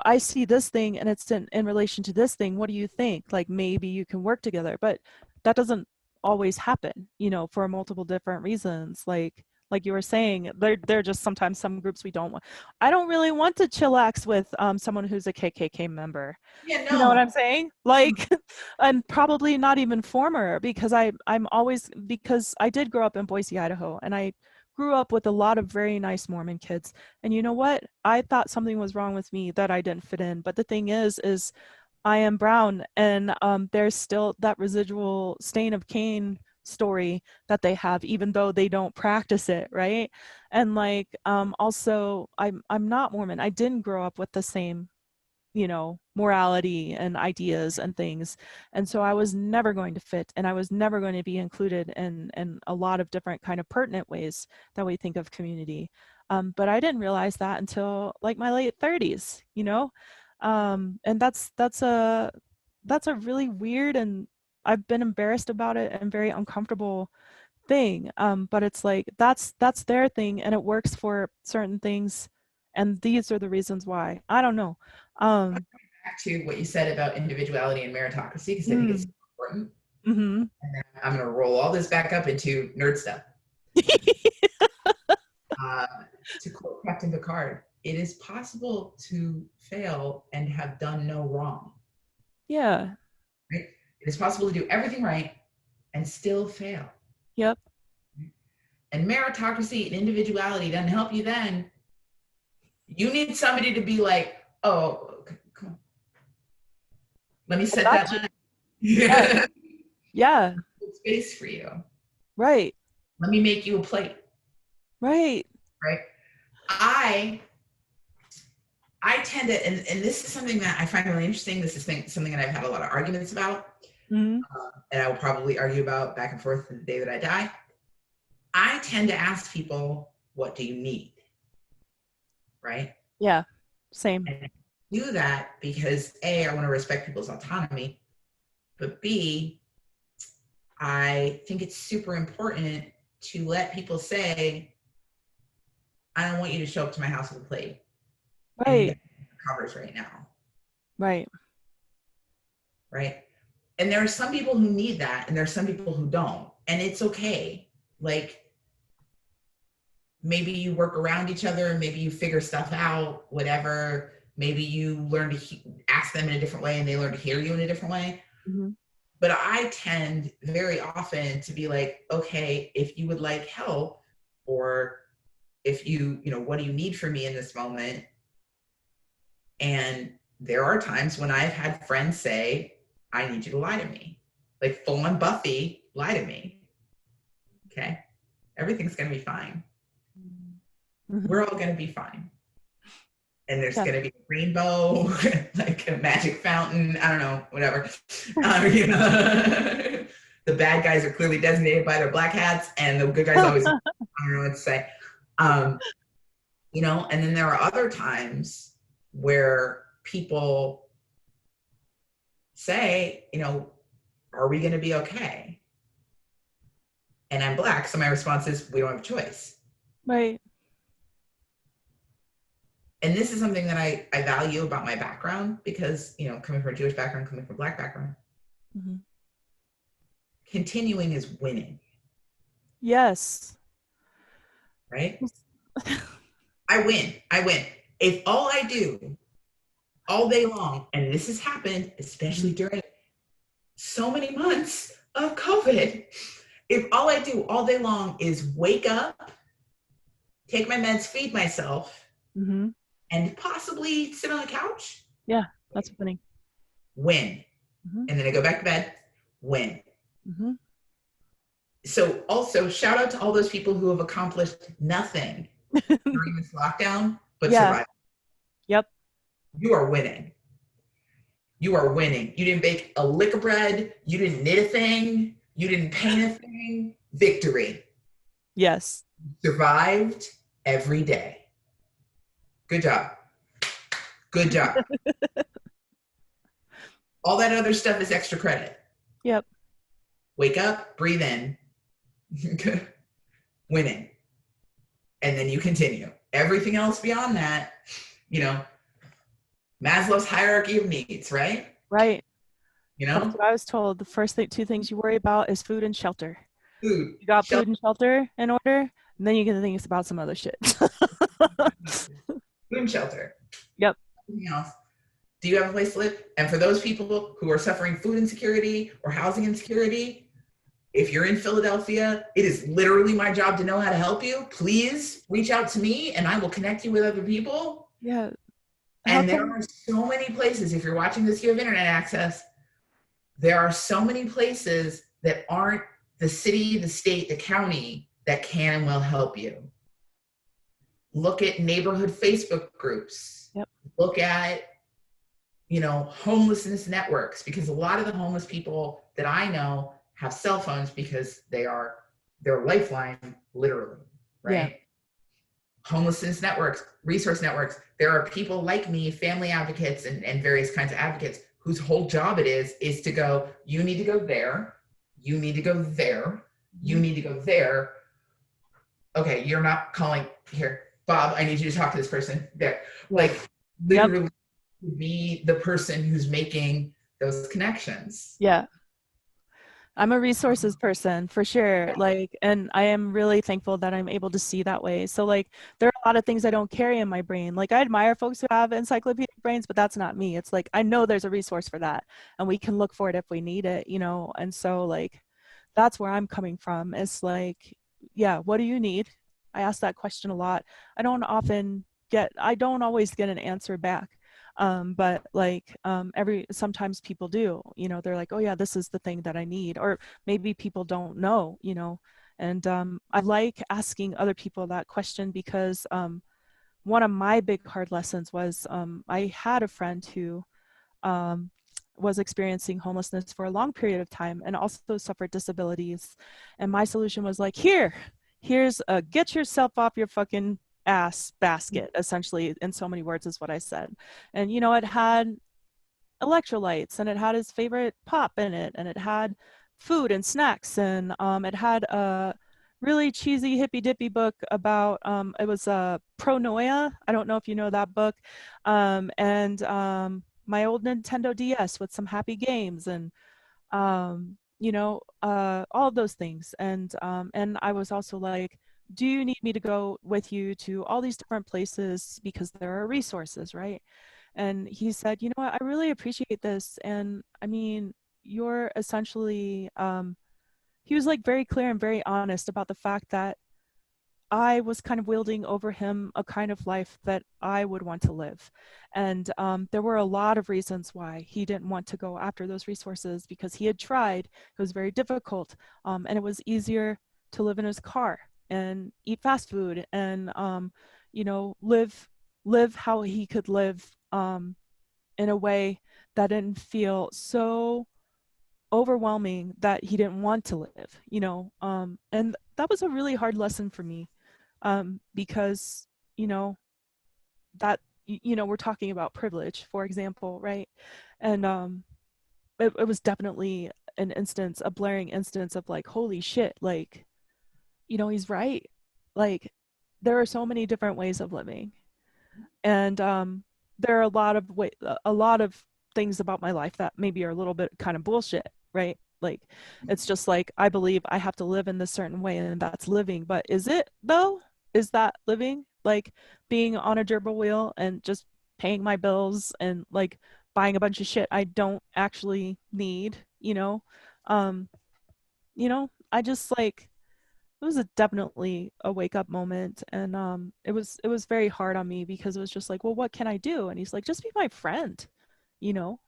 I see this thing and it's in relation to this thing. What do you think? Like maybe you can work together, but that doesn't always happen, for multiple different reasons. Like you were saying, there are just sometimes some groups we don't want. I don't really want to chillax with someone who's a KKK member. Yeah, You know what no. I'm saying? Like, and probably not even former because I'm always because I did grow up in Boise, Idaho, and I grew up with a lot of very nice Mormon kids. And you know what? I thought something was wrong with me that I didn't fit in. But the thing is I am brown, and there's still that residual stain of Cain story that they have, even though they don't practice it, right? And like also I'm not Mormon. I didn't grow up with the same morality and ideas and things. And so I was never going to fit, and I was never going to be included in a lot of different kind of pertinent ways that we think of community. But I didn't realize that until like my late 30s, and that's a really weird, and I've been embarrassed about it and very uncomfortable thing. But it's like that's their thing and it works for certain things, and these are the reasons why. I don't know. Um, Back to what you said about individuality and meritocracy, because I think it's mm, important. mm-hmm. And then I'm going to roll all this back up into nerd stuff. Uh, to quote Captain Picard, it is possible to fail and have done no wrong. Yeah. Right? It is possible to do everything right and still fail. Yep. And meritocracy and individuality doesn't help you then. You need somebody to be like, oh, come on. Let me I set got that you. line. Yeah. Yeah. Yeah. Space for you. Right. Let me make you a plate. Right. Right. I tend to, and this is something that I find really interesting. This is something that I've had a lot of arguments about, Mm-hmm. and I will probably argue about back and forth to the day that I die. I tend to ask people, what do you need? Right? Yeah. Same. And I do that because A, I want to respect people's autonomy, but B, I think it's super important to let people say, I don't want you to show up to my house with a plate and you got Right. covers right now. Right. Right. And there are some people who need that and there are some people who don't. And it's okay. Like maybe you work around each other, maybe you figure stuff out, whatever. Maybe you learn to ask them in a different way and they learn to hear you in a different way. Mm-hmm. But I tend very often to be like, okay, if you would like help, or if what do you need from me in this moment? And there are times when I've had friends say, I need you to lie to me. Like full on Buffy, lie to me. Okay. Everything's going to be fine. Mm-hmm. We're all going to be fine. and there's Yeah. going to be a rainbow, like a magic fountain. I don't know, whatever. The bad guys are clearly designated by their black hats, and the good guys always, I don't know what to say. And then there are other times where people say, are we going to be okay? And I'm black, so my response is, we don't have a choice. Right. And this is something that I value about my background, because, coming from a Jewish background, coming from a black background, mm-hmm. Continuing is winning. Yes. Right? I win. If all I do all day long, and this has happened, especially during so many months of COVID, if all I do all day long is wake up, take my meds, feed myself, mm-hmm. and possibly sit on the couch. Yeah, that's funny. Win. Mm-hmm. And then I go back to bed, win. Mm-hmm. So also shout out to all those people who have accomplished nothing during this lockdown, but survived. Yep. You are winning. You are winning. You didn't bake a lick of bread. You didn't knit a thing. You didn't paint a thing. Victory. Yes. Survived every day. Good job. Good job. All that other stuff is extra credit. Yep. Wake up, breathe in. Winning. And then you continue. Everything else beyond that, Maslow's hierarchy of needs, right? Right. That's what I was told. The first two things you worry about is food and shelter. Food. You got food and shelter in order, and then you get to think about some other shit. Food and shelter. Yep. Anything else? Do you have a place to live? And for those people who are suffering food insecurity or housing insecurity, if you're in Philadelphia, it is literally my job to know how to help you. Please reach out to me and I will connect you with other people. Yeah. And there are so many places, if you're watching this, you have internet access. There are so many places that aren't the city, the state, the county that can and will help you. Look at neighborhood Facebook groups. Yep. Look at, homelessness networks, because a lot of the homeless people that I know have cell phones because they are their lifeline, literally, right? Yeah. Homelessness networks, resource networks. There are people like me, family advocates and various kinds of advocates, whose whole job it is to go, you need to go there, you need to go there, you need to go there. Okay, you're not calling here. Bob, I need you to talk to this person there. Like, literally be the person who's making those connections. Yeah. I'm a resources person for sure. And I am really thankful that I'm able to see that way. So there are a lot of things I don't carry in my brain. I admire folks who have encyclopedic brains, but that's not me. It's I know there's a resource for that and we can look for it if we need it, And so that's where I'm coming from. It's yeah, what do you need? I ask that question a lot. I don't always get an answer back. But sometimes people do, they're like, oh yeah, this is the thing that I need, or maybe people don't know, and I like asking other people that question because one of my big hard lessons was I had a friend who was experiencing homelessness for a long period of time and also suffered disabilities, and my solution was here's get yourself off your fucking ass basket, essentially, in so many words is what I said. And it had electrolytes and it had his favorite pop in it and it had food and snacks and it had a really cheesy hippy dippy book about it was Pronoia. I don't know if you know that book, and my old Nintendo DS with some happy games and all of those things. And I was also like, do you need me to go with you to all these different places because there are resources, right? And he said, you know what, I really appreciate this. And I mean, you're essentially, he was very clear and very honest about the fact that I was kind of wielding over him a kind of life that I would want to live. And there were a lot of reasons why he didn't want to go after those resources, because he had tried. It was very difficult. And it was easier to live in his car and eat fast food and, live live how he could live in a way that didn't feel so overwhelming that he didn't want to live, and that was a really hard lesson for me, because, you know, we're talking about privilege, for example, right? And it was definitely a blaring instance of like, holy shit, like, he's right. Like, there are so many different ways of living, and there are a lot of things about my life that maybe are a little bit kind of bullshit, right? Like, it's just like, I believe I have to live in this certain way, and that's living. But is it though? Is that living? Like, being on a gerbil wheel and just paying my bills and like buying a bunch of shit I don't actually need, um I just like, it was definitely a wake up moment, and it was very hard on me because it was just like, well, what can I do? And he's like, just be my friend, you know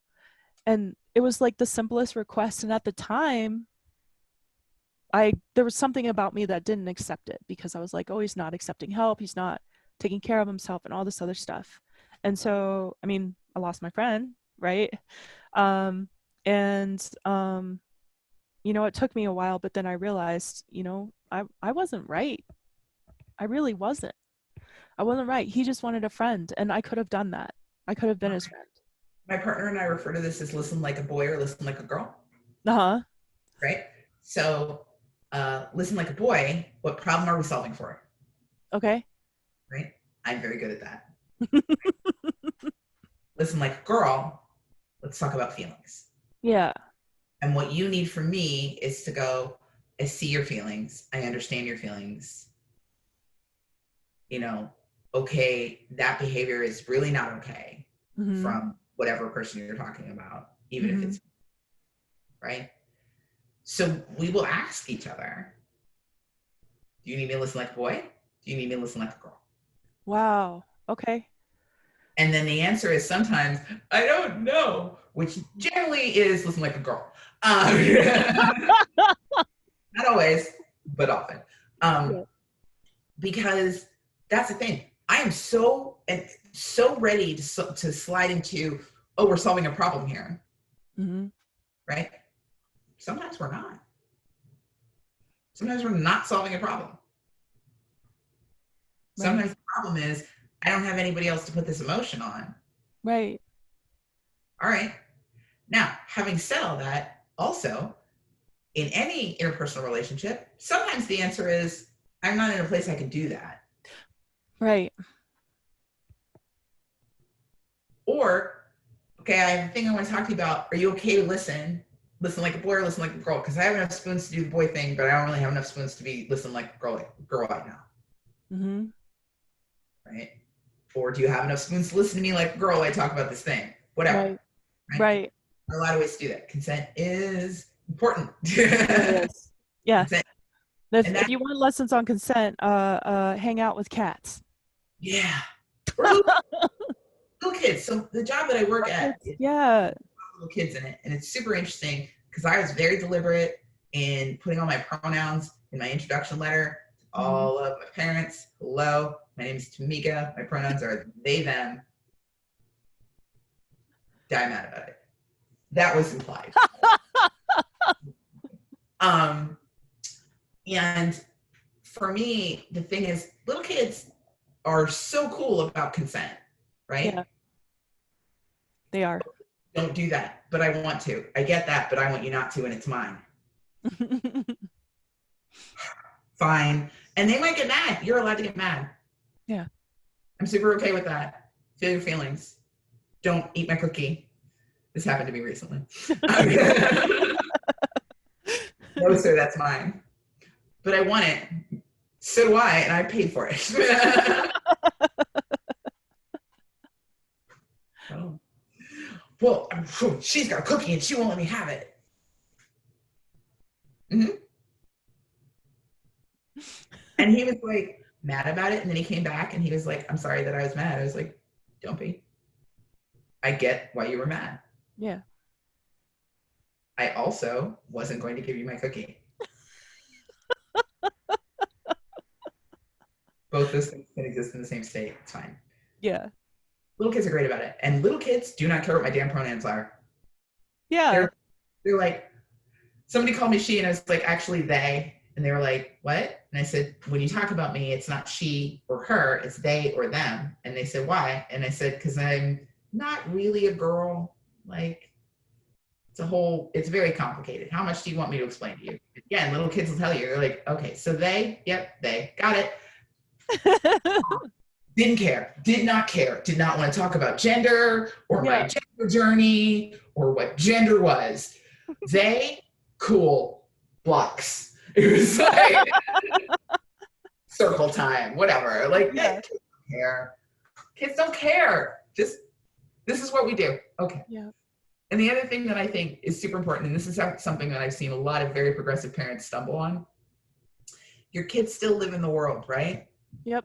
and it was like the simplest request, and at the time, I there was something about me that didn't accept it, because I was like, oh, he's not accepting help, he's not taking care of himself and all this other stuff. And so, I mean, I lost my friend, right? um and it took me a while, but then I realized, I wasn't right. I really wasn't. I wasn't right. He just wanted a friend, and I could have done that. I could have been his friend. My partner and I refer to this as listen like a boy or listen like a girl. Uh-huh. Right? So, listen like a boy, what problem are we solving for? Okay. Right? I'm very good at that. Listen like a girl, let's talk about feelings. Yeah. And what you need from me is to go, I see your feelings, I understand your feelings. Okay, that behavior is really not okay from whatever person you're talking about, even if it's right. So we will ask each other, do you need me to listen like a boy? Do you need me to listen like a girl? Wow. Okay. And then the answer is sometimes, I don't know, which generally is listen like a girl. Not always, but often. Yeah. Because that's the thing. I am so ready to slide into, oh, we're solving a problem here. Right? Sometimes we're not. Sometimes we're not solving a problem. Sometimes the problem is, I don't have anybody else to put this emotion on. Right. All right. Now, having said all that, also, in any interpersonal relationship, sometimes the answer is, I'm not in a place I can do that. Right. Or, okay, I have a thing I want to talk to you about. Are you okay to listen like a boy or listen like a girl? Because I have enough spoons to do the boy thing, but I don't really have enough spoons to be listen like a girl right now. Right? Or do you have enough spoons to listen to me like a girl? I talk about this thing. Whatever. Right. There are a lot of ways to do that. Consent is important. Yes. Yeah. Consent. If you want lessons on consent, hang out with cats. Yeah. Little kids. So the job that I work at, yeah, little kids in it, and it's super interesting because I was very deliberate in putting all my pronouns in my introduction letter to all of my parents. Hello, my name is Tameca. My pronouns are they, them. Die mad about it. That was implied. And for me, the thing is, little kids are so cool about consent, right? Yeah. They are. Don't do that, but I want to. I get that, but I want you not to, and it's mine. Fine. And they might get mad. You're allowed to get mad. Yeah. I'm super okay with that. Feel your feelings. Don't eat my cookie. This happened to me recently. No, sir, that's mine. But I want it. So do I, and I paid for it. Oh. Well, she's got a cookie and she won't let me have it. And he was like mad about it. And then he came back and he was like, I'm sorry that I was mad. I was like, don't be. I get why you were mad. Yeah. I also wasn't going to give you my cookie. Both those things can exist in the same state. It's fine. Yeah. Little kids are great about it. And little kids do not care what my damn pronouns are. Yeah. They're like, somebody called me she, and I was like, actually they. And they were like, what? And I said, when you talk about me, it's not she or her, it's they or them. And they said, why? And I said, because I'm not really a girl. Like, it's very complicated. How much do you want me to explain to you? Again, little kids will tell you, they're like, okay, so they, yep, they, got it. Didn't care, did not care, did not want to talk about gender or my gender journey or what gender was. They, cool, blocks. It was like circle time, whatever. Like, kids don't care. Kids don't care. Just, this is what we do. Okay. Yeah. And the other thing that I think is super important, and this is something that I've seen a lot of very progressive parents stumble on, your kids still live in the world, right? Yep.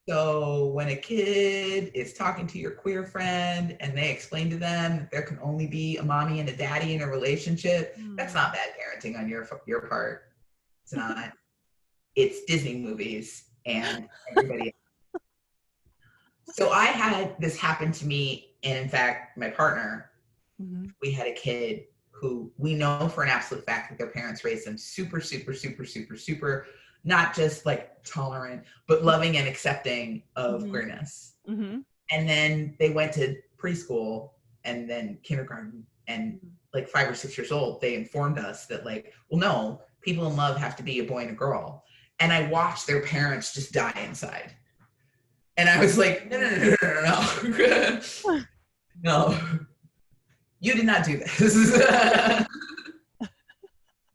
So when a kid is talking to your queer friend and they explain to them that there can only be a mommy and a daddy in a relationship, that's not bad parenting on your part. It's not. It's Disney movies and everybody else. So I had this happen to me, and in fact, my partner, we had a kid who we know for an absolute fact that their parents raised them super, super, super, super, super, not just like tolerant, but loving and accepting of queerness. And then they went to preschool and then kindergarten, and like 5 or 6 years old, they informed us that like, well, no, people in love have to be a boy and a girl. And I watched their parents just die inside. And I was like, no. No. You did not do this.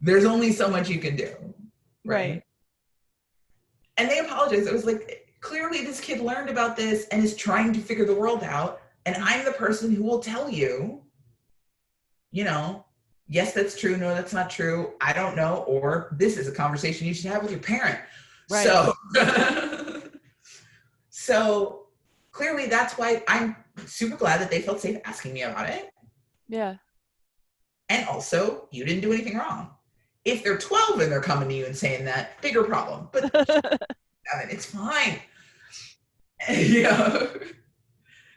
There's only so much you can do. Right. And they apologized. It was like, clearly this kid learned about this and is trying to figure the world out. And I'm the person who will tell you, you know, yes, that's true. No, that's not true. I don't know. Or this is a conversation you should have with your parent. Right. So clearly that's why I'm super glad that they felt safe asking me about it. Yeah. And also, you didn't do anything wrong. If they're 12 and they're coming to you and saying that, bigger problem. But I mean, it's fine. You know,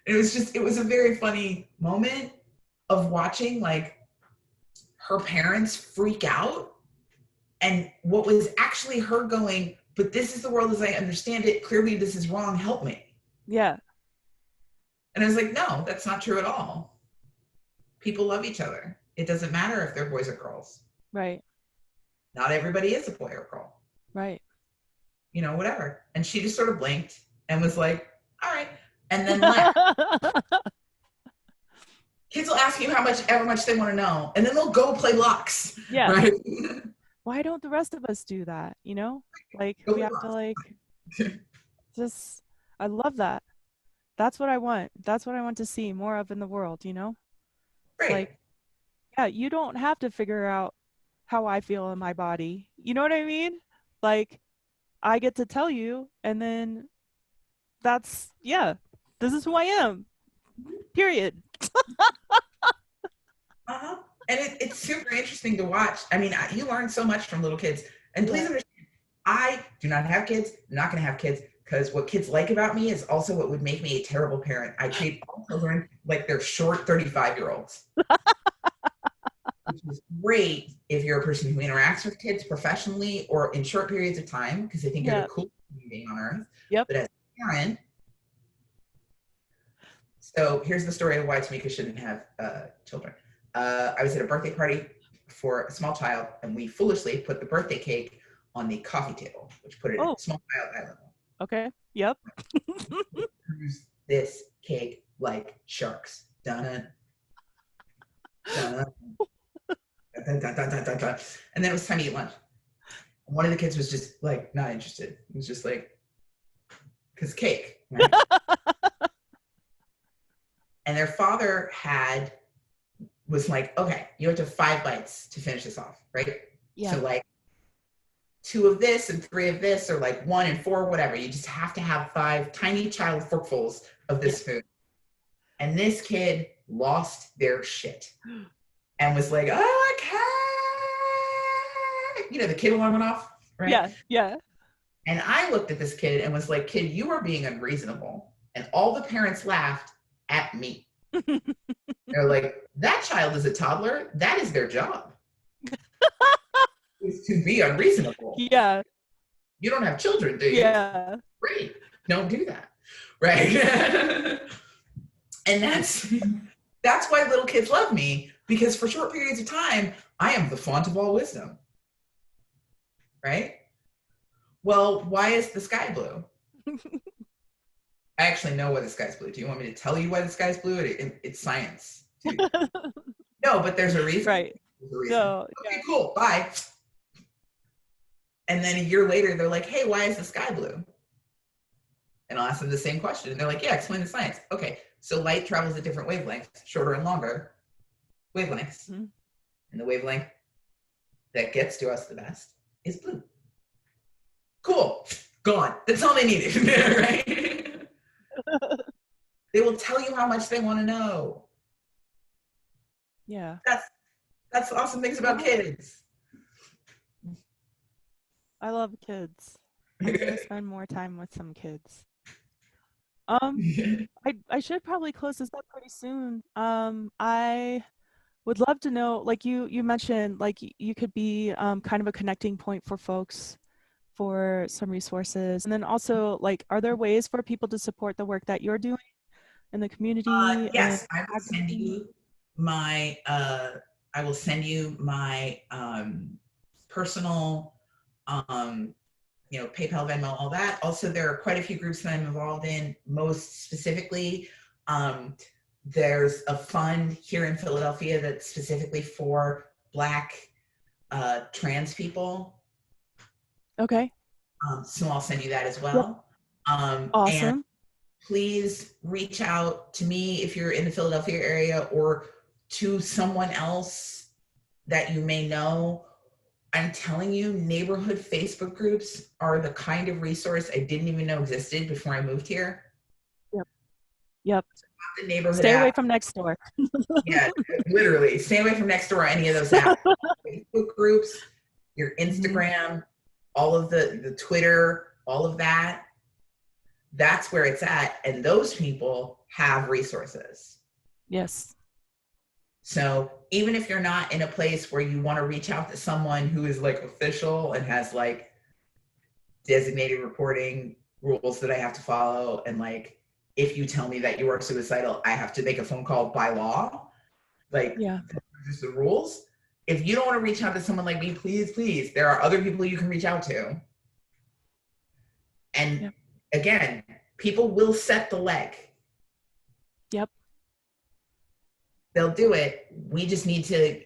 it was a very funny moment of watching like her parents freak out, and what was actually her going, but this is the world as I understand it. Clearly this is wrong. Help me. Yeah. And I was like, no, that's not true at all. People love each other. It doesn't matter if they're boys or girls. Right. Not everybody is a boy or girl. Right. You know, whatever. And she just sort of blinked and was like, all right. And then left. Kids will ask you however much they want to know. And then they'll go play blocks. Yeah. Right? Why don't the rest of us do that? You know, like we have to like, just, I love that. That's what I want. That's what I want to see more of in the world, you know? Right. Like, yeah, you don't have to figure out how I feel in my body. You know what I mean? Like, I get to tell you, and then that's, yeah, this is who I am. Period. And it's super interesting to watch. I mean, you learn so much from little kids. And please understand, I do not have kids. I'm not going to have kids, because what kids like about me is also what would make me a terrible parent. I treat all children like they're short 35-year-olds. Which is great if you're a person who interacts with kids professionally or in short periods of time, because I think they're the coolest being on earth. Yep. But as a parent, so here's the story of why Tameka shouldn't have children. I was at a birthday party for a small child, and we foolishly put the birthday cake on the coffee table, which put it at a small child eye level. Okay. Yep. Use this cake like sharks. Dun, dun, dun, dun, dun, dun, dun, dun. And then it was time to eat lunch. And one of the kids was just like not interested. He was just like, because cake. Right? And their father was like, okay, you have to have 5 bites to finish this off, right? Yeah. So like 2 of this and 3 of this, or like 1 and 4, whatever. You just have to have 5 tiny child forkfuls of this food. And this kid lost their shit and was like, oh, okay. You know, the kid alarm went off, right? Yeah, yeah. And I looked at this kid and was like, kid, you are being unreasonable. And all the parents laughed at me. They're like, that child is a toddler. That is their job. Is to be unreasonable. Yeah. You don't have children, do you? Yeah. Great. Don't do that. Right. And that's why little kids love me, because for short periods of time, I am the font of all wisdom. Right? Well, why is the sky blue? I actually know why the sky's blue. Do you want me to tell you why the sky's blue? It's science. No, but there's a reason. Right. There's a reason. No, okay, yeah. cool. Bye. And then a year later, they're like, hey, why is the sky blue? And I'll ask them the same question. And they're like, yeah, explain the science. Okay, so light travels at different wavelengths, shorter and longer wavelengths. Mm-hmm. And the wavelength that gets to us the best is blue. Cool. Gone. That's all they needed, right? They will tell you how much they want to know. Yeah. That's the awesome things about kids. I love kids. I'm gonna spend more time with some kids. I should probably close this up pretty soon. I would love to know, like you mentioned, like you could be kind of a connecting point for folks for some resources, and then also, like, are there ways for people to support the work that you're doing in the community? Yes, I will send you my personal PayPal, Venmo, all that. Also, there are quite a few groups that I'm involved in. Most specifically, there's a fund here in Philadelphia that's specifically for Black trans people. Okay. So I'll send you that as well. Awesome. And please reach out to me if you're in the Philadelphia area, or to someone else that you may know. I'm telling you, neighborhood Facebook groups are the kind of resource I didn't even know existed before I moved here. Yep. The neighborhood Stay away from next door. Yeah, literally. Stay away from next door or any of those apps. Facebook groups, your Instagram, all of the Twitter, all of that. That's where it's at. And those people have resources. Yes. So even if you're not in a place where you want to reach out to someone who is like official and has like designated reporting rules that I have to follow, and like, if you tell me that you are suicidal, I have to make a phone call by law. Like, just the rules. If you don't want to reach out to someone like me, please, there are other people you can reach out to. And again, people will set the leg. Yep. They'll do it. We just need to,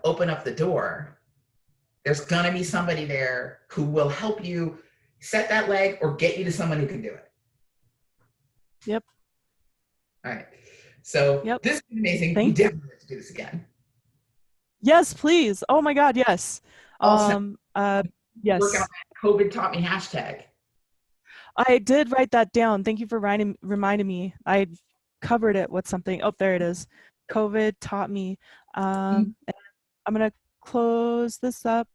open up the door. There's gonna be somebody there who will help you set that leg or get you to someone who can do it. Yep. All right. So this is amazing. We definitely have to do this again. Yes, please. Oh my God, yes. Also, yes. Work on that COVID taught me hashtag. I did write that down. Thank you for reminding me. I covered it with something. Oh, there it is. COVID taught me. I'm gonna close this up.